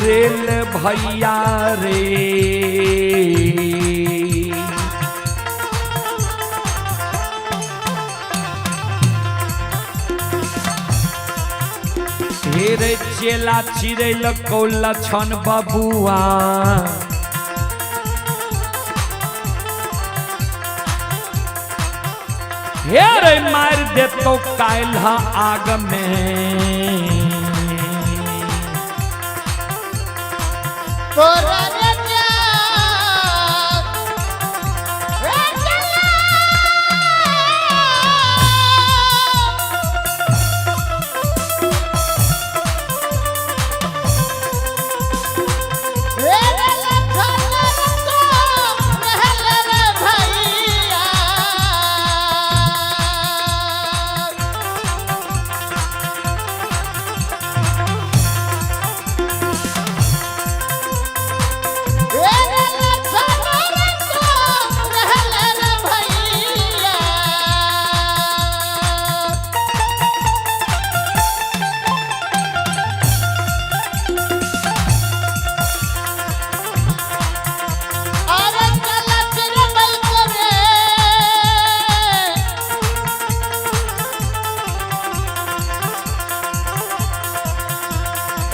Speaker 1: रेल भैया रे रे चेला चिरेल कौला छन बबुआ हे रे मार दे तो कायल आग में
Speaker 2: तोरा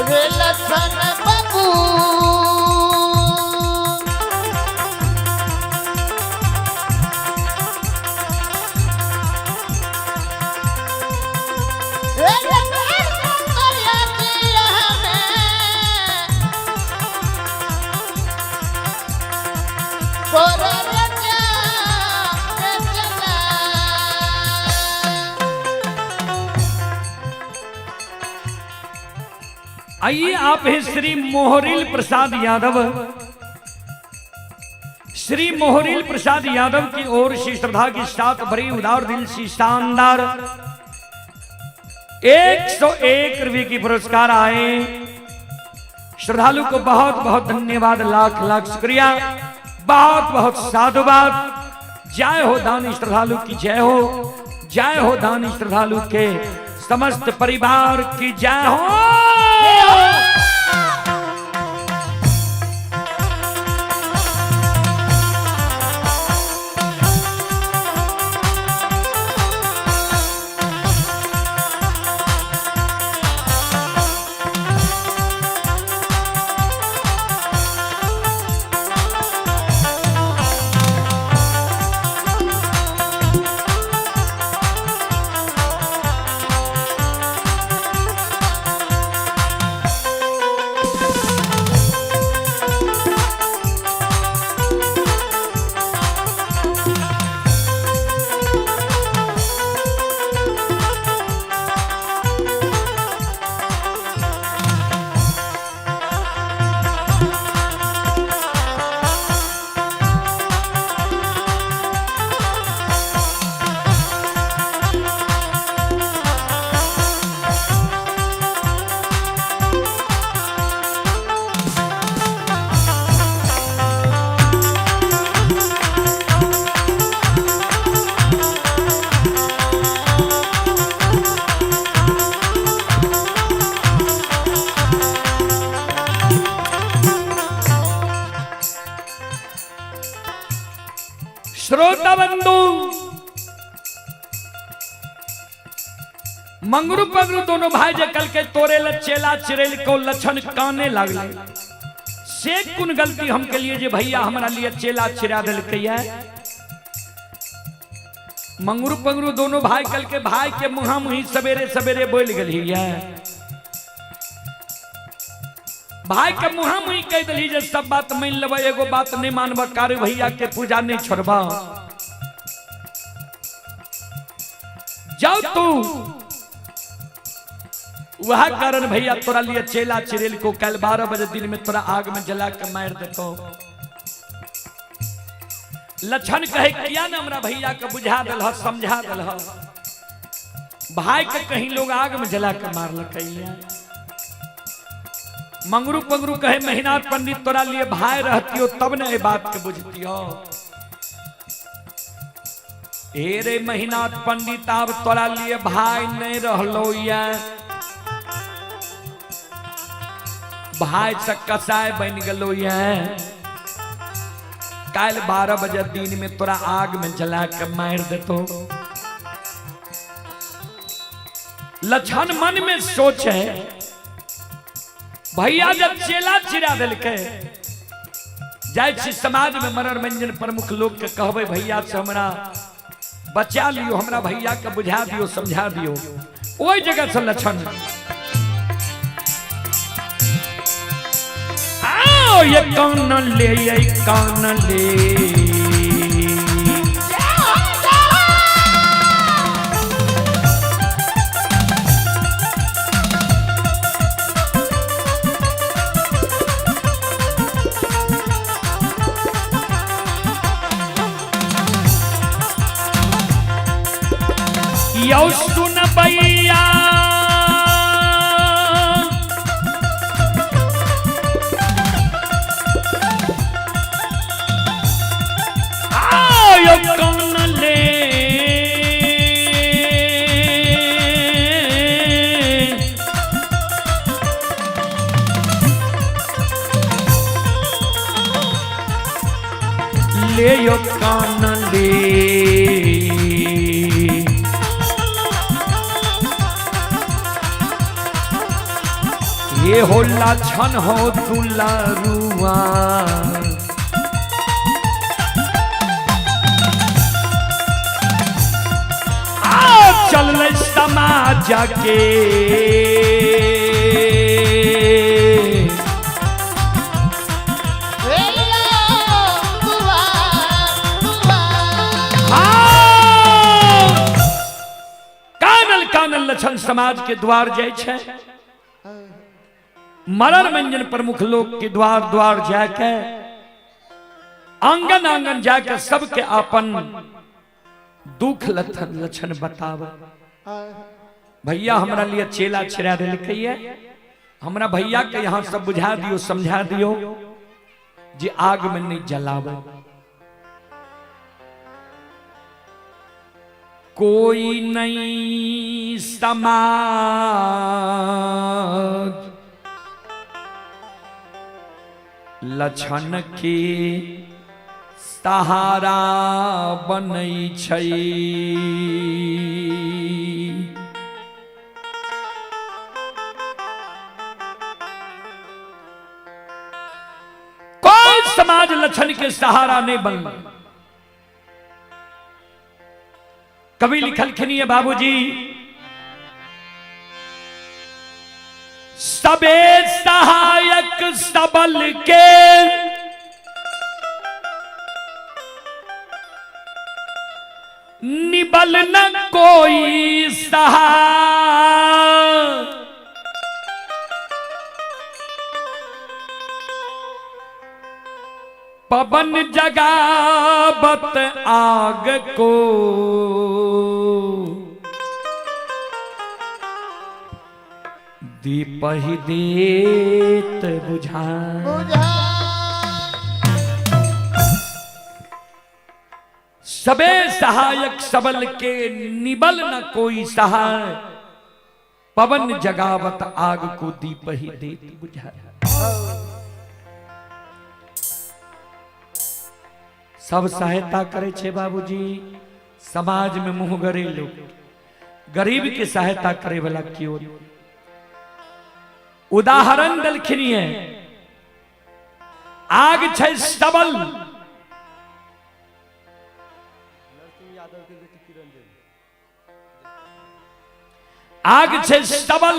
Speaker 2: रे लच्छन बाबू
Speaker 1: आइए आप हैं श्री मोहरिल प्रसाद यादव। श्री मोहरिल प्रसाद यादव की ओर से श्रद्धा की साथ भरी उदार दिल से शानदार 101 रुपये की पुरस्कार आए। श्रद्धालु को बहुत बहुत धन्यवाद, लाख लाख शुक्रिया, बहुत बहुत साधुवाद। जय हो दानी श्रद्धालु की जय हो, जय हो दानी श्रद्धालु के समस्त परिवार की जय हो। श्रोता बंधु मंगरू पगरू दोनों भाई जे कल के तोरे ल चेला चिरेल को लक्षण काने लागले से कुन गलती हमके लिए जे भैया हमरा लिए चेला चिरा दिल कैया मंगरू पंगरू दोनों भाई कल के भाई के मुहा मुही सवेरे सवेरे बोल गई है भाई के मुहा मुही कह दिली जे सब बात मान लेबा एगो बात नहीं मानबा कार भैया के पूजा नहीं छोड़बा जाओ तू वह कारण भैया तोरा लिए चेला चिरेल को कल 12 बजे दिन में तोरा आग में जला के मार देतो लक्षण कहे किया ना हमरा भैया के बुझा दल समझा दल भाई के कहीं लोग आग में जला के मार लकैया मंगरू पंगरू कहे मेहनाथ पंडित तोरा लिए भाई रहतियो तब न ए बात के बुझतियो ए रे मेहनाथ पंडित अब तोरा लिए भाई नहीं रहलो या भाई से कसाय बन गलो ये कल 12 बजे दिन में तोरा आग में जला के मार देतो लक्षण मन में सोचे भैया जब चेला चिरा दिल के जाय समाज में मनोरंजन प्रमुख लोग के कहबे भैया से हमरा बचा लियो हमरा भैया के बुझा दियो समझा दियो ओई जगह से लक्षण ये कान ले ये कान ले यो सुन भैया कान ले ले यो कान ले ये हो लाछन हो दुलारुआ चल समाज के कानल कानल लक्षण समाज के द्वार जाय छे मनोरंजन प्रमुख लोग के द्वार द्वार जाके आंगन आंगन जाके सबके अपन दुख लक्षण बतावे भैया हमरा लिए चेला छिरा दिल कहिए हमरा भैया के यहाँ सब बुझा दियो समझा दियो जे आग में नहीं जलावे कोई नहीं समाज लक्षण के सहारा बनै छै कोई समाज लक्षण के सहारा नहीं बन कवि लिखलखिन है बाबूजी सबे सहायक सबल के निबल न कोई सहाय पवन जगावत आग को दीप ही देत बुझा सबे सहायक सबल के निबल न कोई सहाय पवन जगावत आग को दीप ही देत बुझा सब सहायता करे छे बाबूजी। समाज में मुंह गरे लोग गरीब के सहायता करे वाला क्यों। उदाहरण दलखिनी है, आग छे सबल, आग छे सबल,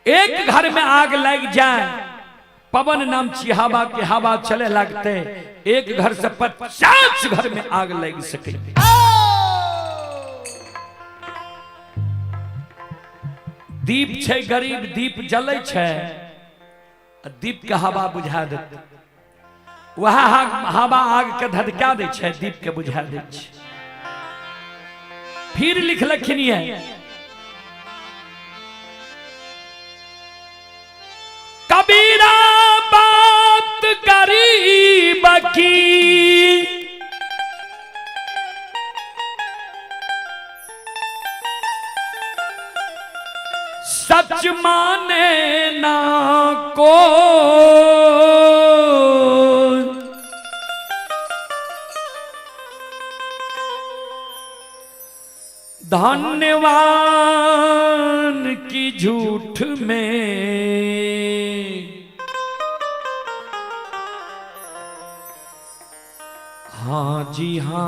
Speaker 1: एक घर में आग लग जाए, पवन नाम की हवा के हवा चले लगते, एक घर से 50 घर में आग लग सके। दीप छे गरीब, दीप जले छे, दीप के हवा बुझा देते, वह हवा आग के धधका दे छे, दीप के बुझा दे छे। फिर लिखलखिन है, कबीरा बात गरीब की, सच माने ना को, धन्यवान की झूठ में, हाँ जी हो।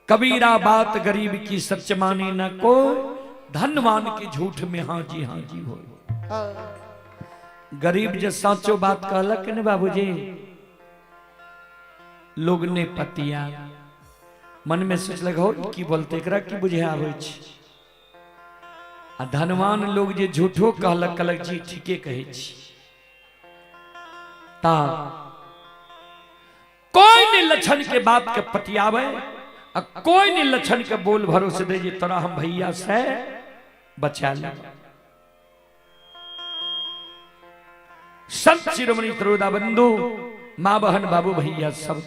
Speaker 1: कबीरा बात गरीब की सच माने न को, धनवान की झूठ में हाँ जी हो। गरीब जो साचो बात कहलक ने बाबूजी, लोग ने पतिया मन में सोचलक हो की बोलते एकरा की बुझे आवे छै। आ धनवान लोग जे झूठो कहलक कहलक जी ठीके कहे छी। ता कोई ने लक्षण के बात के पतियावे, कोई ने लक्षण के बोल भरोसे दे जे तोरा हम भैया से बचा ले। संत शिरोमणि तरोदा बंधु, मां बहन बाबू भैया सब,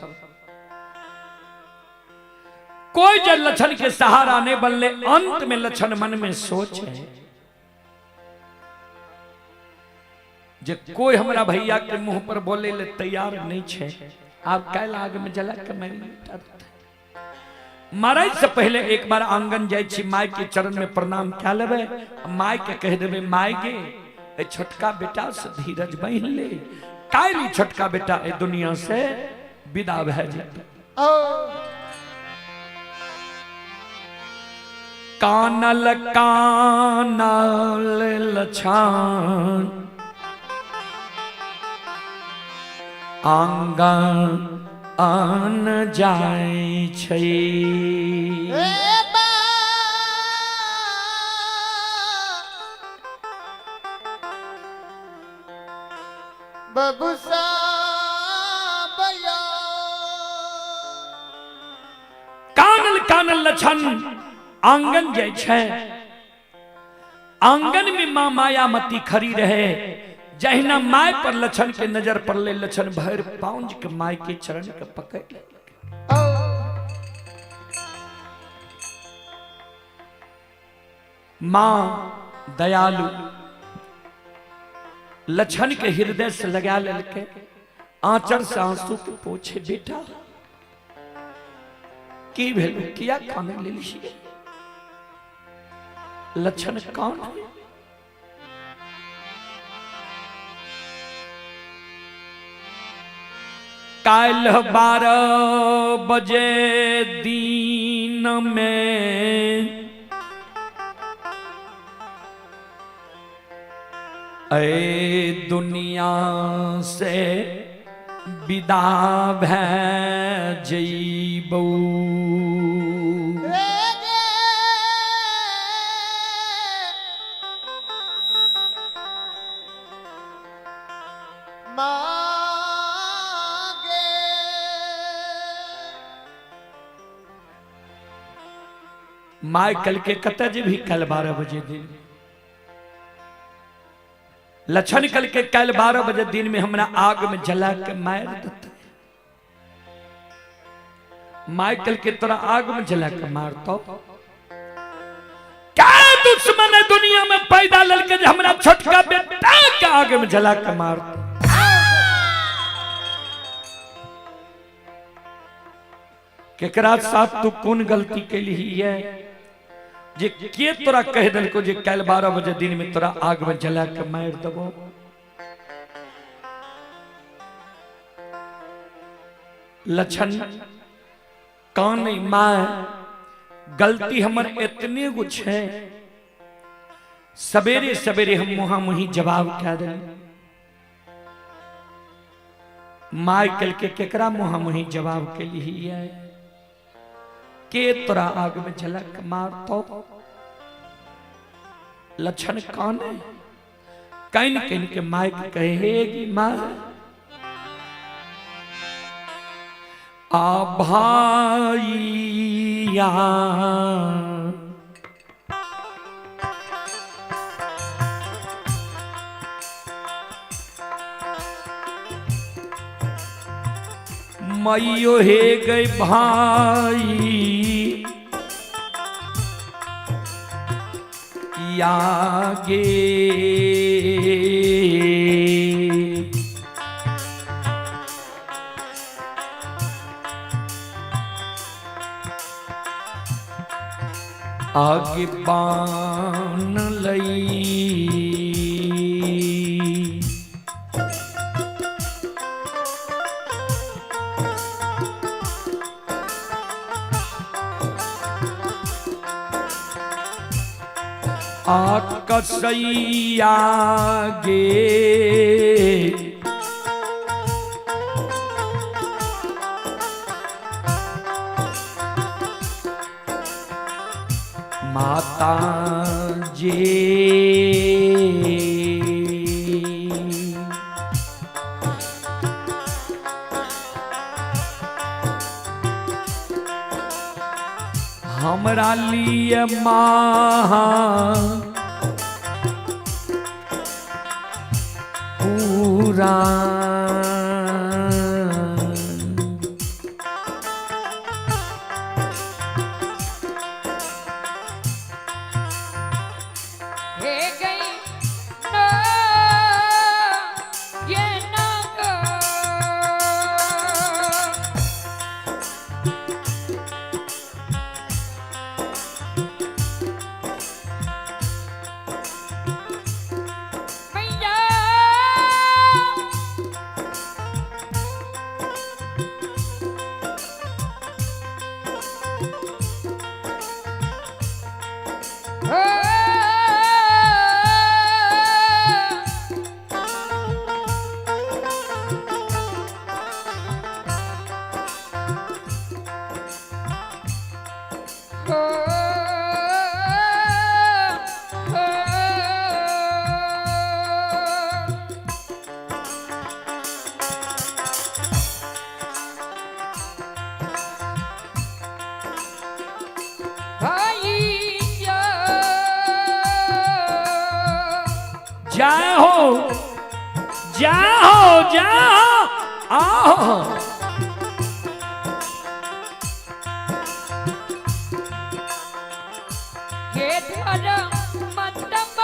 Speaker 1: कोई जब लक्षण के सहारा ने बनले, अंत में लक्षण मन में सोच है जे कोई हमरा भैया के मुंह पर बोले ले तैयार नहीं छे। आप कैल आग में जला के मैं मारे से पहले एक बार आंगन जाय छी, माय के चरण में प्रणाम क्या लेबे, माय के कह देबे माय गे ए छोटका बेटा से धीरज बहिन ले, काली छोटका बेटा ए दुनिया से विदा भ जाते। कानल कानल लछान, आंगन आन जाय छै।
Speaker 2: बाबू
Speaker 1: कानल कानल लछन आंगन जाय छै। आंगन में मां मायामती खड़ी रहे, जहिना माय पर लछन के नजर पड़ले, लछन भर पांज के माय के चरण के पकड़। मां दयालु लछन के हृदय से लगा लेके, आंचल से आंसू के पोछे, बेटा की भेल किया काने ले ली। लछन कौन है? काल 12 बजे दिन में ऐ दुनिया से विदा भै जइबौ। माय कल के कत जे भी कल 12 बजे दिन, लछन कल के कल 12 बजे दिन में हमरा आग में जला के मार देते। माइकल के तरह आग में जला के मारतो। क्या दुश्मन है दुनिया में पैदा लड़के जो हमारा छोटका बेटा के आग में जला के मारतो। केकरा साथ तू कौन गलती के लिए है जे के तोरा कह दल को जे कल 12 बजे दिन में तोरा आग में जला के मार देबो। लक्षण कान मां गलती हमर इतने कुछ है सवेरे सवेरे हम मुहा मुही जवाब कह दे। माइकल के केकरा मुहा मुही जवाब के लिए है के तोरा आग में झलक मारतो। लक्षण कौन है कहीं कहीं के माइक कहेगी मां आ भाईया मैयो हे गई भाई यागे आगे बान लई कसैया गे माता जे हमरा लिए माँ पूरा
Speaker 3: हे गई नो ये ना गो मैया
Speaker 1: जाओ जाओ जाओ आओ
Speaker 3: के धर मंडप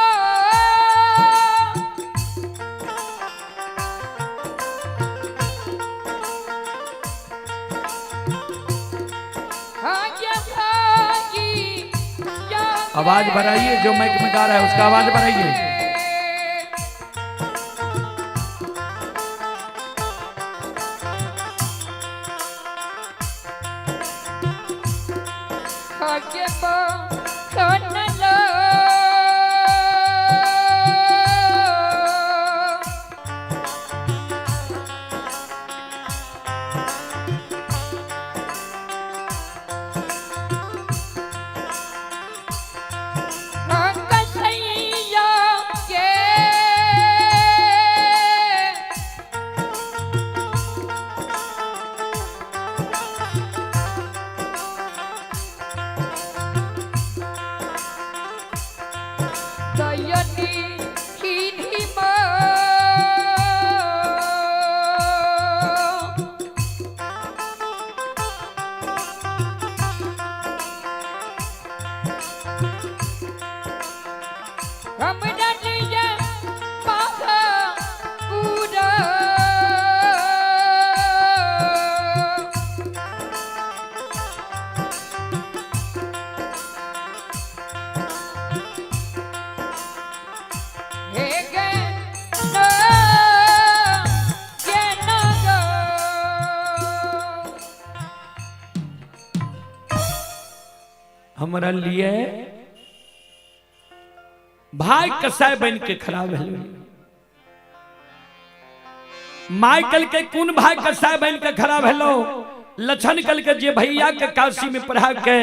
Speaker 1: आवाज बढ़ाइए जो माइक में गा रहा है उसका आवाज बढ़ाइए। हमरा लिए भाई कसाय बन के खड़ा भेल। माय कल के कौन भाई कसाय बन के खड़ा भेलो? लक्षण कल के जे भैया के काशी में पढ़ा के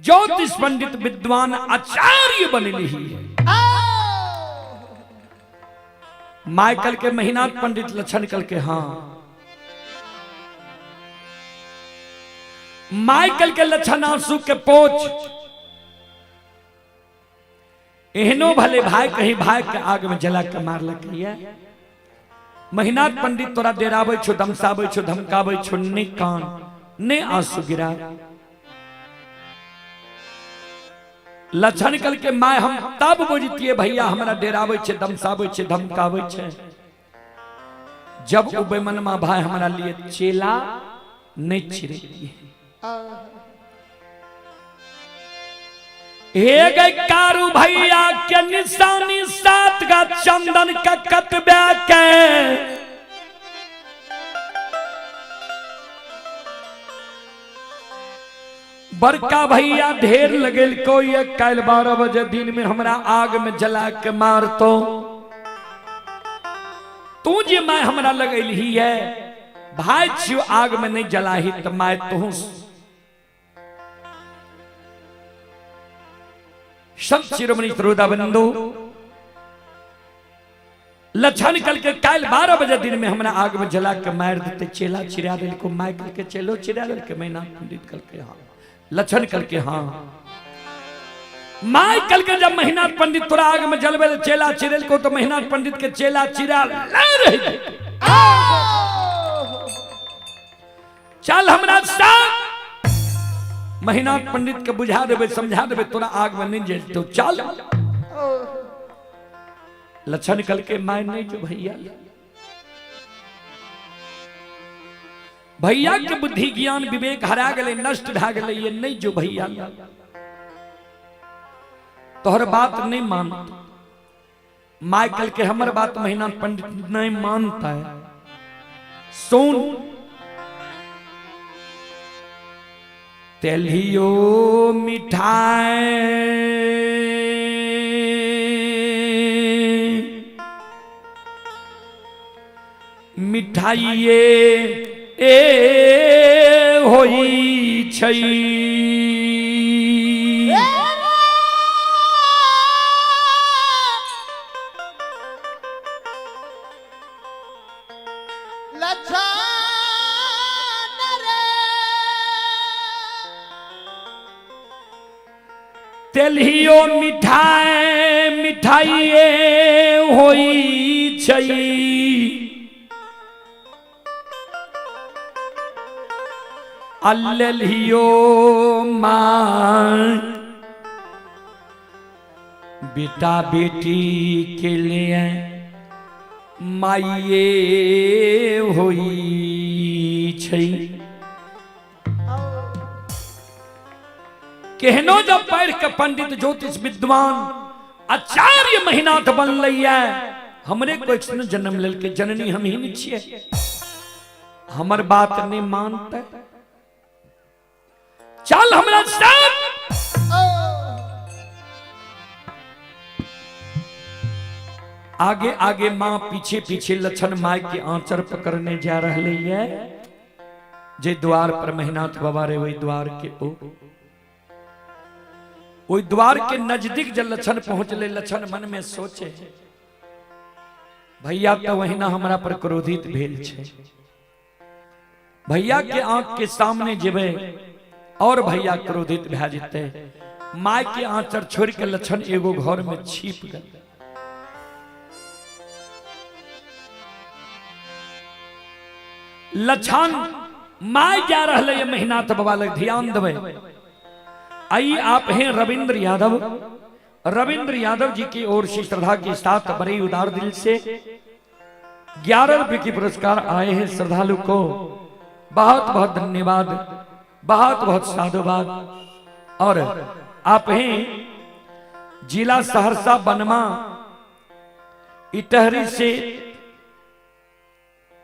Speaker 1: ज्योतिष पंडित विद्वान आचार्य बनली है। माइकल के महीनाथ पंडित लक्षण कल के हाँ माइकल के लक्षण आंसू के पोछ एहनो भले भाई कहीं भाई के आग में जला के मार लगे। महीनाथ पंडित तोरा डेराबे छो, धमसाबे छो, धमकाबे छो, ने कान ने आंसू गिरा। लक्षण कल के माय हम तब बुझतिए भैया हमरा डेराबे छे, धमसाबे छे, धमकाबे छे जब उ बेमनमा भाई हमरा लिए चेला नहीं छिड़े। हे गए कारू भैया के निशानी सात का चंदन का कतबा के बड़का भैया ढेर लगेल को ये कल 12 बजे दिन में हमरा आग में जला के मार तो तू जे मैं हमरा लगेल ही है भाई छियो आग में नहीं जलाही तो मैं तू सब शिरोमणि श्रोता बंधु लक्षण कल के कल 12 बजे दिन में हमरा आग में जला के मार देते। चेला चिरा दिल को माय कल के चेलो चिरा दिल के महीना पंडित कल के हाँ लक्षण कल के हाँ माय कल के जब महीना पंडित तोरा आग में जलवे चेला चिरेल को तो महीना पंडित के चेला चिरा रहे। चल हमरा साथ महीना पंडित के बुझा देवे समझा देवे तोरा आग में नहीं जल तो चल। लक्षण कल के माय नहीं जो भैया भैया के बुद्धि ज्ञान विवेक हरा गए नष्ट भा गए ये नहीं जो भैया तोहर बात नहीं मानता। माइकल के हमर बात महीना पंडित नहीं मानता है। सुन तेलियो मिठाई मिठाइए ए होई छई तेलियो मिठाई मिठाइए होई छई अल्लियो मां बेटा बेटी के लिए माइये होई छई। केहनो जब पढ़ के पंडित ज्योतिष विद्वान आचार्य महीनाथ बन लिया हमरे को एक जन्म लेल के जननी हम ही नहीं छिए हमर बात नहीं मानते। चल हमरा साथ आगे आगे मां पीछे पीछे लक्षण माय के आंचर पकड़ने जा रहे है। जे द्वार पर महीनाथ बाबा रे वही द्वार के वही द्वार के नजदीक जब लक्षण पहुंचले लक्षण मन में सोचे भैया तो वही ना हमरा पर क्रोधित भेल छे भैया के आंख के सामने जेबे और भैया क्रोधित भे जेते। माय के आंचर छोड़ के लक्षण एगो घर में छिप गए। लक्षण माय जा रहे ये महीनाथ बाबा लग ध्यान देवे। आई आप हैं रविंद्र यादव। रविंद्र यादव जी की ओर से श्रद्धा के साथ बड़े उदार दिल से 11 रुपए की पुरस्कार आए हैं। श्रद्धालु को बहुत बहुत धन्यवाद बहुत बहुत साधुवाद। और आप हैं जिला सहरसा बनमा इटहरी से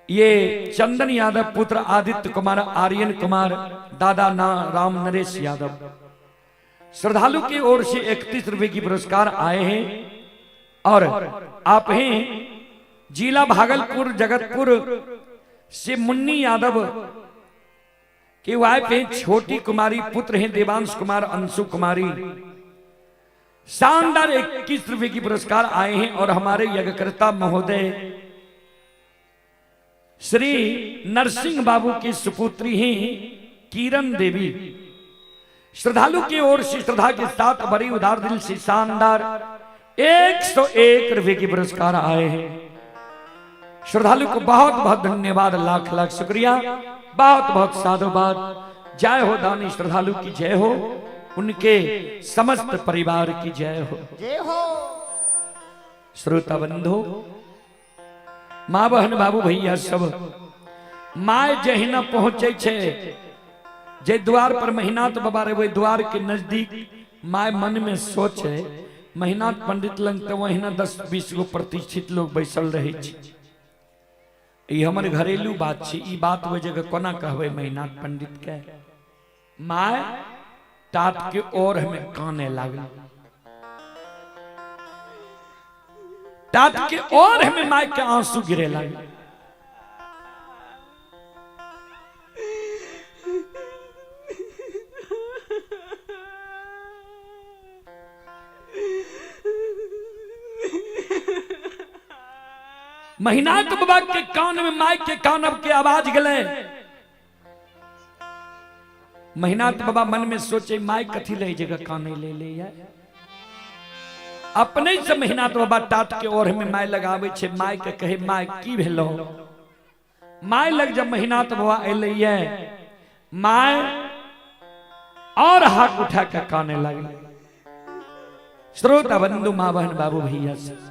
Speaker 1: ये चंदन यादव पुत्र आदित्य कुमार आर्यन कुमार दादा ना राम नरेश यादव श्रद्धालु की ओर से 31 रुपए की पुरस्कार आए हैं और आप हैं जिला भागलपुर जगतपुर से मुन्नी यादव की वाइफ हैं छोटी कुमारी, पुत्र हैं देवांश कुमार, अंशु कुमारी। शानदार 21 रुपए की पुरस्कार आए हैं और हमारे यज्ञकर्ता महोदय श्री नरसिंह बाबू की सुपुत्री हैं किरण देवी। श्रद्धालु की ओर से श्रद्धा के साथ बड़ी उदार दिल से शानदार 101 रुपए की पुरस्कार आए हैं। श्रद्धालु को बहुत बहुत धन्यवाद, लाख लाख शुक्रिया, बहुत बहुत साधुवाद। जय हो दानी श्रद्धालु की जय हो, उनके समस्त परिवार की जय हो।
Speaker 2: जय हो।
Speaker 1: श्रोता बंधु, माँ बहन बाबू भैया सब माय जहिना पहुंचे छे, जे द्वार पर महिनाथ बाबा रे, द्वार के नजदीक माय मन में सोचे महिनाथ पंडित लंग तो वही 10-20 गो प्रतिष्ठित लोग बैसल रहे छे। ई हमर घरेलू बात छे, ई बात वो जगह कोना कहबे महिनाथ पंडित के। माय टाट के और हमें काने लागल, टाट के और हमें माय के आंसू गिरे लगे। महिनाथ बाबा के कान में माइक के कान अब के आवाज गले। महिनाथ बाबा मन में सोचे माइक कथी ले जगह काने ले ले यार। अपने से महिनाथ बाबा टाट के और हमें माय लगावे छे। माय के कहे माय की भेलो। माय लग जब महिनाथ बाबा अइले माय और हाथ उठा के काने लगे। श्रोता बंधु मां बहन बाबू भैया से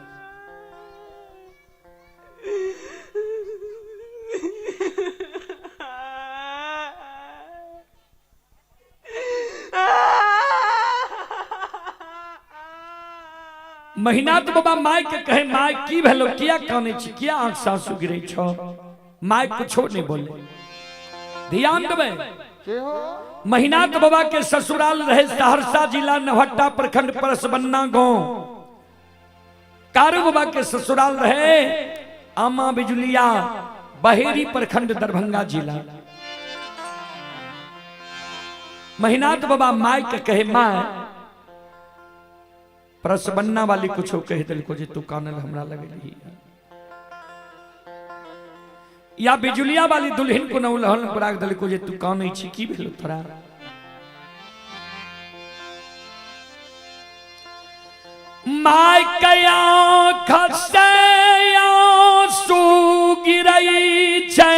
Speaker 1: महिनाथ बाबा माय के कहे माय की भेलो, किया काने छी, किया आंख से आंसू गिरे छो। माय कुछो नहीं बोले। ध्यान देबे, महिनाथ बाबा के ससुराल रहे सहरसा जिला नवहट्टा प्रखंड परसबन्ना गांव। कारू बाबा के ससुराल रहे आमा बिजुलिया बहेरी प्रखंड दरभंगा जिला। महिनाथ बाबा माय के कहे माय परसबन्ना वाली कुछ कह दिल को जे तू कानल हमरा लगे, या बिजुलिया वाली दुल्हन को नौलहन पराग दिल को जे तू कानै छी, की भेलो तोरा। माय कया खसे आंसू गिरई छे,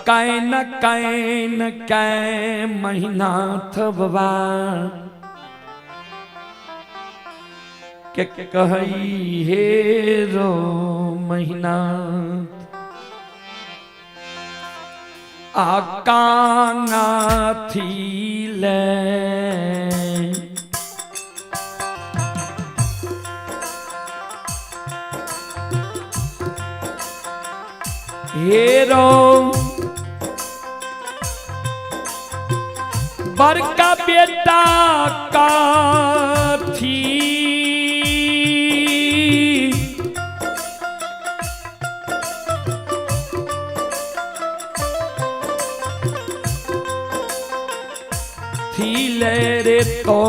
Speaker 1: कैन कैन कै महिनाथ बाबा के कही हे रो महिनाथ आकांगा थी ले हेरो बड़का बेटा का थी ले रे तो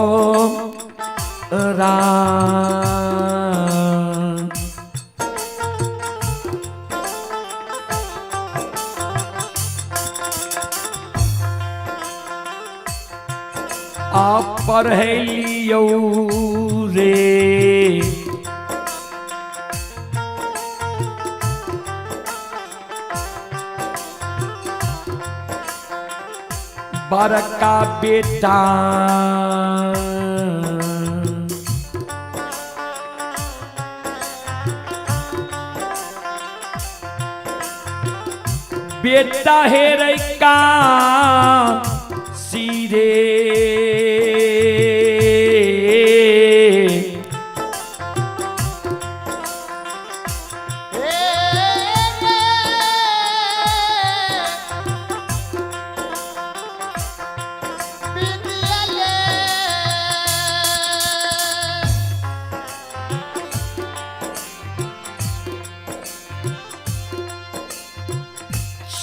Speaker 1: रा आप पढ़लियो रे बड़का बेटा बेटा है रे का सीरे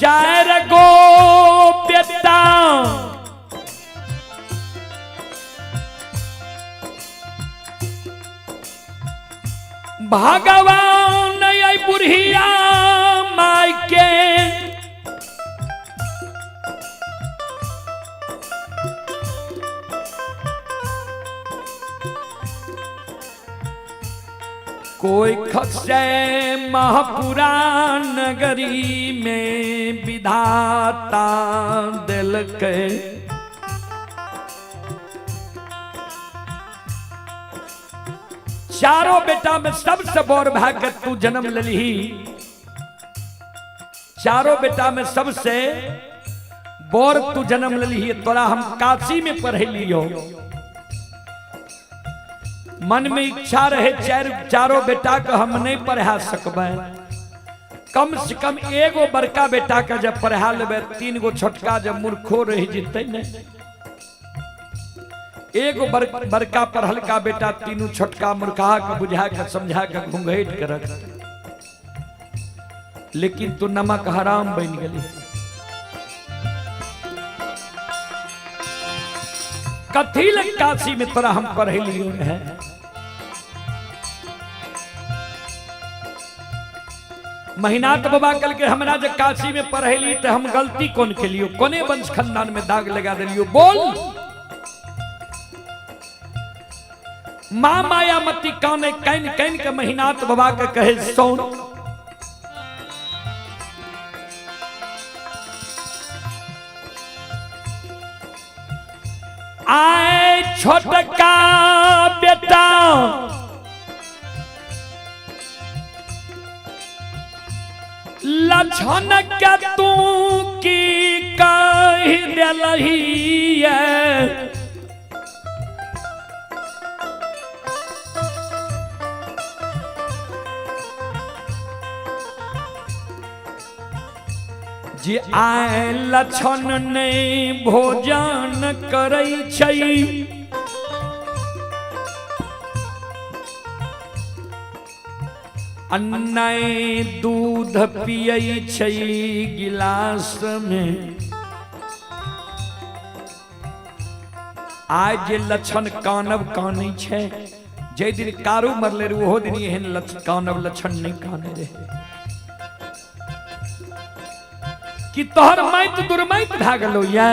Speaker 1: चार गो बेटा भगवान आई बुढ़िया माई के कोई खसे महापुराण नगरी में विधाता दिल के चारों बेटा में सबसे बड़ भाग तू जन्म लली। चारों बेटा में सबसे बड़ तू जन्म लली। तोरा हम काशी में पढ़े लियो। मन में इच्छा रहे चारों बेटा को हम नहीं पढ़ा सकबे, कम से कम एगो बड़का बेटा का जब पढ़ा लेबे, 3 गो छोटका जब मूर्खो रह जिते न, एगो बड़का पढ़ल का बेटा 3 छोटका मूर्खा के बुझा के समझा के घूंघट के रख। लेकिन तू नमक हराम बन गई। कथी लग काशी में तोरा हम पढ़े लियो है। महीनाथ बाबा कल के हमरा जब काशी में पढ़ेली तो हम गलती कौन के लियो, कोने वंश खानदान में दाग लगा दिलियो। बोल माँ मायामती काने कैन कैन के महीनाथ बाबा के कहे सोन। आए छोटका बेटा लछन के तू की कही दिलही है। जे आए लछन नहीं भोजन करै छै, अन्नय दूध पियै छै गिलास में। आज जे लक्षण कानब कानै छै, जे दिन कारू मरले रे ओहो दिन एहन कानब लक्षण नहीं काने रहे। कि तोहर माइत दुर्माइत भा गेलो ये।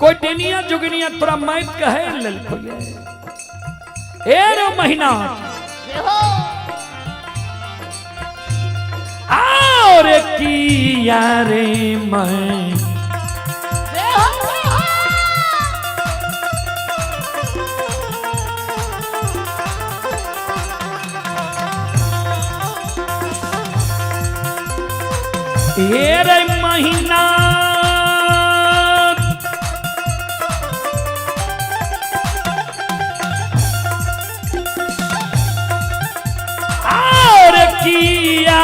Speaker 1: कोई टेनिया जोगनिया तोरा माइत कहे लेलको ये। ए रो महीना और किया रे मैं रे महीना और किया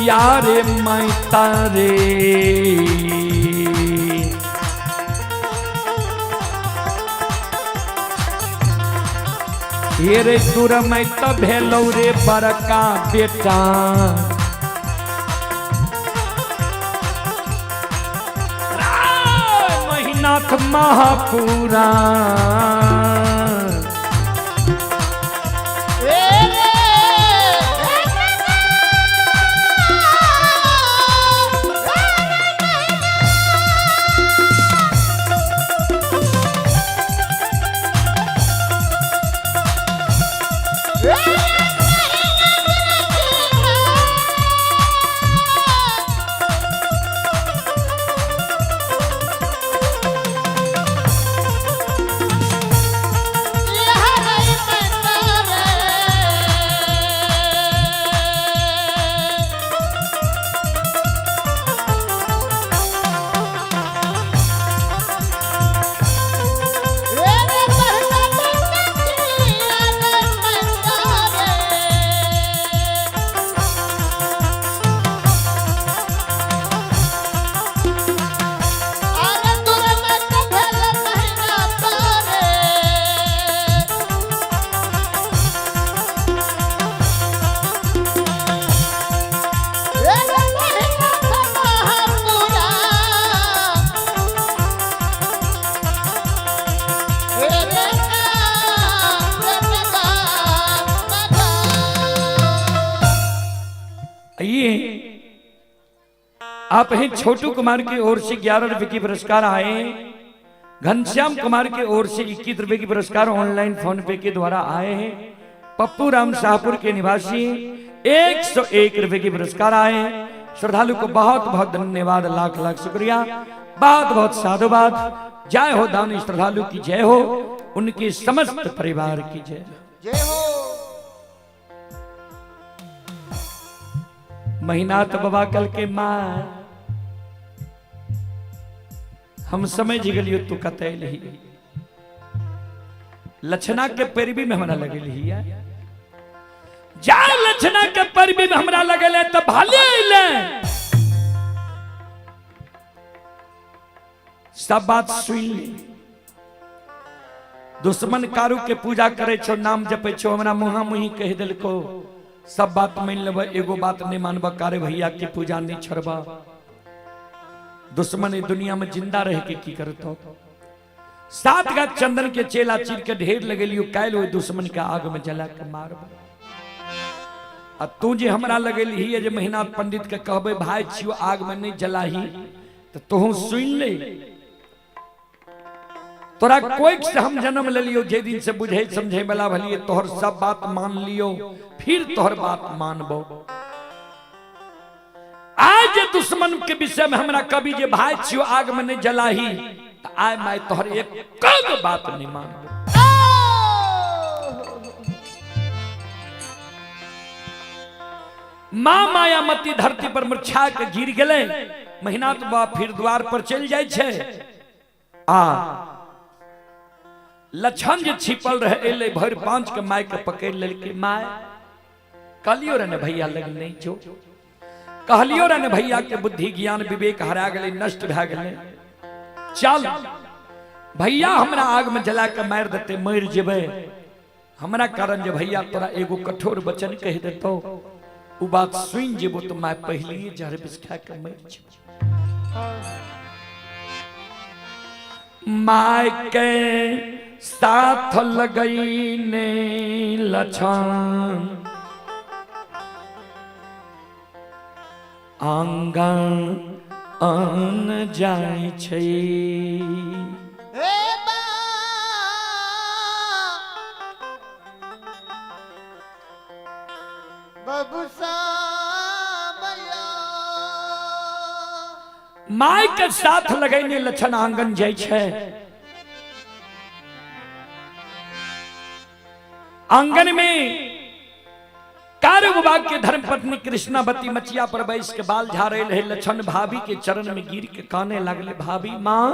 Speaker 1: यारे मैं तारे रे दूर मैं तो भेलौ रे बड़का बेटा। महीनाथ महापुरा आप हैं छोटू कुमार की ओर से 11 रुपए की पुरस्कार आए। घनश्याम कुमार की ओर से 21 रुपए की पुरस्कार ऑनलाइन फोन पे के द्वारा आए हैं। पप्पू राम शाहपुर के निवासी 101 रुपए की पुरस्कार आए। श्रद्धालु को बहुत बहुत धन्यवाद, लाख लाख शुक्रिया, बहुत बहुत साधुवाद। जय हो दानी श्रद्धालु की जय हो, उनके समस्त परिवार की जय।
Speaker 2: जय हो।
Speaker 1: महीनाथ बाबा कल के माँ हम समझ गलियो तू कतैल ही लक्षणा के पैरवी में हमरा लगल ही जा लक्षणा के पैरवी में हमरा लगल है तो भाले ले सब बात सुन ली। दुश्मन कारू के पूजा करे छो, नाम जपे छो, हमरा मुहा मुही कह दिल को सब बात मान लेब, एगो बात नहीं मानब, कारे भैया की पूजा नहीं छोड़बा। दुश्मन दुनिया में जिंदा रह के की करतो। 7 गाछ चंदन के चेला चीर के ढेर लगेलियो, काल वो दुश्मन के आग में जला के मारब। आ तू जे हमरा लगेली ही जे महीना पंडित के कहबे भाई छियो आग में नहीं जलाही तो तू सुन ले। तोरा कोई से हम जन्म ले लियो, जे दिन से बुझे समझे वाला भलिए तोहर सब बात मान लियो, फिर तोहर बात मानबो। आज दुश्मन के विषय में हमरा कभी जे भाई छियो आग में नहीं जलाही तो आय मैं तोहर एक कग बात नहीं मानबो। माँ मायामती धरती पर मूर्छा के गिर गए। महीना तो बा फिर द्वार पर चल जाए छे। आ लक्षण जे छिपल रहे एले भर 5 के माय के पकड़ लेलके। माय कहलियो रे ने भैया लग नहीं जो, कहलियो रे ने भैया के बुद्धि ज्ञान विवेक हरा गेले, नष्ट भए गेले। चल भैया हमरा आग में जला के मार देते, मर जेबे। हमरा कारण जे भैया तोरा एगो कठोर वचन कह देतो, उ बात सुन जेबो तो मैं पहले जहर बिस खा के मर जेबो। माय के साथ लगई ने लक्षण आंगन अन जाय छै।
Speaker 2: हे बा बबुसा मैया
Speaker 1: माय के साथ लगैने लक्षण आंगन जाय छै। आंगन में कार्य विभाग के धर्म पत्नी कृष्णावती मचिया पर बैस के बाल झाड़े रहे। लक्षण भाभी के चरण में गिर के काने लगले, भाभी मां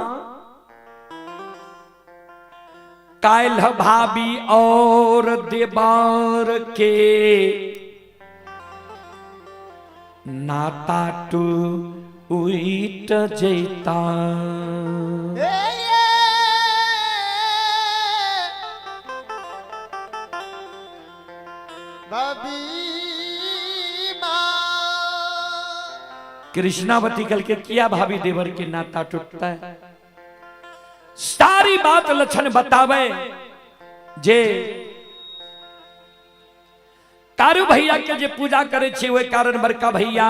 Speaker 1: कायल भाभी और देवार के नाता टू उइट जैता। कृष्णावती कल के किया भाभी देवर के नाता टूटता है। सारी बात लक्षण बतावे जे तारू भैया के जे पूजा करे छे वे कारण बड़का भैया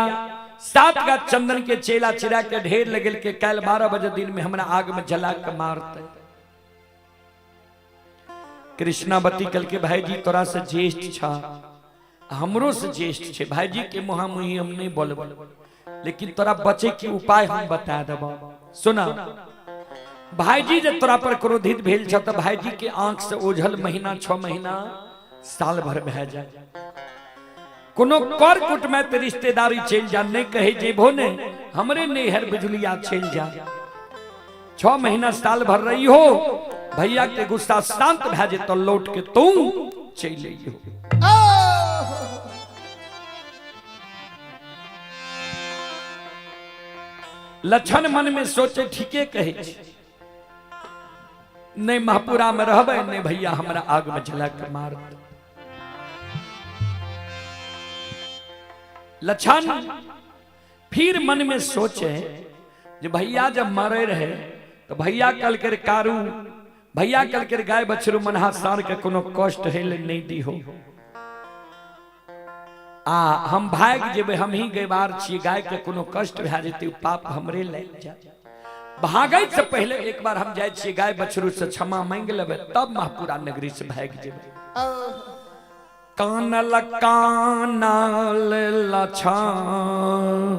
Speaker 1: 7 गाछ चंदन के चेला चिरा के ढेर लगल के कल 12 बजे दिन में हमरा आग में जला के मारते। कृष्णावती कल के भाई जी तोरा से ज्येष्ठ छा, हमरो से ज्येष्ठ छे, भाई जी के मुहा मुही हम नहीं बोलबो, लेकिन तोरा बचे के उपाय हम बता देबो। सुना भाईजी जब तोरा पर क्रोधित भेल छ त भाईजी के आंख से ओझल महीना 6 महीना साल भर बह जाए। कोनो कर कुट में ते रिश्तेदारी चल जा, नहीं कहे जेबो ने हमरे नैहर बिजलिया चल जा। 6 महीना साल भर रही हो, भैया के गुस्सा शांत भे जे तो लौट के तू चल अइयो। लक्षण मन में सोचे ठीके कहे नहीं महापुरा में रहबे नहीं भैया हमरा आग में जला के मार। लक्षण फिर मन में सोचे जे भैया जब मरे रहे तो भैया कल कर कारू, भैया कल कर गाय बछरू मनहा सार के कोनो कष्ट है नहीं दी हो। आ हम भाग जेबे, हम ही गयबार छी, गाय के कोनो कष्ट भए जेतै पाप हमरे लग जाए। भागै से पहले एक बार हम जाए छी गाय बछरू से क्षमा मांग लेबै, तब महापुरा नगरी से भाग जेबै। कानल कानल लछन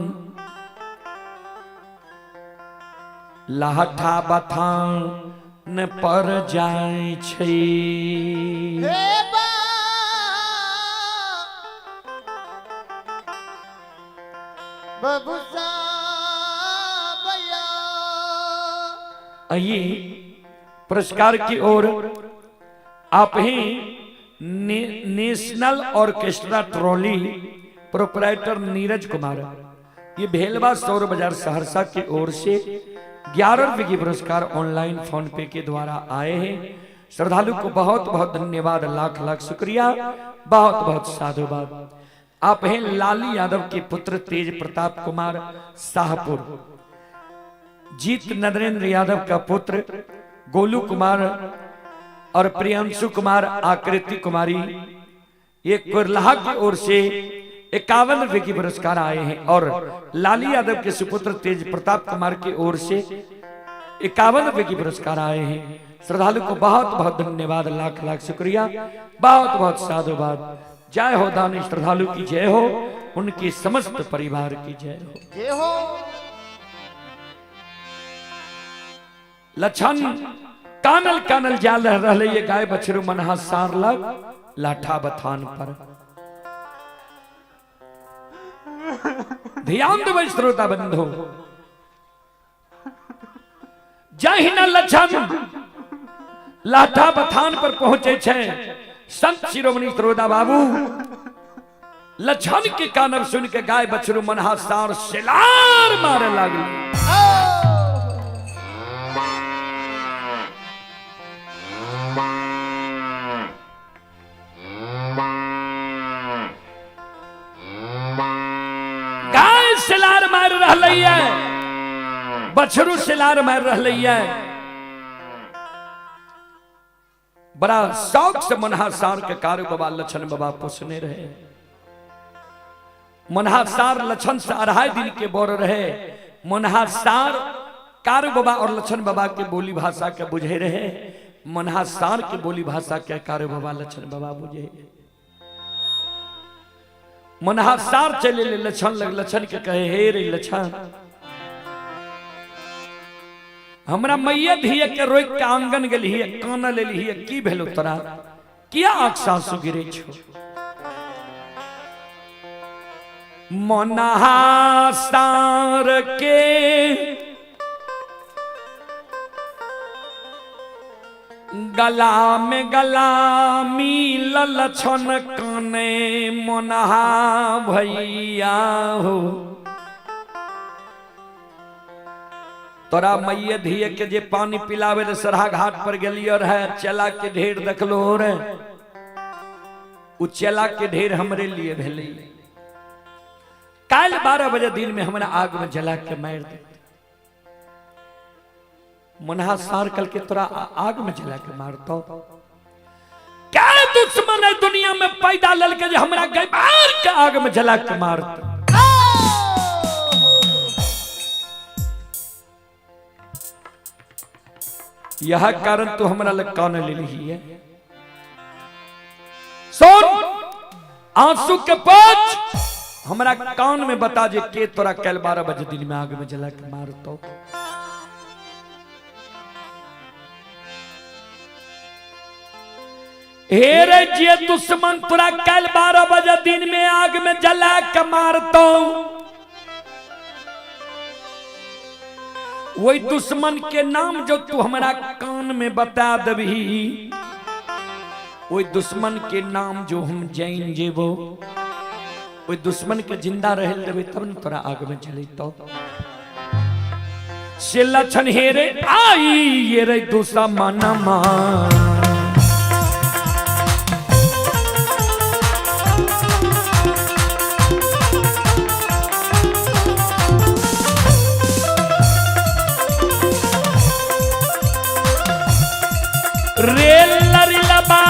Speaker 1: लाठा बथान पर जाय छै।
Speaker 2: हे बा बबुसा भैया।
Speaker 1: आइए पुरस्कार की ओर आप ही national orchestra trolley proprietor Neeraj Kumar, ये भेलवा सौर बाजार सहरसा की ओर से 11 रुपए की पुरस्कार ऑनलाइन फोन पे के द्वारा आए हैं। श्रद्धालु को बहुत बहुत धन्यवाद, लाख लाख शुक्रिया, बहुत बहुत साधुवाद। आप हैं लाली यादव के पुत्र तेज प्रताप कुमार शाहपुर, जीत नरेंद्र यादव का पुत्र गोलू कुमार और प्रियांशु कुमार आकृति कुमारी, ये कुरलाहा की ओर से 51 रुपए की पुरस्कार आए हैं। और लाली यादव के सुपुत्र तेज प्रताप कुमार की ओर से 51 रुपए की पुरस्कार आए हैं। श्रद्धालु को बहुत बहुत धन्यवाद, लाख लाख शुक्रिया, बहुत बहुत साधुवाद। जय हो दानी श्रद्धालु की जय हो, उनके समस्त परिवार की जय हो।
Speaker 2: जय हो।
Speaker 1: लछन कानल कानल जाल रहे, ये गाय बछरू मनहा सार लग लाठा बथान पर। ध्यान देवे श्रोता बंधु, जय न लछन लाठा बथान पर पहुंचे छे संत शिरोमणि श्रोता बाबू। लछन के कानर सुन के गाय बछरू मनहा सार सिलार मारे लागली। गाय सिलार मार रही है, बछरू सिलार मार रही है। बड़ा शौक से मनहासार के कार्य बाबा लछन बाबा पोसने रहे। मनहासार लछन से 2.5 दिन के बोर रहे। मनहासार कार्य बाबा और लछन बाबा के बोली भाषा के बुझे रहे। मनहासार के बोली भाषा के कार्य बाबा लछन बाबा बुझे। मनहासार चले ले लछन लग, लछन के कहे हे रे लछन, हमरा मैया धिया के रोक के आंगन गेली है, कान ले ली है, की भेलो तोरा, किया आंख सासु गिरे छो। मनहासार के गला में गला मिल लछन काने मनहा भैया हो। तोरा मैया धिया के जे पानी पिलावे ले सरहा घाट पर गेलियो रहे, चला के ढेर देखलो रे, उ चला के ढेर हमरे लिए भेले। काल 12 बजे दिन में हमरा आग में जला के मार दे। मनहासार कल के तोरा आग में जला के मारतो। क्या दुश्मन है दुनिया में पैदा ललके जे हमरा गैबार के आग में जला के मारतो। यह कारण तो हमरा लग कान ले ली है। सुन आंसू के पांच हमरा कान में बता जे के तोरा कल 12 बजे दिन में आग में जला के मारतो। हे रे जे दुश्मन तोरा कल 12 बजे दिन में आग में जला के मारतो, वही दुश्मन के नाम जो तू हमारा कान में बता दबी, वही दुश्मन के नाम जो हम जान जेबो, वही दुश्मन के जिंदा रह देबे तब न तोरा आग में जली। तो से लछन हे रे आई ये रे दुश्मनमा, रेल लरी लबा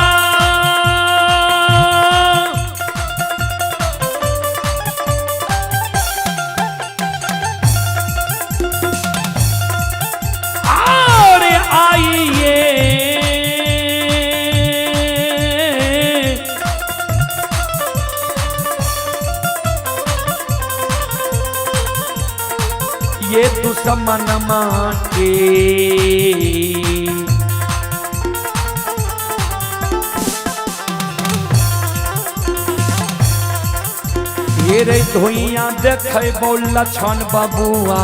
Speaker 1: समनमा के ये रे धोइया देखे बोल लछन बबुआ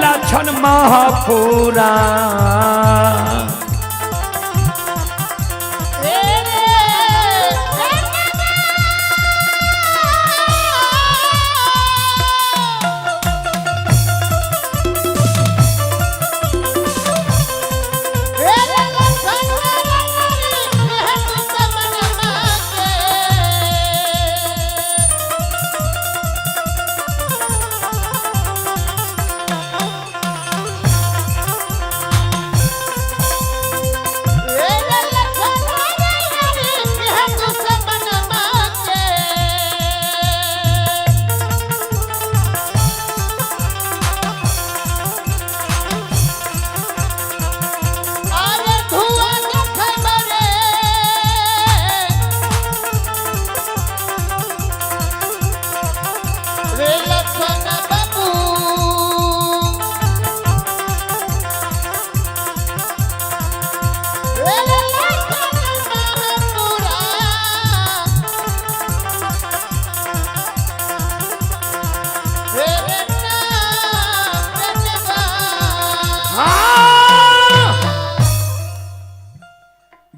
Speaker 1: लछन महापुरा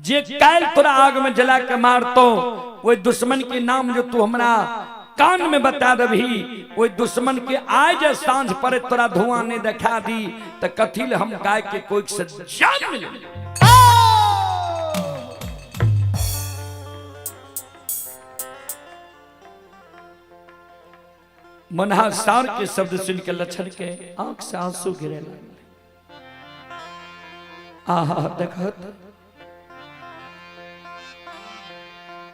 Speaker 1: जे कैल तोरा आग में जला के मारतो वो दुश्मन के नाम जो तू हमरा कान में बता दभी वो दुश्मन के आज सांझ पर तोरा धुआं ने दिखा दी तो कथिल हम काय के कोई से जान मिले मनहा सार के शब्द सुन के लछन के आंख से आंसू गिरे लगे। आहा देखत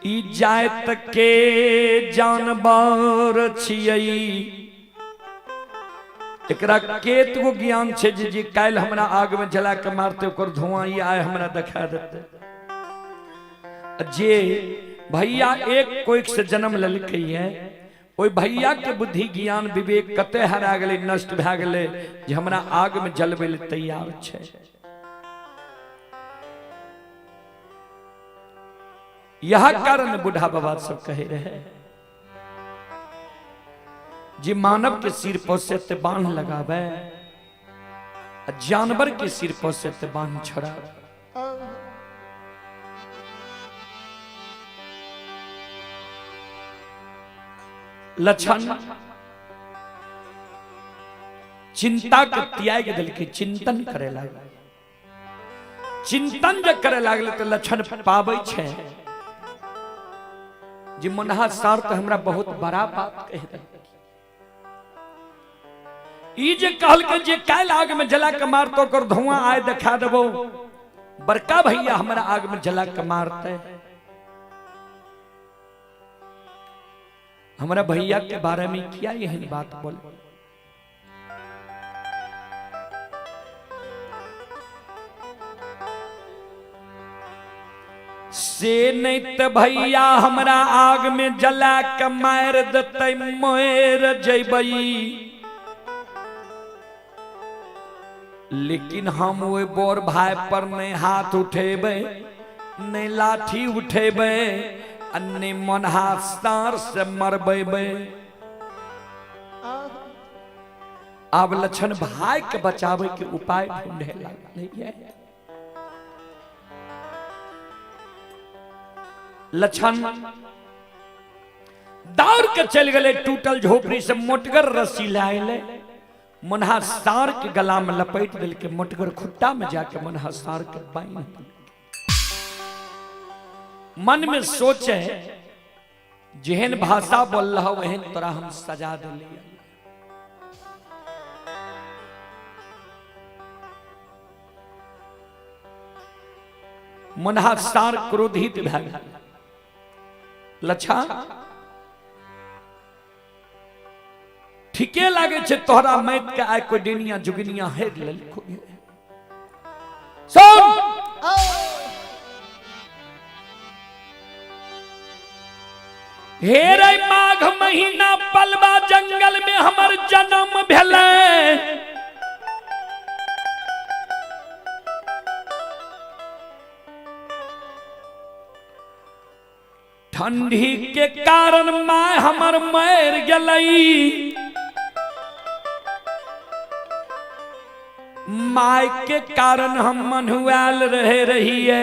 Speaker 1: ई जात के जानवर छियै एकरा केत गो ज्ञान छै जे काल हमरा आग में जला के मारते ओकर धुआं ई आय हमरा दिखा देते जे भैया एक कोई से जन्म ललकै है ओई भैया के बुद्धि ज्ञान विवेक कते हरा गेलै नष्ट भए गेलै जे हमरा आग में जलबै ले तैयार छै। यह कारण बूढ़ा बाबा सब कहे रहे जे मानव के सिर पर से ते बांध लगावे जानवर के सिर पर से ते बांध छोड़ावे। लछन चिंता के त्याग दिल के चिंतन करे लागल चिंतन जे करे लागल तो लछन पाबै छै जे मनहा सार तो हमरा बहुत बड़ा बात कह दे ई जे कहल के जे काल आग में जला के मारतो कर धुआं आए दिखा देबो बड़का भैया हमरा आग में जला के मारते हमरा भैया के बारे में क्या यही बात बोल से नहीं तो भैया हमरा आग में जला के मार देते मोर जैबई लेकिन हम वो बोर भाई पर नहीं हाथ उठेबे नहीं लाठी उठेबे अन्य मनहा सार से मरबे। अब लछन भाई के बचावे के उपाय ढूंढे लगे। लछन दौड़ के चल गए टूटल झोपड़ी से मोटगर रस्सी लाए मनहा सार के गला में लपेट दिल के मोटगर खुट्टा में जाके मनहा सार के बाई मन में सोचे जेहन भाषा बोल रहा वहन तोरा हम सजा दिलिए। मनहा सार क्रोधित भए गेल लच्छा ठीके लागे छे तोहरा मैत के आय कोई डेनिया जुगनिया हेर लेलको सुन हे रे माघ महीना पलवा जंगल में हमर जन्म भेलै, ठंडी के कारण माय हमर मर गई, माय के कारण हम मनुआल रहे रहिए,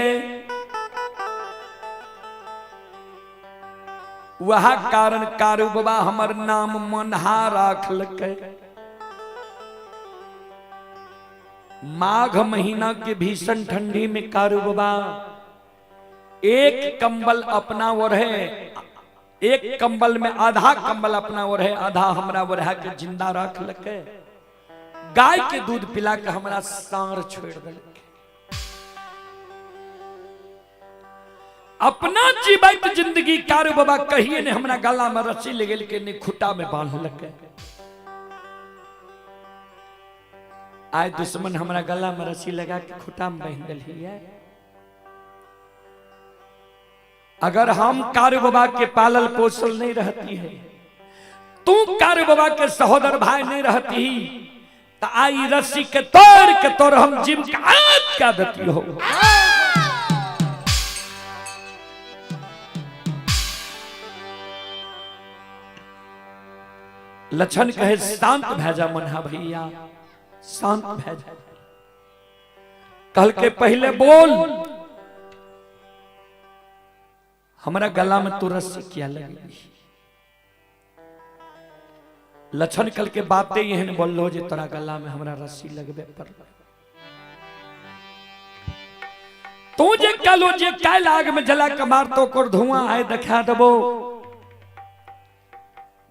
Speaker 1: वह कारण कारू बाबा हमर नाम मनहा राखलकै। माघ महीना के भीषण ठंडी में कारू बाबा एक कंबल अपना ओढ़े, एक कंबल में आधा कंबल अपना ओढ़े, आधा हमरा ओढ़ा के जिंदा रख लके, गाय के दूध पिला के हमरा सांर छोड़ दिलके। अपना जीवित जिंदगी कारू बाबा कहिए ने हमरा गला में रस्सी ले गेल के ने खुटा में बांध लके। आज दुश्मन हमरा गला में रस्सी लगा के खुटा में बांध दिल है। अगर हम कारू बाबा के पालल पोसल नहीं रहती है, तू कारू बाबा के सहोदर भाई नहीं रहती, तो आई रस्सी के तोड़ के तोड़ हम जीव का आग क्या देती हो। लक्षण कहे शांत भेजा मनहा भैया, शांत भेजा। कल के पहले बोल, हमारा गला में तू रस्सी क्या लगी। लक्षण कल के बातें यहन बोल लो जे तोरा गला में हमरा रस्सी लगबे पर। तू जे कलो जे काल आग में जला के मार तो कर धुआं आए दिखा देबो।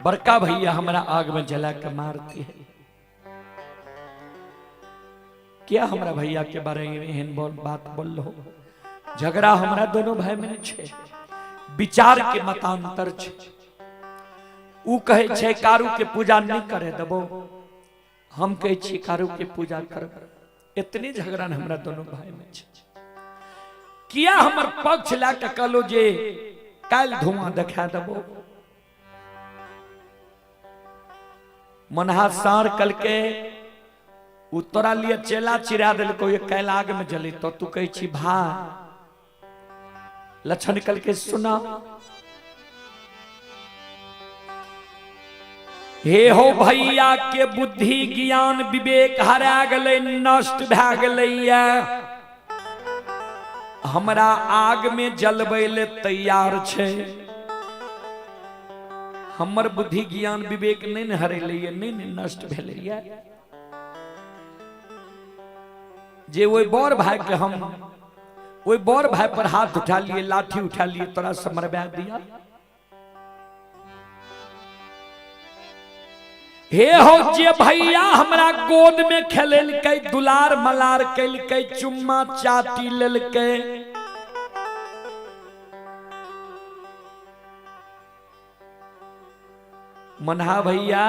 Speaker 1: बड़का भैया हमरा आग में जला के मारती है। क्या हमरा भैया के बारे में एहन बात बोल लो। झगड़ा हमरा दोनों भाई में छे, विचार के मतांतर छे। ऊ कहे छे कारू के पूजा नहीं करे देबो, हम कहे छी कारू के पूजा करब। इतनी झगड़ा हमरा दोनों भाई में छे। किया हमर पक्ष ला के कहलो जे काल धुआं देखा देबो। मनहा सार कल के उ तोरा लिए चेला चिरा दिल को ये काल आग में जली, तो तू कहे छी भाई। लक्षण कल के सुना, हे हो भैया के बुद्धि ज्ञान विवेक हरा गले, नष्ट भै गलैया। हमरा आग में जलबै ले तैयार छे। हमर बुद्धि ज्ञान विवेक नहीं न हरेलैया, नहीं नष्ट भेलैया। जे वो बड़ भाई के हम वो बड़ भाई पर हाथ उठा लिए, लाठी उठा लिए, तोरा से मरवा दिया। हे हो जे भैया हमरा गोद में खेलेल के, दुलार मलार कैल के, चुम्मा चाटी लेल के। मनहा भैया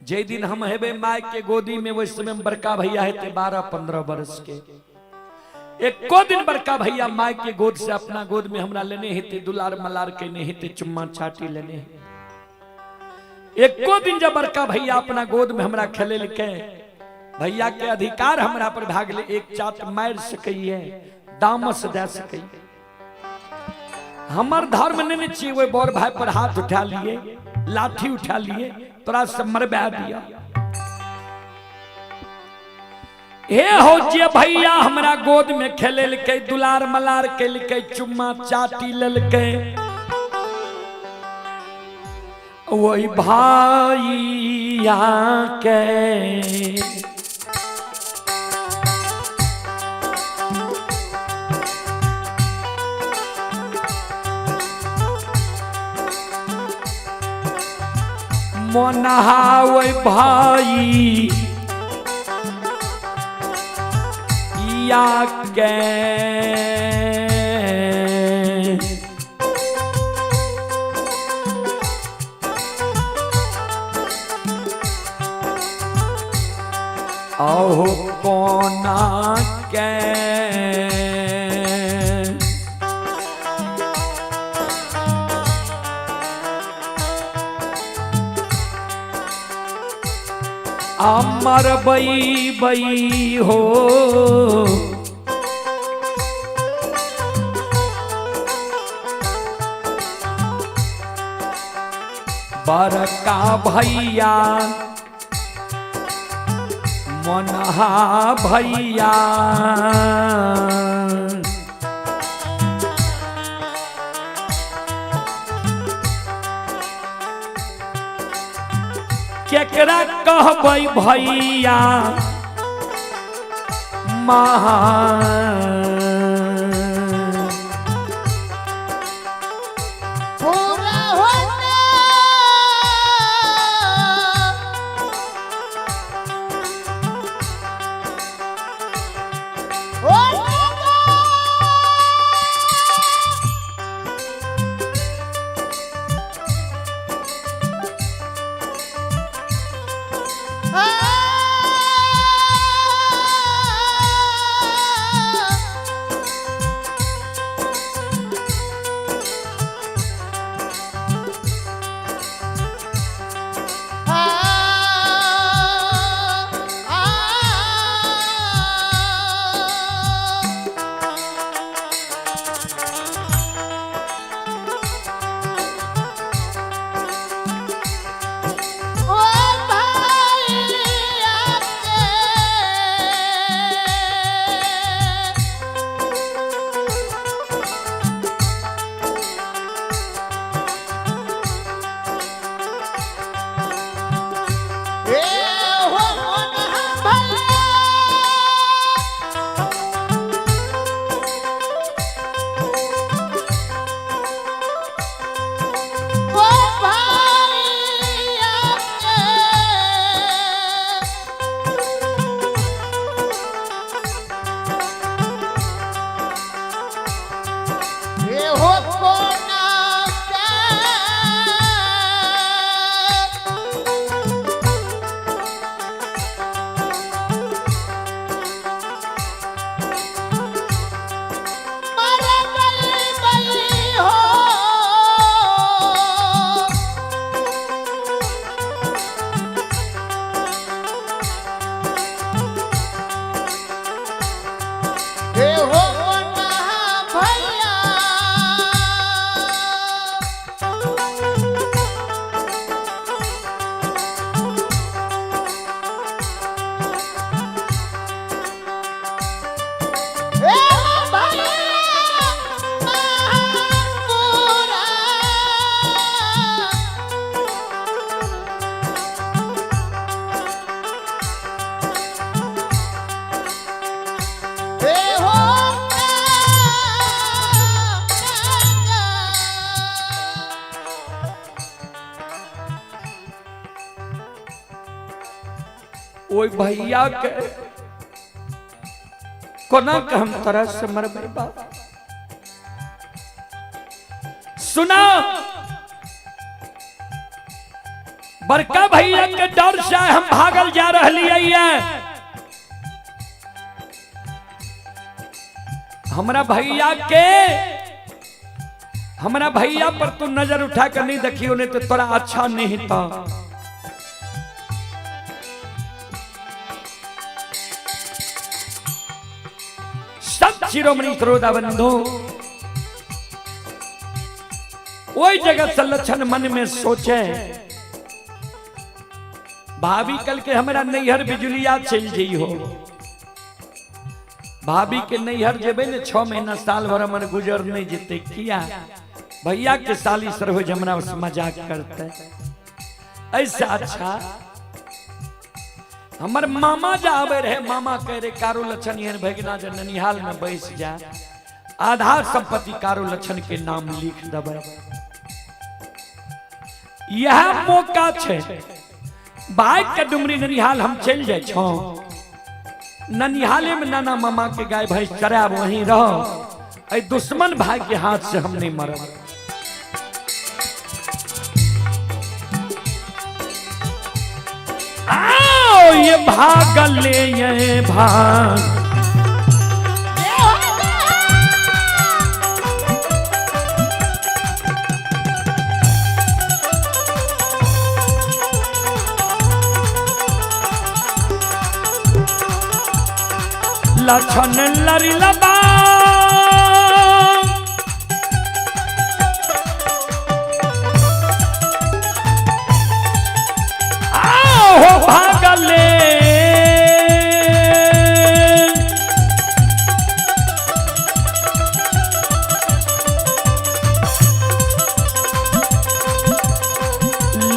Speaker 1: जे दिन हम हेबे माय के गोदी में, वही समय बड़का भैया हेते 12-15 वर्ष के। एको दिन बड़का भैया माय के गोद से अपना गोद में हमरा लेने हेते, दुलार मलार के हेते, चुम्मा चाटी लेने। एको दिन जब बड़का भैया अपना गोद में हमरा खेले के, भैया के अधिकार हमरा पर भाग ले, एक चाट मार सकइए, दामस दे सकइए। हमर धर्म नहीं चाहिए। वो बड़ भाई पर हाथ उठा लिए, लाठी उठा लिए, तोरा से मरवा दिया। हे हो जे भैया हमरा गोद में खेले के, दुलार मलार के, चुम्मा चाटी लेल के, वही भाइया के मनहा वही भाई या के आओ कोना के अमर बई बई हो बड़का भैया मनहा भैया केकरा कहबै भैया महान
Speaker 2: पूरा होता
Speaker 1: ओई भैया के कोना के हम तरह से मरबै बाप सुना बड़का भैया के डर से हम भागल जा रही हमरा भैया पर तू नजर उठा कर नहीं देखियो नहीं तो तोरा अच्छा नहीं था। सब शिरोमणि श्रोता बंधु वही जगह संलक्षण मन में सोचे भाभी कल के हमारा नैहर बिजुलिया चल जी हो भाभी के नैहर जेबे ने 6 महीना साल भर हमर गुजर नहीं जीते किया भैया के साली सरहो जमना मजाक करते ऐसा अच्छा हमर मामा जावे रहे मामा कह रहे कारो लक्षण यहन भगना जे ननिहाल में बैस जा आधार संपत्ति कारो लक्षण के नाम लिख देबे यह मौका छे बाइक के डुमरी ननिहाल हम चल जाए छो ननिहाले में नाना मामा के गाय भैंस चराब वहीं रहो दुश्मन भाई के हाथ से हम नहीं मरब आओ ये भागल ले ये भाग लछन लरी लबा आओ भागले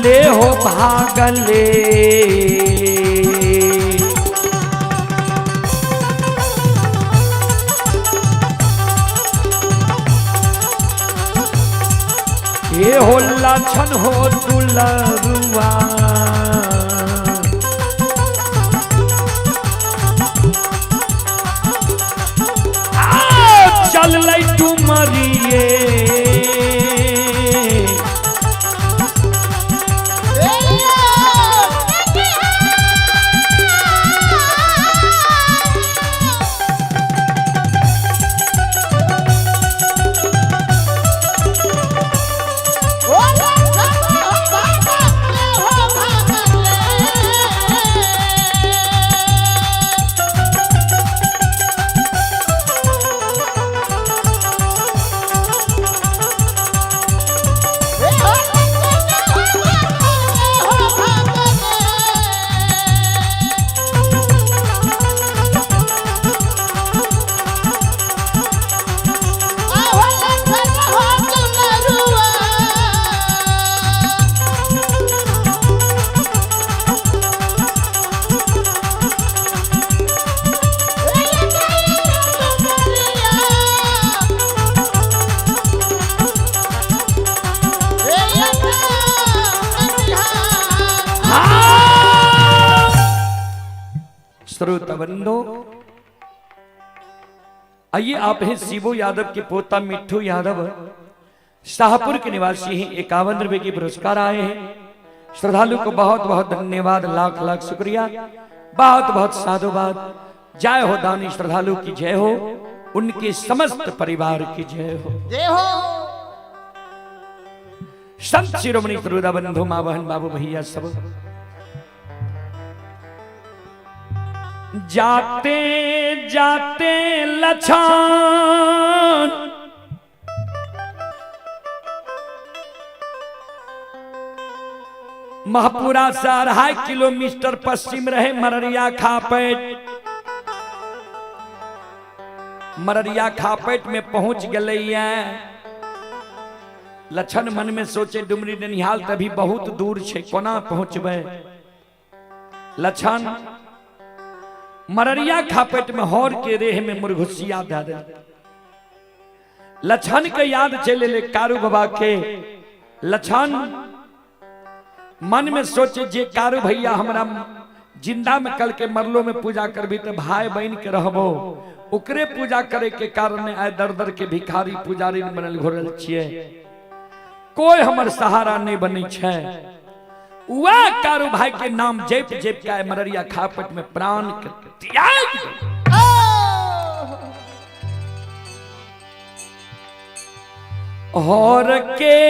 Speaker 1: ले हो भागले ये हो लछन हो दुलरुआ चल लै डुमरिए श्रोताबंधो, आइए आप हैं शिवू यादव के पोता मिट्ठू यादव, शाहपुर के निवासी हैं। 51 रुपए की पुरस्कार आए हैं। श्रद्धालु को बहुत बहुत धन्यवाद, लाख लाख शुक्रिया, बहुत बहुत साधुवाद। जय हो दानी श्रद्धालु की जय हो, उनके समस्त परिवार की जय हो।
Speaker 2: जय हो।
Speaker 1: संत शिरोमणि श्रोता बंधु, मां बहन बाबू भैया सब जाते जाते लछन महपुरा से 2.5 किलोमीटर पश्चिम रहे मररिया खापेट। मररिया खापेट में पहुंच गए। लछन मन में सोचे डुमरी ननिहाल तभी बहुत दूर छे, कोना पहुंचबे। लछन मररिया खापेट में हौर के रेह में मुरघुसिया दे दे। लछन के याद चले ले कारू बाबा के। लछन मन में सोचे जे कारू भैया हमरा जिंदा में कल के मरलो में पूजा करबी तो भाई बहन के रहबो, ओकरे पूजा करे के कारण आए दर दर के भिखारी पुजारी बनल घोरल छिए, कोई हमर सहारा नहीं बनी छे। वह कारू भाई के नाम जेप जेप के मररिया खापट में प्राण के त्याग। और के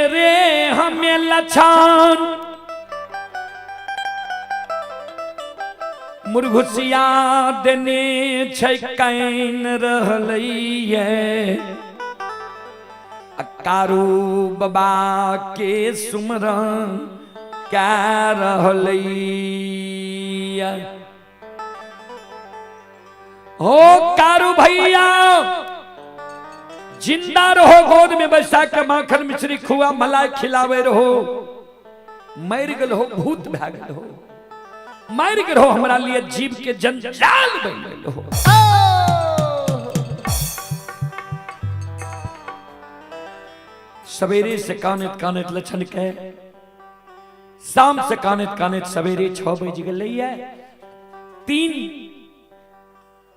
Speaker 1: रे हमें लछन मुरघुसिया देने छै कैन रहलैये। कारू बाबा के सुमरन क्या रहलैया। हो कारू भैया जिंदा रहो, गोद में बैसा के माखन मिश्री खुआ मलाई खिलावे रहो। मर गल हो, भूत भै गल हो, मर गल हो, हमरा लिए जीव के जंजाल बन गल हो। सवेरे से कानत कानत लछन के, शाम से कानत कानत सवेरे 6 बज गए। 3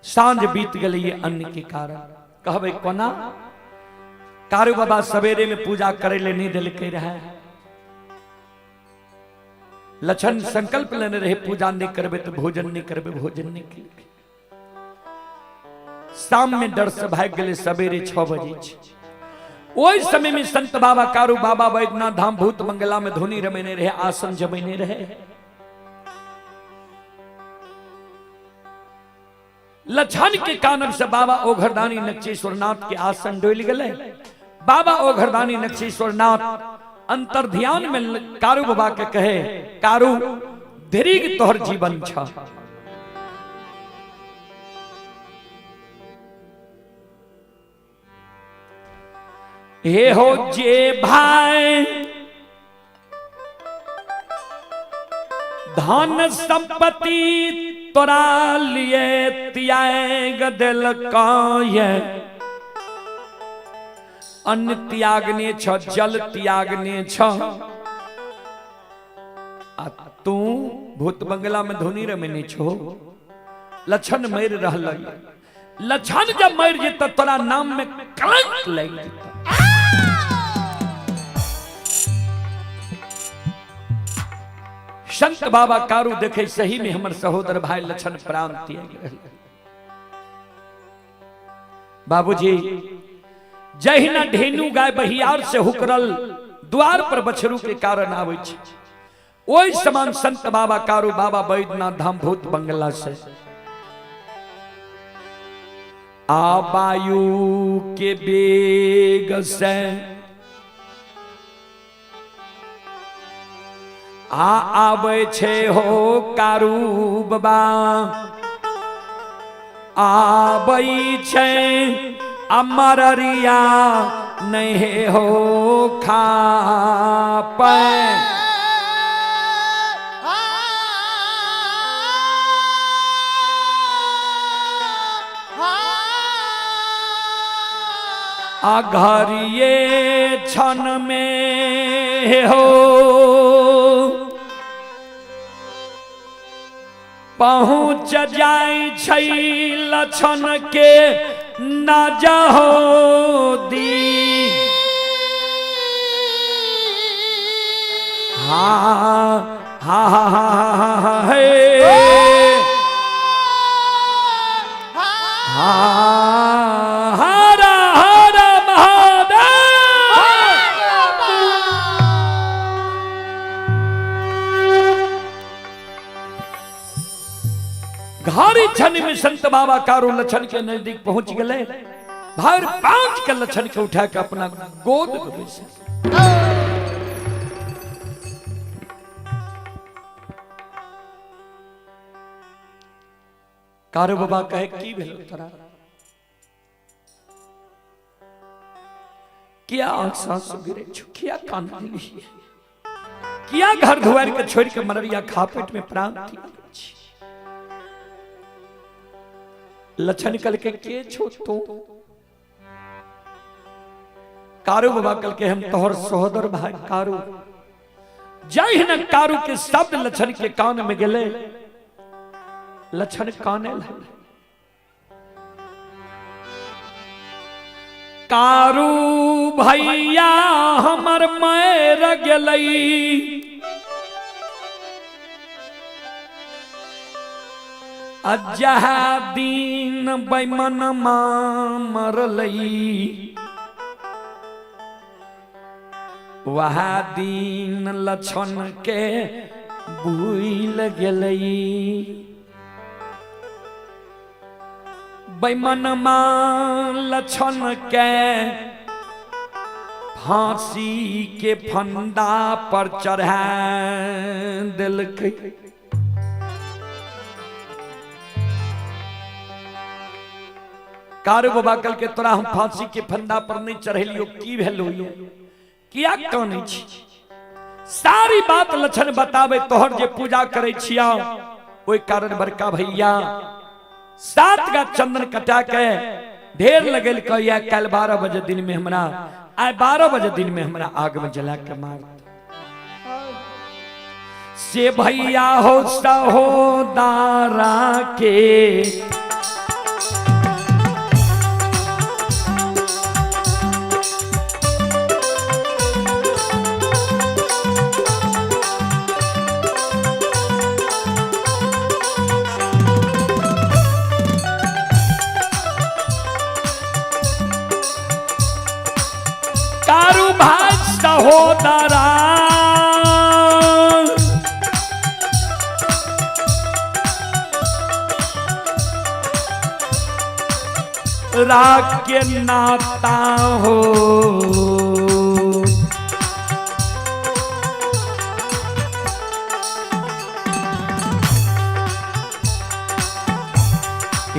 Speaker 1: सांझ बीत गई अन्न के कारण। कहबे कोना कारू बाबा सवेरे में पूजा करे ले नहीं दिल के रहे। लछन संकल्प लेने रहे पूजा नहीं करबे तो भोजन नहीं करबे, भोजन नहीं करबे। शाम में डर से भाग गए। सवेरे 6 बजे ओई समय में संत बाबा कारू बाबा वैद्यनाथ धाम भूत मंगला में धुनी रमेने रहे, आसन जमेने रहे। लछन के कानब से बाबा ओघरदानी नक्षेश्वरनाथ के आसन डोल गए। बाबा ओघरदानी नक्षेश्वरनाथ अंतर ध्यान में कारू बाबा के कहे, कारू दीर्घ तोहर जीवन छ। हे हो जे भाई धन संपत्ति तोरा लिए त्याग दिल काये, अन्न त्यागने छ, जल त्यागने छ, आ तू भूत बंगला में धोनी रमने छो। लछन मर रहल, लछन जब मर जेत तोरा नाम में कलंक लग जेत। संत बाबा कारू देखे सही में हमर सहोदर भाई लछन प्राण त्याग रहल। बाबूजी जहिना ढेनू गाय बहियार से हुकरल द्वार पर बछरू के कारण आवे छै, ओई समान संत बाबा कारू बाबा बैद्यनाथ धाम भूत बंगला से आबायु के बेग से आवे छे हो कारू बाबा, आबई छे अमरिया नहीं हो खा पे। आघरिये क्षण में हो पहुँच जाय छै लछन के न जाहो दी। हाँ हाँ हाँ हाँ हाँ हरा हरा महादेव। घारी छन में संत बाबा कारू लछन के नजदीक पहुंच गए। भर 5 के लछन के उठा के अपना गोद में बैसे। कारू बाबा कहे की भेलो तोरा, किया आंखों गिरे छु, किया कान ली, किया घर दुआर के छोड़ के मररिया खा पेट में प्राण थी। लछन कल के छो तो कारू बाबा कल के हम तोहर सहोदर भाई कारू। जय न कारू के शब्द लछन के कान में गेले, लछन काने लगे। कारू भैया हमर मर गेलई, अजहा दीन बैमन मरलई, वह दीन लछन के भूल गेलई। बैमन लछन के फांसी के फंदा पर चढ़ा दिलकै। कारू बाबा कल के तोरा हम फांसी के फंदा पर नहीं चढ़ेलियो, की भेलो यो, किया कानै छी। सारी बात लछन बतावे, तोहर जे पूजा करे छिया ओई कारण बड़का भैया 7 गा चंदन कटा के ढेर लगल कहिया कल 12 बजे दिन में हमरा, आय 12 बजे दिन में हमरा आग में जला के मार से भैया हो सहोदारा के। कारू भाई सहोदरा तोरा के नाता हो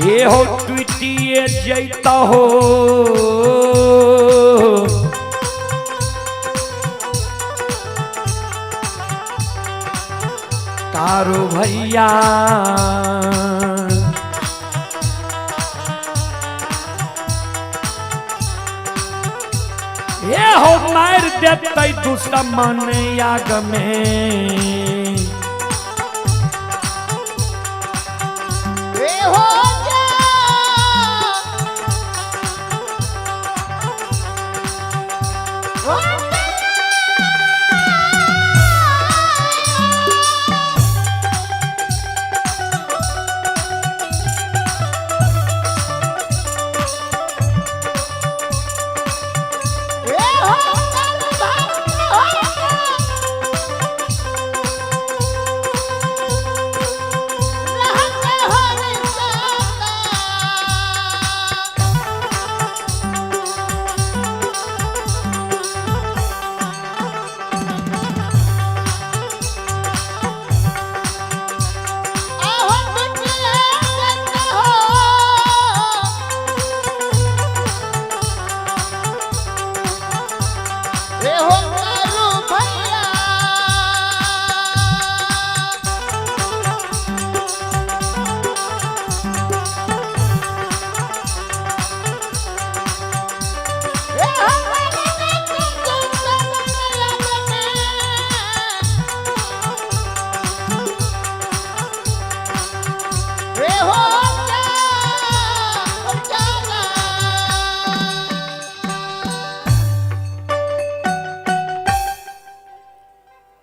Speaker 1: ये हो ट्विटिए जैता हो कारो भैया ये हो मार देते दुश्मन याग में
Speaker 2: ए हो जा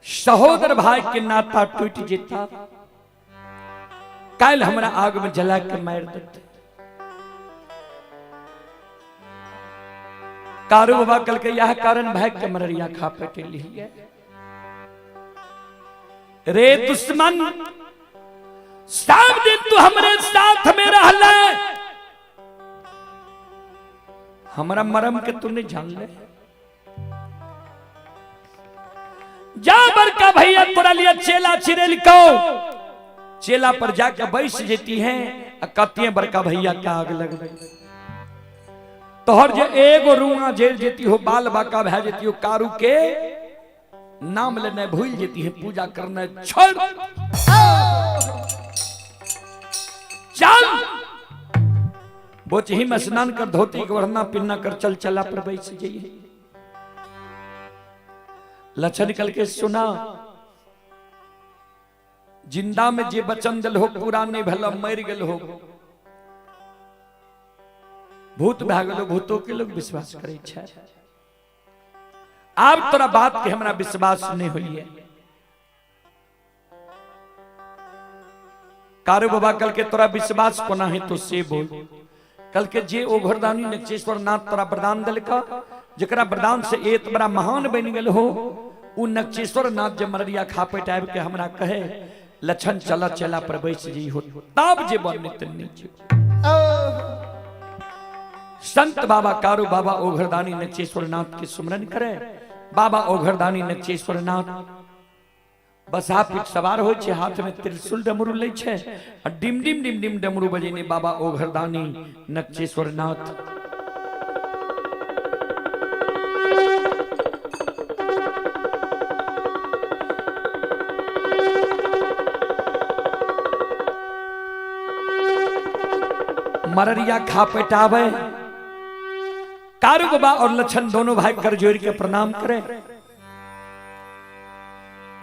Speaker 1: सहोदर भाई के नाता टूट जेता कल हमरा आग में जला के मार देते कारू बाबा कल के यह कारण भाई के मररिया खा पेटे लिए रे दुश्मन सब दिन तू हमरे साथ में रहले हमरा मरम के तू नहीं जान ले जा बड़का भैया तोरा लिए चेला छिरे लिखो चेला पर जाकर बैठ जेती है कहती है बड़का भैया क्या आग लग गई तोहर जे एगो रुआ जेल जेती हो बाल बाका भै जेती हो कारू के नाम लेने भूल जेती है पूजा करने छोड़ चल बोचही में स्नान कर धोती के वरना पिन्ना कर चल चला पर बैठ जाइए लक्षण निकल के सुना जिंदा में जे बचन दिल हो पूरा नहीं भला मर गल हो भूत भै गलो भूतों के लोग विश्वास करे छै आप तोरा बात के हमरा विश्वास नहीं होइए कारू बाबा कल के तोरा विश्वास कोना है तो से बोल कल के जे ओघरदानी नक्षेश्वर नाथ तोरा वरदान दिल का जरा वरदान से एक बड़ा महान बन गल हो उ नक्षेश्वर नाथ जब मररिया खा पेटाब के हमरा कहे लक्षण चला चला पर बैठ जी हो तब जे बने संत बाबा कारू बाबा ओघरदानी नक्षेश्वर नाथ के सुमरन करे बाबा ओघरदानी नक्षेश्वर नाथ बस आप एक सवार हो छे हाथ में त्रिशूल डमरू ले छे डिम डिम डिम डिम डमरू बजेने बाबा ओघरदानी नक्षेश्वर नाथ मररिया खा पेटावे कारू बाबा और लक्षण दोनों भाई कर जोड़ के प्रणाम करे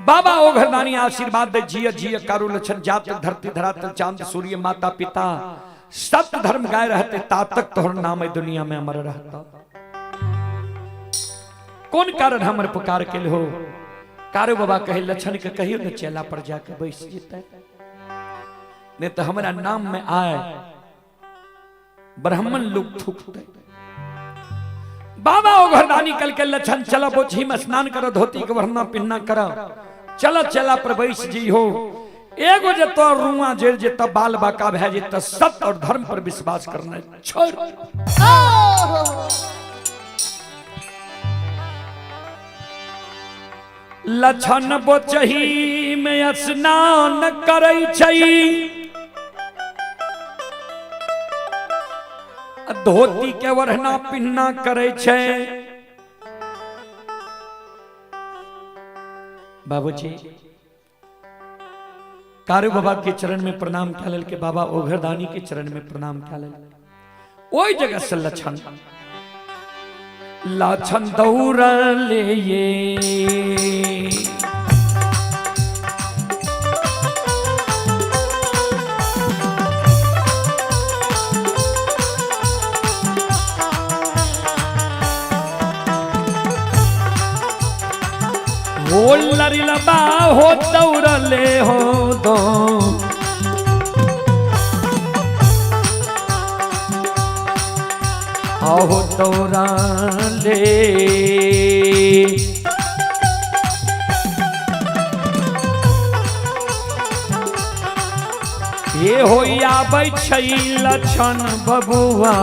Speaker 1: बाबा ओघरदानी आशीर्वाद दे जिय जिय कारू लक्षण जात धरती धरातल चांद सूर्य माता पिता सत्य धर्म गाय रहते तात तक तोहर नाम है दुनिया में अमर रहता कौन कारण हमर पुकार के हो कारू बाबा कहे लक्षण के कहियो न चेला पर जाके बैठ जेते नहीं तो हमारा नाम में आए ब्राह्मण लोग थूकते बाबा ओघरदानी कल के लक्षण चला बोझी में स्नान करो धोती के वरना पिन्ना करो चला चला पर बैठ जी हो एगो जे तो रुआ जेर जे तब बाल बाका भे जे त सत्य और धर्म पर विश्वास करना छोड़। लछन बोचही में स्नान करै छै, धोती के वरहना पिन्ना करे छे। बाबूजी कारू बाबा के चरण में प्रणाम क्या लेल के बाबा ओघरदानी के चरण में प्रणाम क्या लेल। ओई जगह से लछन दौड़ ले ये हो लरिलबा हो दौड़ले हो दो हो दौड़ले ये हो आबै छै लछन बबुआ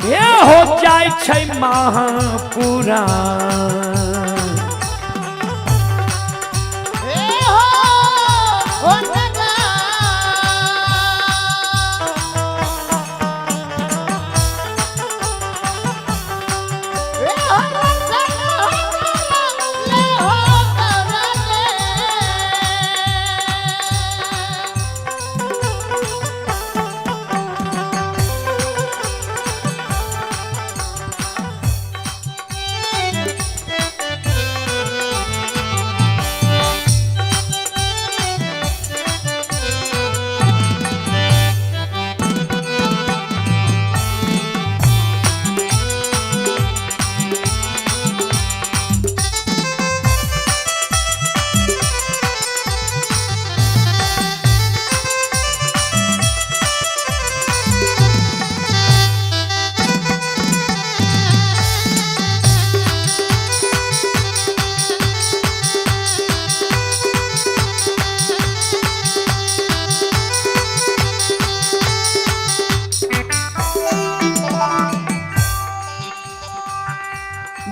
Speaker 1: ये हो जाय छै महापुरा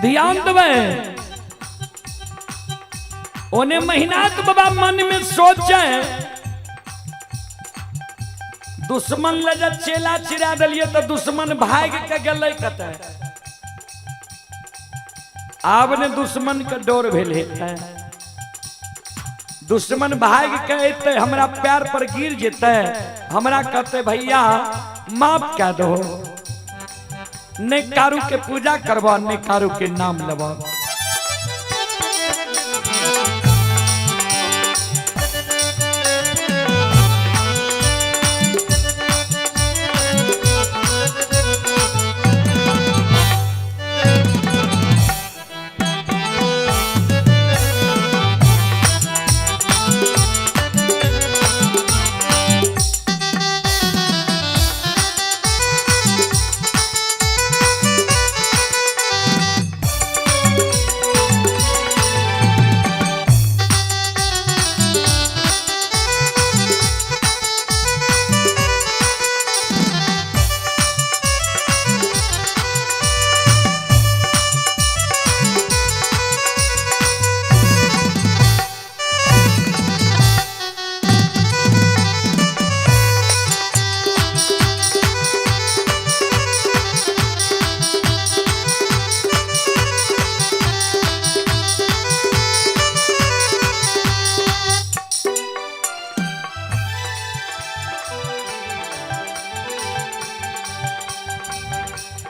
Speaker 1: ध्यान देवे। ओने महीनात बाबा मन में सोचे दुश्मन ले जब चेला चिरा दिलिए तो दुश्मन भाग के गले कते आब ने दुश्मन के डोर भेले दुश्मन भाग के अते हमरा पैर पर गिर जेते हमरा कहते भैया माफ क्या दो ने कारू के पूजा करवा ने कारू के नाम लेवा।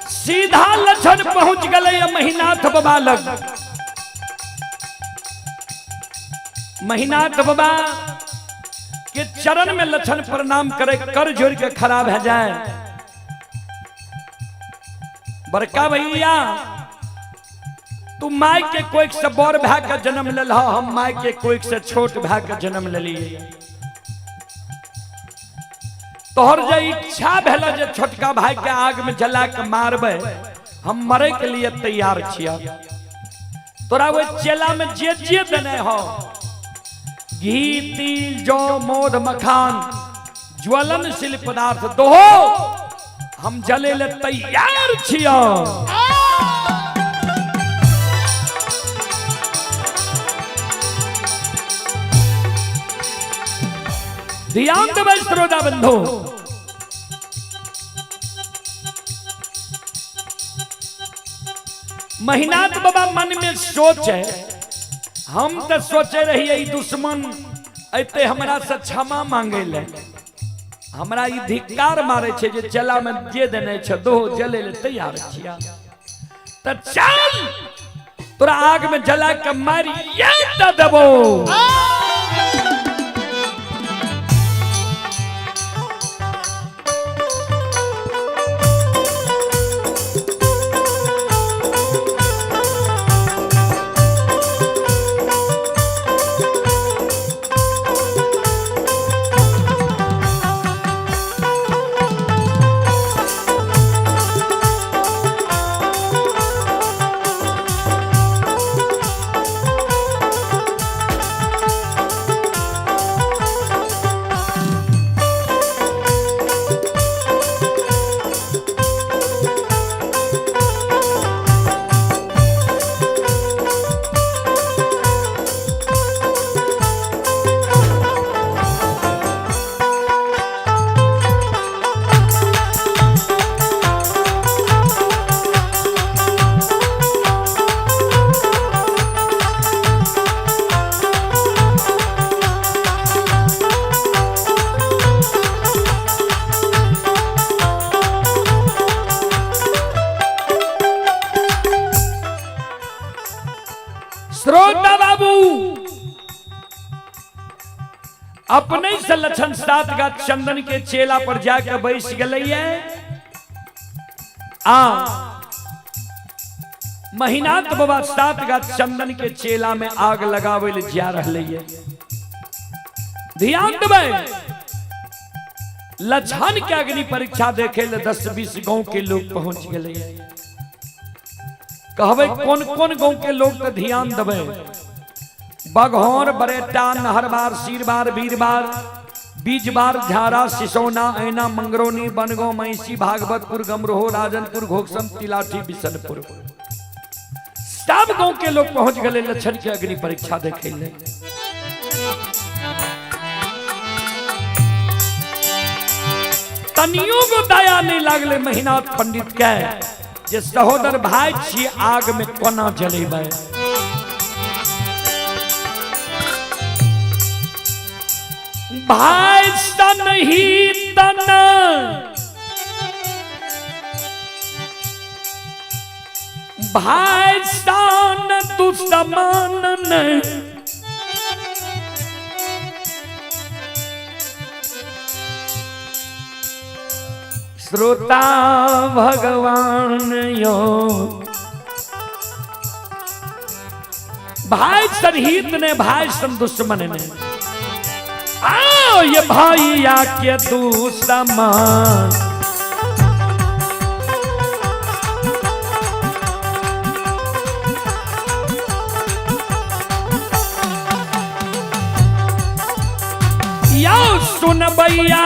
Speaker 1: सीधा लछन पहुंच गए महीनाथ बाबा लग। महीनाथ बाबा के चरण में लछन प्रणाम करे कर जोड़ के खड़ा है जाए। बड़का भैया तू माई के कोई से बड़ भाई का जन्म ले, हम माई के कोई से छोट भाई का जन्म ले लिए। तोहर जो इच्छा भेल जे छोटका भाई के आग में जला के मारबे हम मरे के लिए तैयार छिया। तोरा वो चेला में जे जे देने हो घी तिल जौ मोद मखान ज्वलनशील पदार्थ दोहो हम जले ले तैयार छियो। ध्यान देबै श्रोता बंधु, महिनाथ बाबा मन में सोच है, हम तो सोचे रहिए दुश्मन अते हमरा से क्षमा मांगे ले, हमरा ई धिक्कार मारे छे जे चला में जे देने छे दो जले ले तैयार छिया। त चल तोरा आग में जला के मारी ये त देबो। श्रोता बाबू अपने से लक्षण 7 का चंदन के चेला पर जाकर बैठ गए। महिनाथ बाबा 7 का चंदन के चेला में आग लगावे ले जा रहे है। ध्यान देवे लक्षण के अग्नि परीक्षा देखे ले 10-20 गांव के लोग पहुंच गए। कहवे कौन कौन गांव के लोग तो ध्यान देवे, बघौर बरेटा नहरबार सीरबार वीरबार बीजबार झारा सिसौना ऐना मंगरौनी बनगांव मैसी भागवतपुर गमरोह राजनपुर घोकसम तिलाठी बिशनपुर सब गांव के लोग पहुंच गए लक्षण के अग्नि परीक्षा देखे ले। तनियों को दया नहीं लागले महिनाथ पंडित के जे सहोदर भाई छी आग में कोना जलेबे। भाई सन ही तन भाई सन दुश्मन नहीं, श्रोता भगवान यो भाई सरहित ने भाई सन दुश्मन ने आओ ये भाई आके दुश्मन या सुन भैया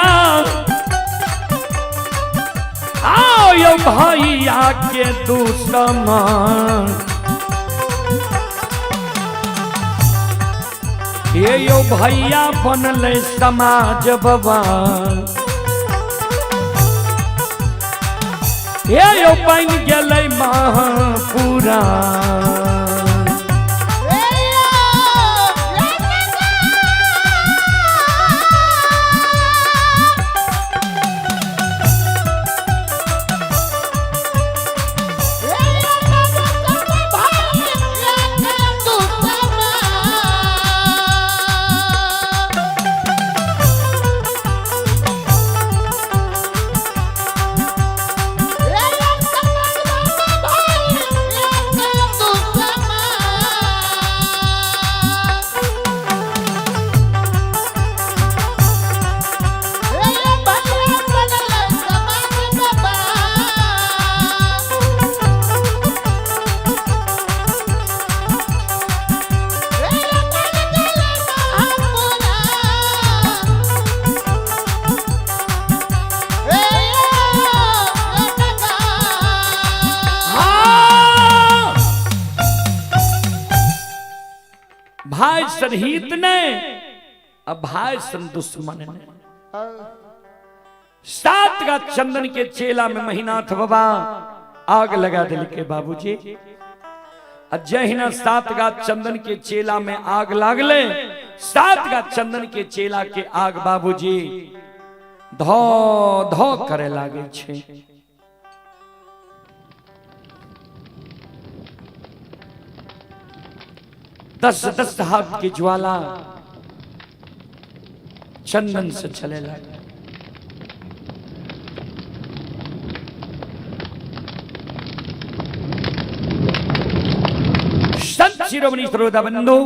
Speaker 1: आओ यो भाई आके दुश्मन ये यो भैया बनले समाज भवन ये यो बन गेलै महापुराण। भाई संहित ने अब भाई सन दुश्मन ने 7 का चंदन के चेला में महीनाथ बाबा आग लगा दिल के बाबूजी। जहिना 7 का चंदन के चेला में आग लागले 7 का चंदन के चेला के आग बाबूजी धो धो करे लागे छे। दस हाथ की ज्वाला चंदन से चले लगे। संत शिरोमणि श्रोता बंधु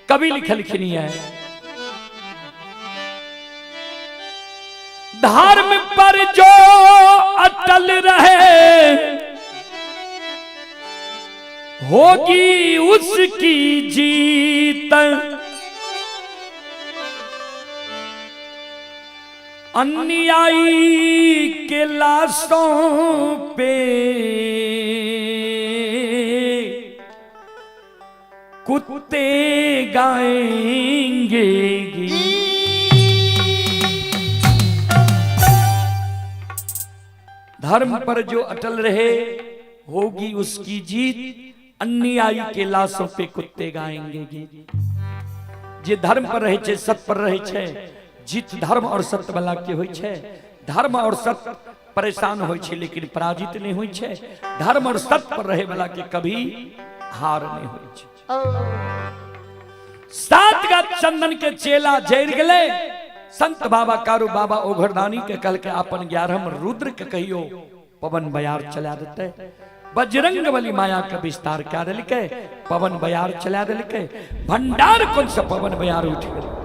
Speaker 1: कवि लिखनी है, धर्म पर जो अटल रहे होगी उसकी जीत, अन्यायी के लाशों पे कुत्ते गाएंगे गीत। धर्म पर जो अटल रहे होगी उसकी जीत, अन्यायी के लाशों पे कुत्ते गाएंगे गीत। जे धर्म पर रहे छे, सत्य पर रहे छे, जीत धर्म और सत्य वाला के होय छे। धर्म और सत्य परेशान होय छे लेकिन पराजित नहीं होय छे। धर्म और सत्य पर रहे वाला के कभी हार नहीं होय छे। 7 का चंदन के चेला जैर गले। संत बाबा कारू बाबा ओघरदानी के कल के अपन 11 रुद्र के कहियो पवन बयार चला देते। बजरंग वाली माया का विस्तार क्या दिलके, पवन बयार चला दिलके। भंडार कौन सा पवन बयार उठ गए।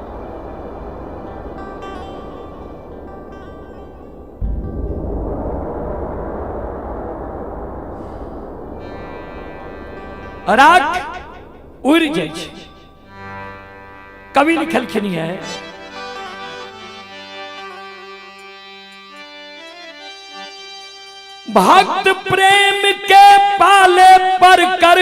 Speaker 1: राख उड़ जाए। कवि लिखलखिन है, भक्त प्रेम के पाले पर कर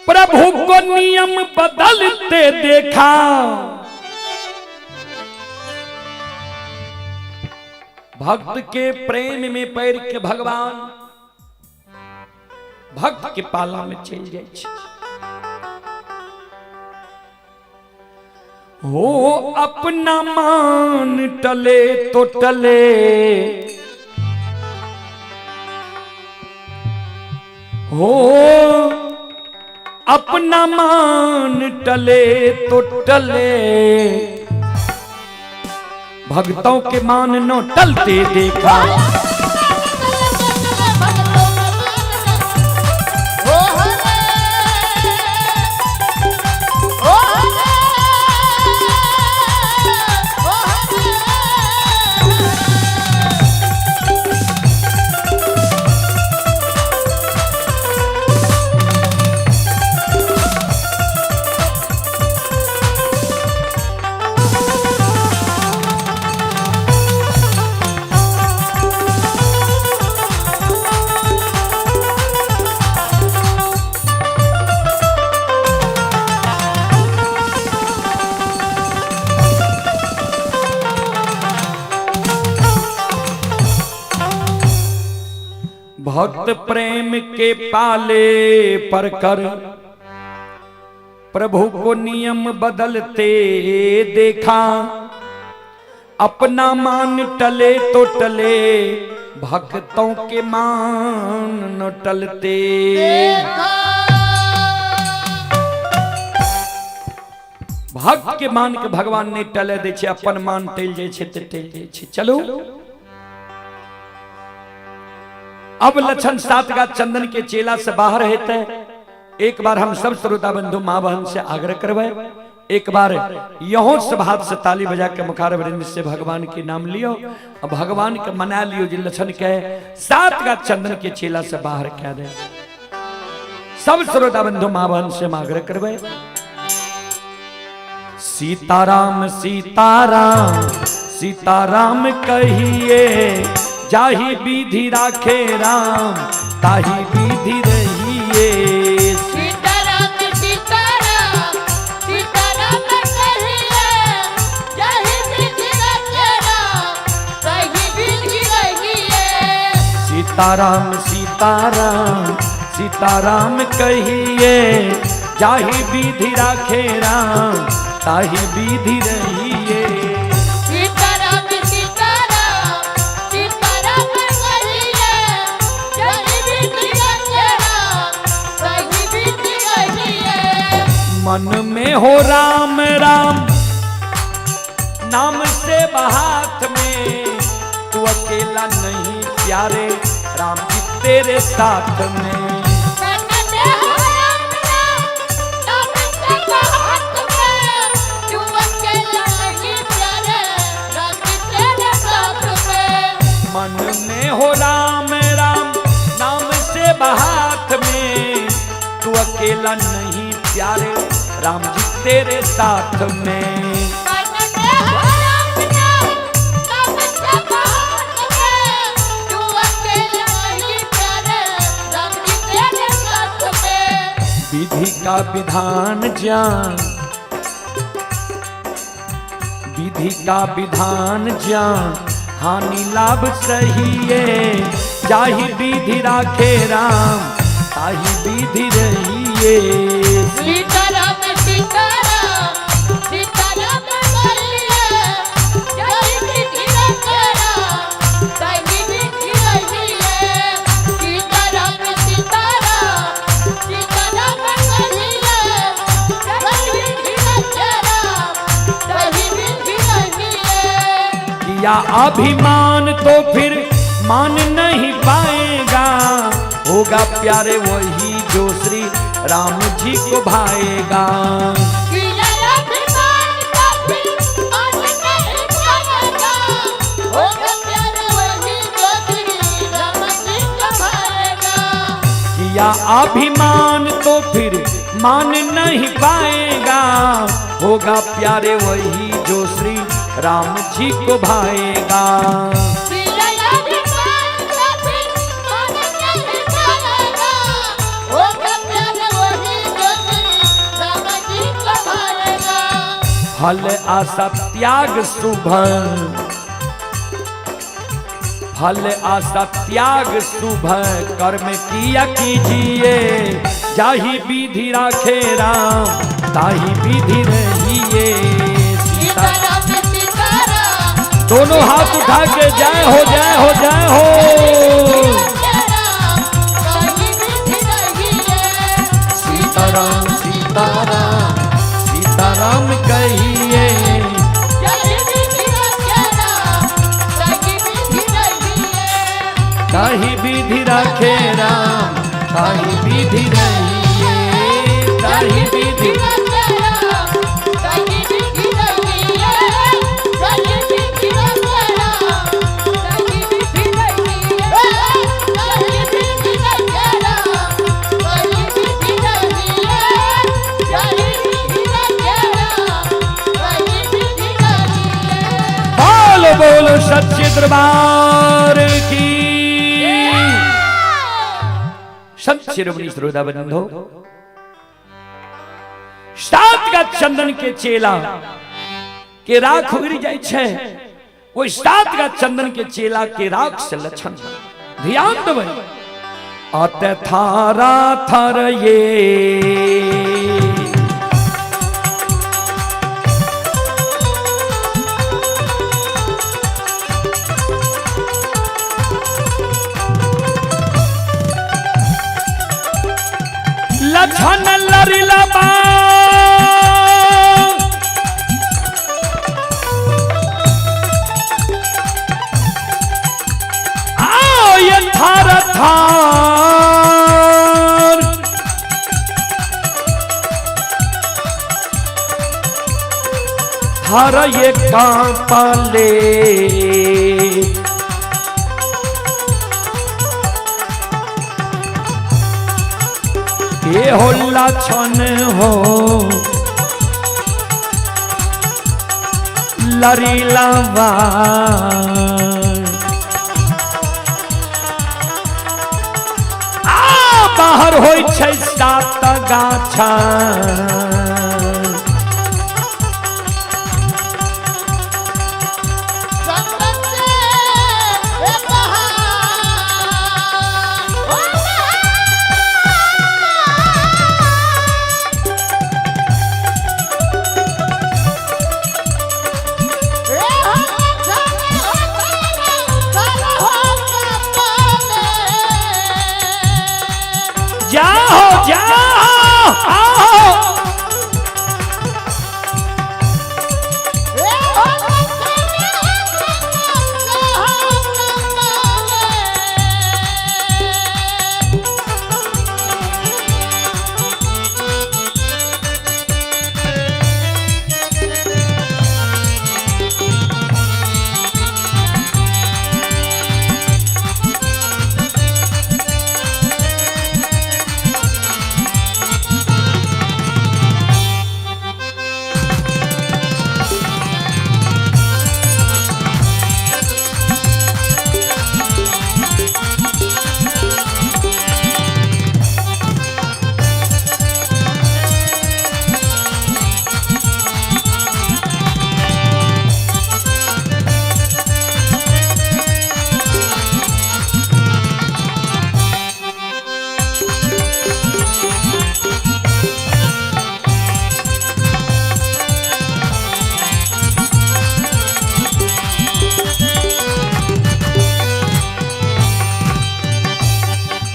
Speaker 1: प्रभु को नियम बदलते देखा। भक्त के प्रेम में पैर के भगवान भक्त के पाला में चल जाए। हो अपना मान टले तो टले, हो अपना मान टले तो टले, भक्तों के मान नो टलते देखा। भक्त प्रेम के पाले पर कर प्रभु को नियम बदलते देखा। अपना मान टले तो टले, भक्तों के मान न टलते। भक्त के मान के भगवान ने टले दे छे, अपन मान टल जाए छे ते टल जाए छे। चलो अब लक्षण 7 का चंदन के चेला से बाहर हेते। एक बार हम सब श्रोता बंधु मां बहन से आग्रह करवे, एक बार यहों सब हाथ से ताली बजा के मुखार वृंद से भगवान के नाम लियो और भगवान के मना लियो। जिन लक्षण के 7 का चंदन के चेला से बाहर क्या दे। सब श्रोता बंधु मां बहन से आग्रह करवे। सीताराम सीताराम सीताराम कहिए, जाही विधि राखे राम ताही विधि रहिए।
Speaker 2: सीताराम सीताराम सीताराम कहिए जही विधि रखे राम तही विधि रहिए।
Speaker 1: सीताराम सीताराम सीताराम कहिए जाही विधि राखे राम ताही विधि रहिए।
Speaker 2: सीताराम सीताराम सीताराम कहिए जही विधि रखे राम तही विधि रहिए।
Speaker 1: मन में हो राम राम नाम से बहात में तू अकेला नहीं प्यारे राम जी तेरे साथ में। मन में हो राम राम नाम से बहात में तू अकेला नहीं प्यारे राम जी तेरे साथ में। विधि का विधान जान विधि का विधान जान हानि लाभ सहिए जाहि विधि राखे राम ताहि विधि रहिए।
Speaker 2: सीताराम सीताराम सीताराम कहिए जही विधि रखे राम तही विधि रहिए। सीताराम सीताराम सीताराम कहिए जही विधि रखे राम तही विधि रहिए।
Speaker 1: किया अभिमान तो फिर मान नहीं पाएगा होगा प्यारे वही जो श्री राम जी को भाएगा। किया अभिमान तो फिर मान नहीं पाएगा होगा प्यारे वही जो श्री राम जी को भाएगा। फल आशा त्याग शुभ फल आशा त्याग शुभ कर्म किया कीजिए जाहि विधि राखे राम ताहि विधि रहिए।
Speaker 2: सीताराम सीताराम
Speaker 1: दोनों हाथ उठा के जय हो जय हो जय हो। सीताराम सीताराम सीताराम कहिए ताहि विधि राखे राम ताहि विधि रहिए। ताहि विधि बोलो बोलो सच्चे दरबार की। संत शिरोमणि श्रोता बंधो सात का चंदन के चेला के राख उड़ जाय छे वो सात का चंदन के चेला के राख से लक्षण ध्यान देबै। अते थारा थर ये लक्षण लरिला बा आओ ये थार थार थार ये कांपले ये हो लक्षण हो लरीलावा छै सात गाछा
Speaker 2: संगत रे बहार ओ रे हो जाने हो जाने हो कपने
Speaker 1: जाओ जाओ आओ
Speaker 2: रे हो जाने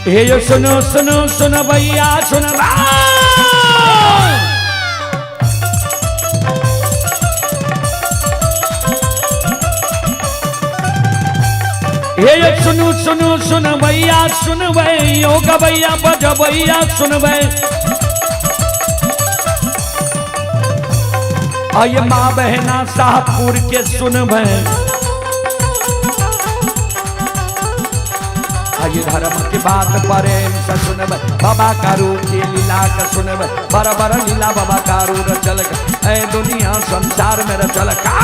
Speaker 1: हे यो सुनो सुनो सुनो भैया सुनो हे यो सुनो सुनो सुनो भैया सुनबै योग भैया बज भैया सुनबै आये माँ बहना शाहपुर के सुनबै आये धर्म की बात प्रेम से सुनबै बाबा कारू की लीला का सुनबै बड़ा बड़ा लीला बाबा कारू रचल ऐ दुनिया संसार में रचल का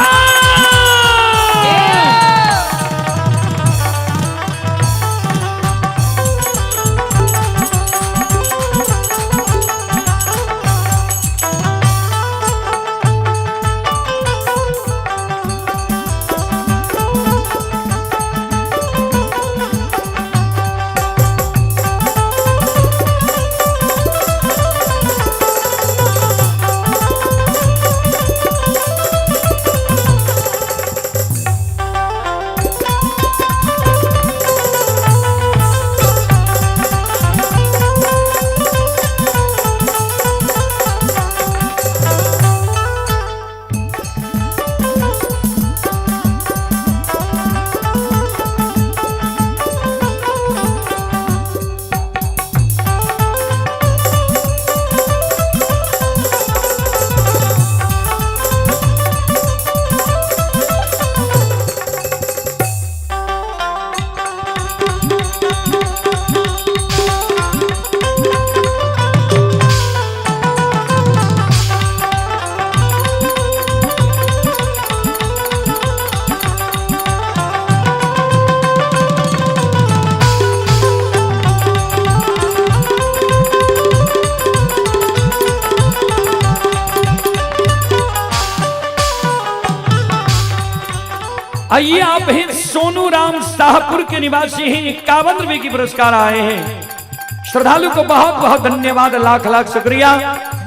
Speaker 1: आइए आप हैं सोनू राम शाहपुर के निवासी हैं 51 रुपए की पुरस्कार आए हैं। श्रद्धालु को बहुत बहुत धन्यवाद, लाख लाख शुक्रिया,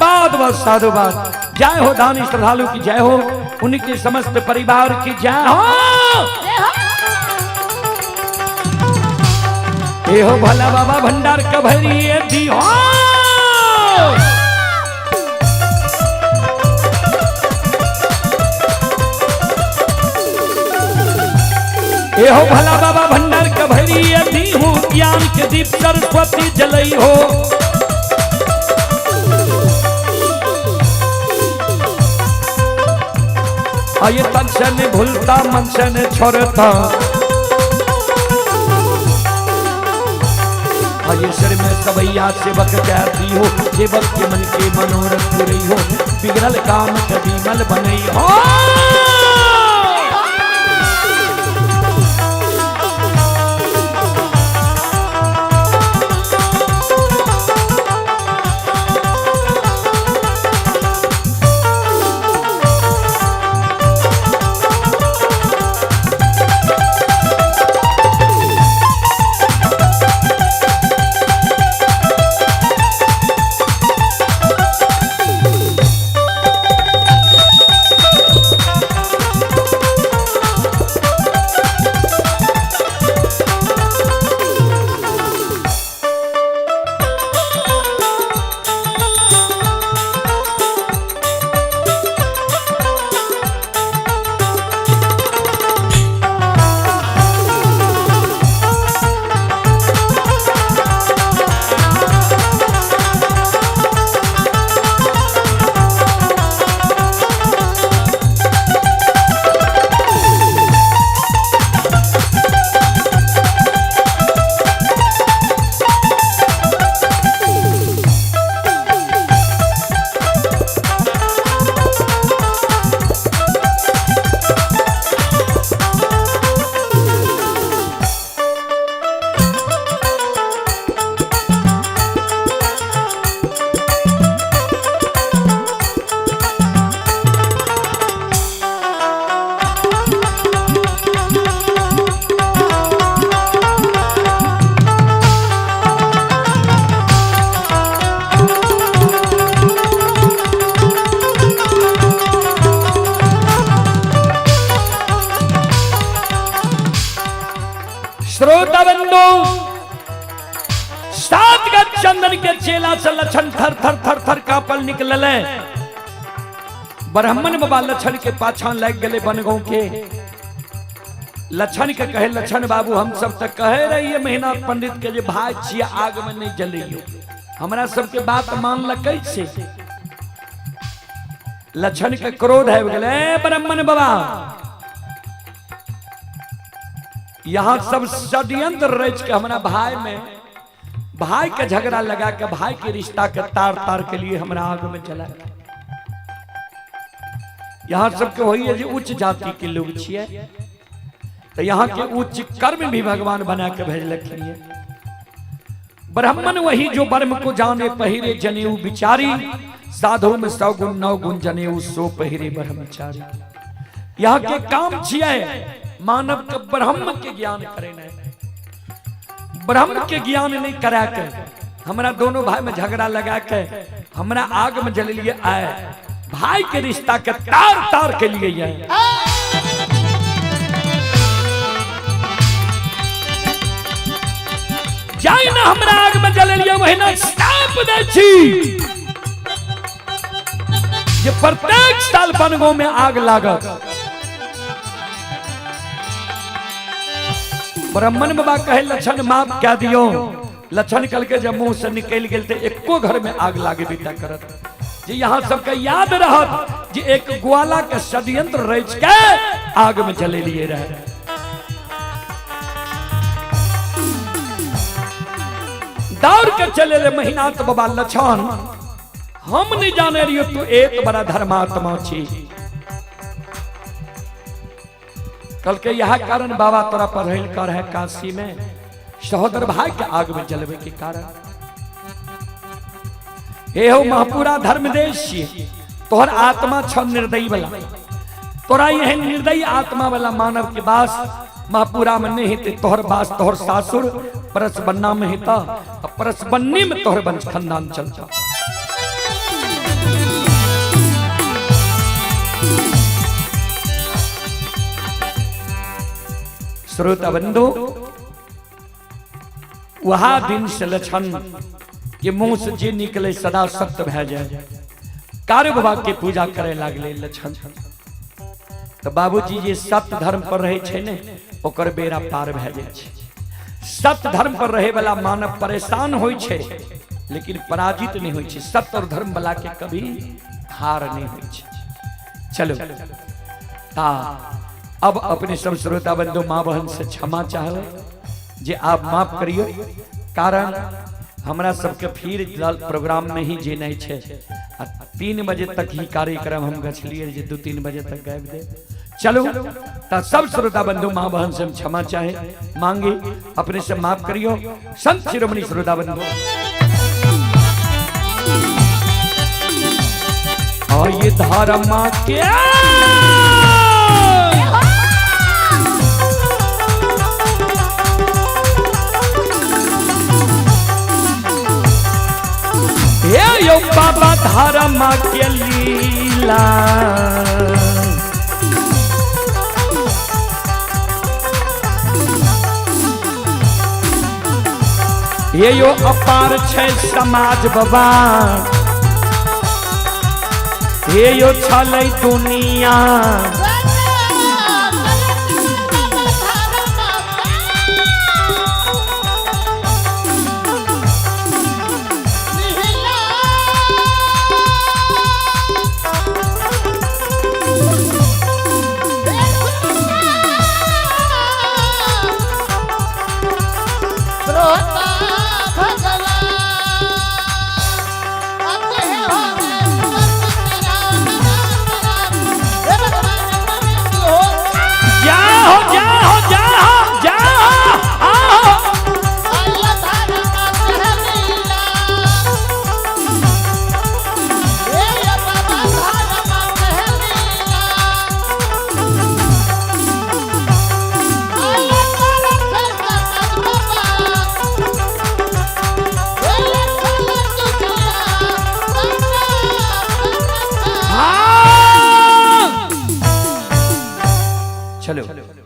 Speaker 1: बहुत बहुत साधुवाद। जय हो दानी श्रद्धालु की जय हो, उनके समस्त परिवार की जय हो। ये हो भला बाबा भंडार कभरी दी हो। ए हो भला बाबा भंडार कभरी दी हूँ, ज्ञान के दीप सरस्वती जलई हो। आये तन से न भूलता मन से न छोड़ता, आये सिर में सवैया सेवक जाती हो, सेवक के मन के मनोरथ पूरी हो, बिगड़ल काम कभी मल बनई हो। श्रोता बंधु, 7 गज चंदन के चेला से लक्षण थर थर थर थर कापल निकलल। ब्राह्मण बाबा लक्षण के पाछा लग गए बनगांव के। लक्षण के कहे, लक्षण बाबू हम सब तक कहे रही महीना पंडित के जे भाई छिए आग में नहीं जलियो, हमरा सबके बात मान ल कैसे। लक्षण के क्रोध है गए, ब्राह्मण बाबा यहाँ सब षड्यंत्र रच के हमारा भाई में, भाई के झगड़ा लगा के भाई के रिश्ता के तार तार के लिए हमरा आग में जला। यहाँ सबके वही है जो उच्च जाति के लोग छिए, तो यहाँ के उच्च कर्म भी भगवान बना के भेजलखिन। ब्राह्मण वही जो वर्म को जाने पहिरे जनेऊ बिचारी, साधु में 100 गुण 9 गुण जनेऊ सो पहिरे ब्रह्मचारी। यहाँ के काम छिए मानव के ब्रह्म के ज्ञान करे नहीं, ब्रह्म के ज्ञान नहीं करा के हमरा दोनों भाई में झगड़ा लगा के हमरा आग में जल लिए आए, भाई के रिश्ता के तार तार के लिए आए। जाए ना हमरा आग में जल लिए वही ना साप दे छी जे प्रत्येक साल बनगांव में आग लागत। ब्राह्मण बाबा कहे लक्षण माफ क्या दियो। लक्षण कल के जब मुंह से निकल गए थे एको घर में आग लागे बीता करत। जी यहाँ सबके याद रहत जी एक ग्वाला के षड्यंत्र रच के आग में जले लिए रहे। दौड़ के चले ले महीना तो बाबा लक्षण हम नहीं जाने रही तू एक बड़ा धर्मात्मा छी। कल के यह कारण बाबा तोरा पढ़ल कर है काशी में सहोदर भाई के आग में जलवे के कारण। हे हो महापुरा धर्मदेश तोहर आत्मा छ निर्दयी वाला, तोरा यह निर्दयी आत्मा वाला मानव के बास महापुरा में नहीं थे। तोहर बास तोहर सासुर परस बन्ना में हिता, परस बन्नी में तोहर वंश खानदान चलता। श्रोता बंधु, वहा दिन से लक्षण के मुंह से जे निकले सदा सत्य भै जाए। कार्य बाबा के पूजा करे लागले लक्षण। तो बाबूजी जे सत्य धर्म पर रहे छे ने ओकर बेड़ा पार भै जाए छे। सत्य धर्म पर रहे वाला मानव परेशान होय छे लेकिन पराजित नहीं होय छे। सत्य और धर्म वाला के कभी हार नहीं होय छे। चलो ता अब अपने सब श्रोता बंधु माँ बहन से क्षमा चाहो जे आप माफ करियो, कारण हमरा सबके फिर प्रोग्राम में ही जे नहीं छे। 3 बजे तक ही कार्यक्रम हम गछलिए जे 2-3 बजे तक गायब दे। चलो ता सब श्रोता बंधु माँ बहन से क्षमा चाहे मांगे, अपने से माफ करियो। संत शिरोमणि श्रोता बंधु और ये धर्म के यो बाबा धर्म के लीला, ये यो अपार छे समाज बाबा, ये यो छलै दुनिया।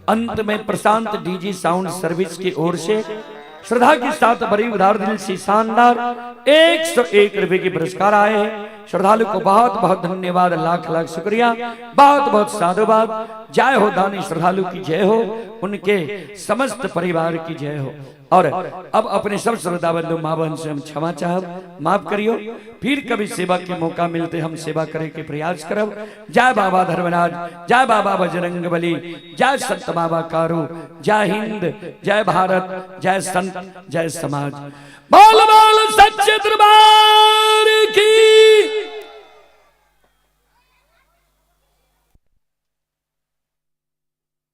Speaker 1: अंत में प्रशांत डीजी साउंड सर्विस की ओर से श्रद्धा के साथ बड़ी उदार दिल से शानदार 101 रुपए के पुरस्कार आए हैं। श्रद्धालु को बहुत बहुत धन्यवाद, लाख लाख शुक्रिया, बहुत बहुत साधुवाद। जय हो दानी श्रद्धालु की जय हो, उनके समस्त परिवार की जय हो। और अब अपने सब श्रद्धा बंधु माँ बहन से हम क्षमा चाहब, माफ करियो। फिर कभी सेवा के मौका मिलते हम सेवा करे के प्रयास करब। जय बाबा धर्मराज, जय बाबा बजरंग बली, जय संत बाबा कारू, जय हिंद, जय भारत, जय संत, जय समाज। बोल बोल सच्चे दरबार की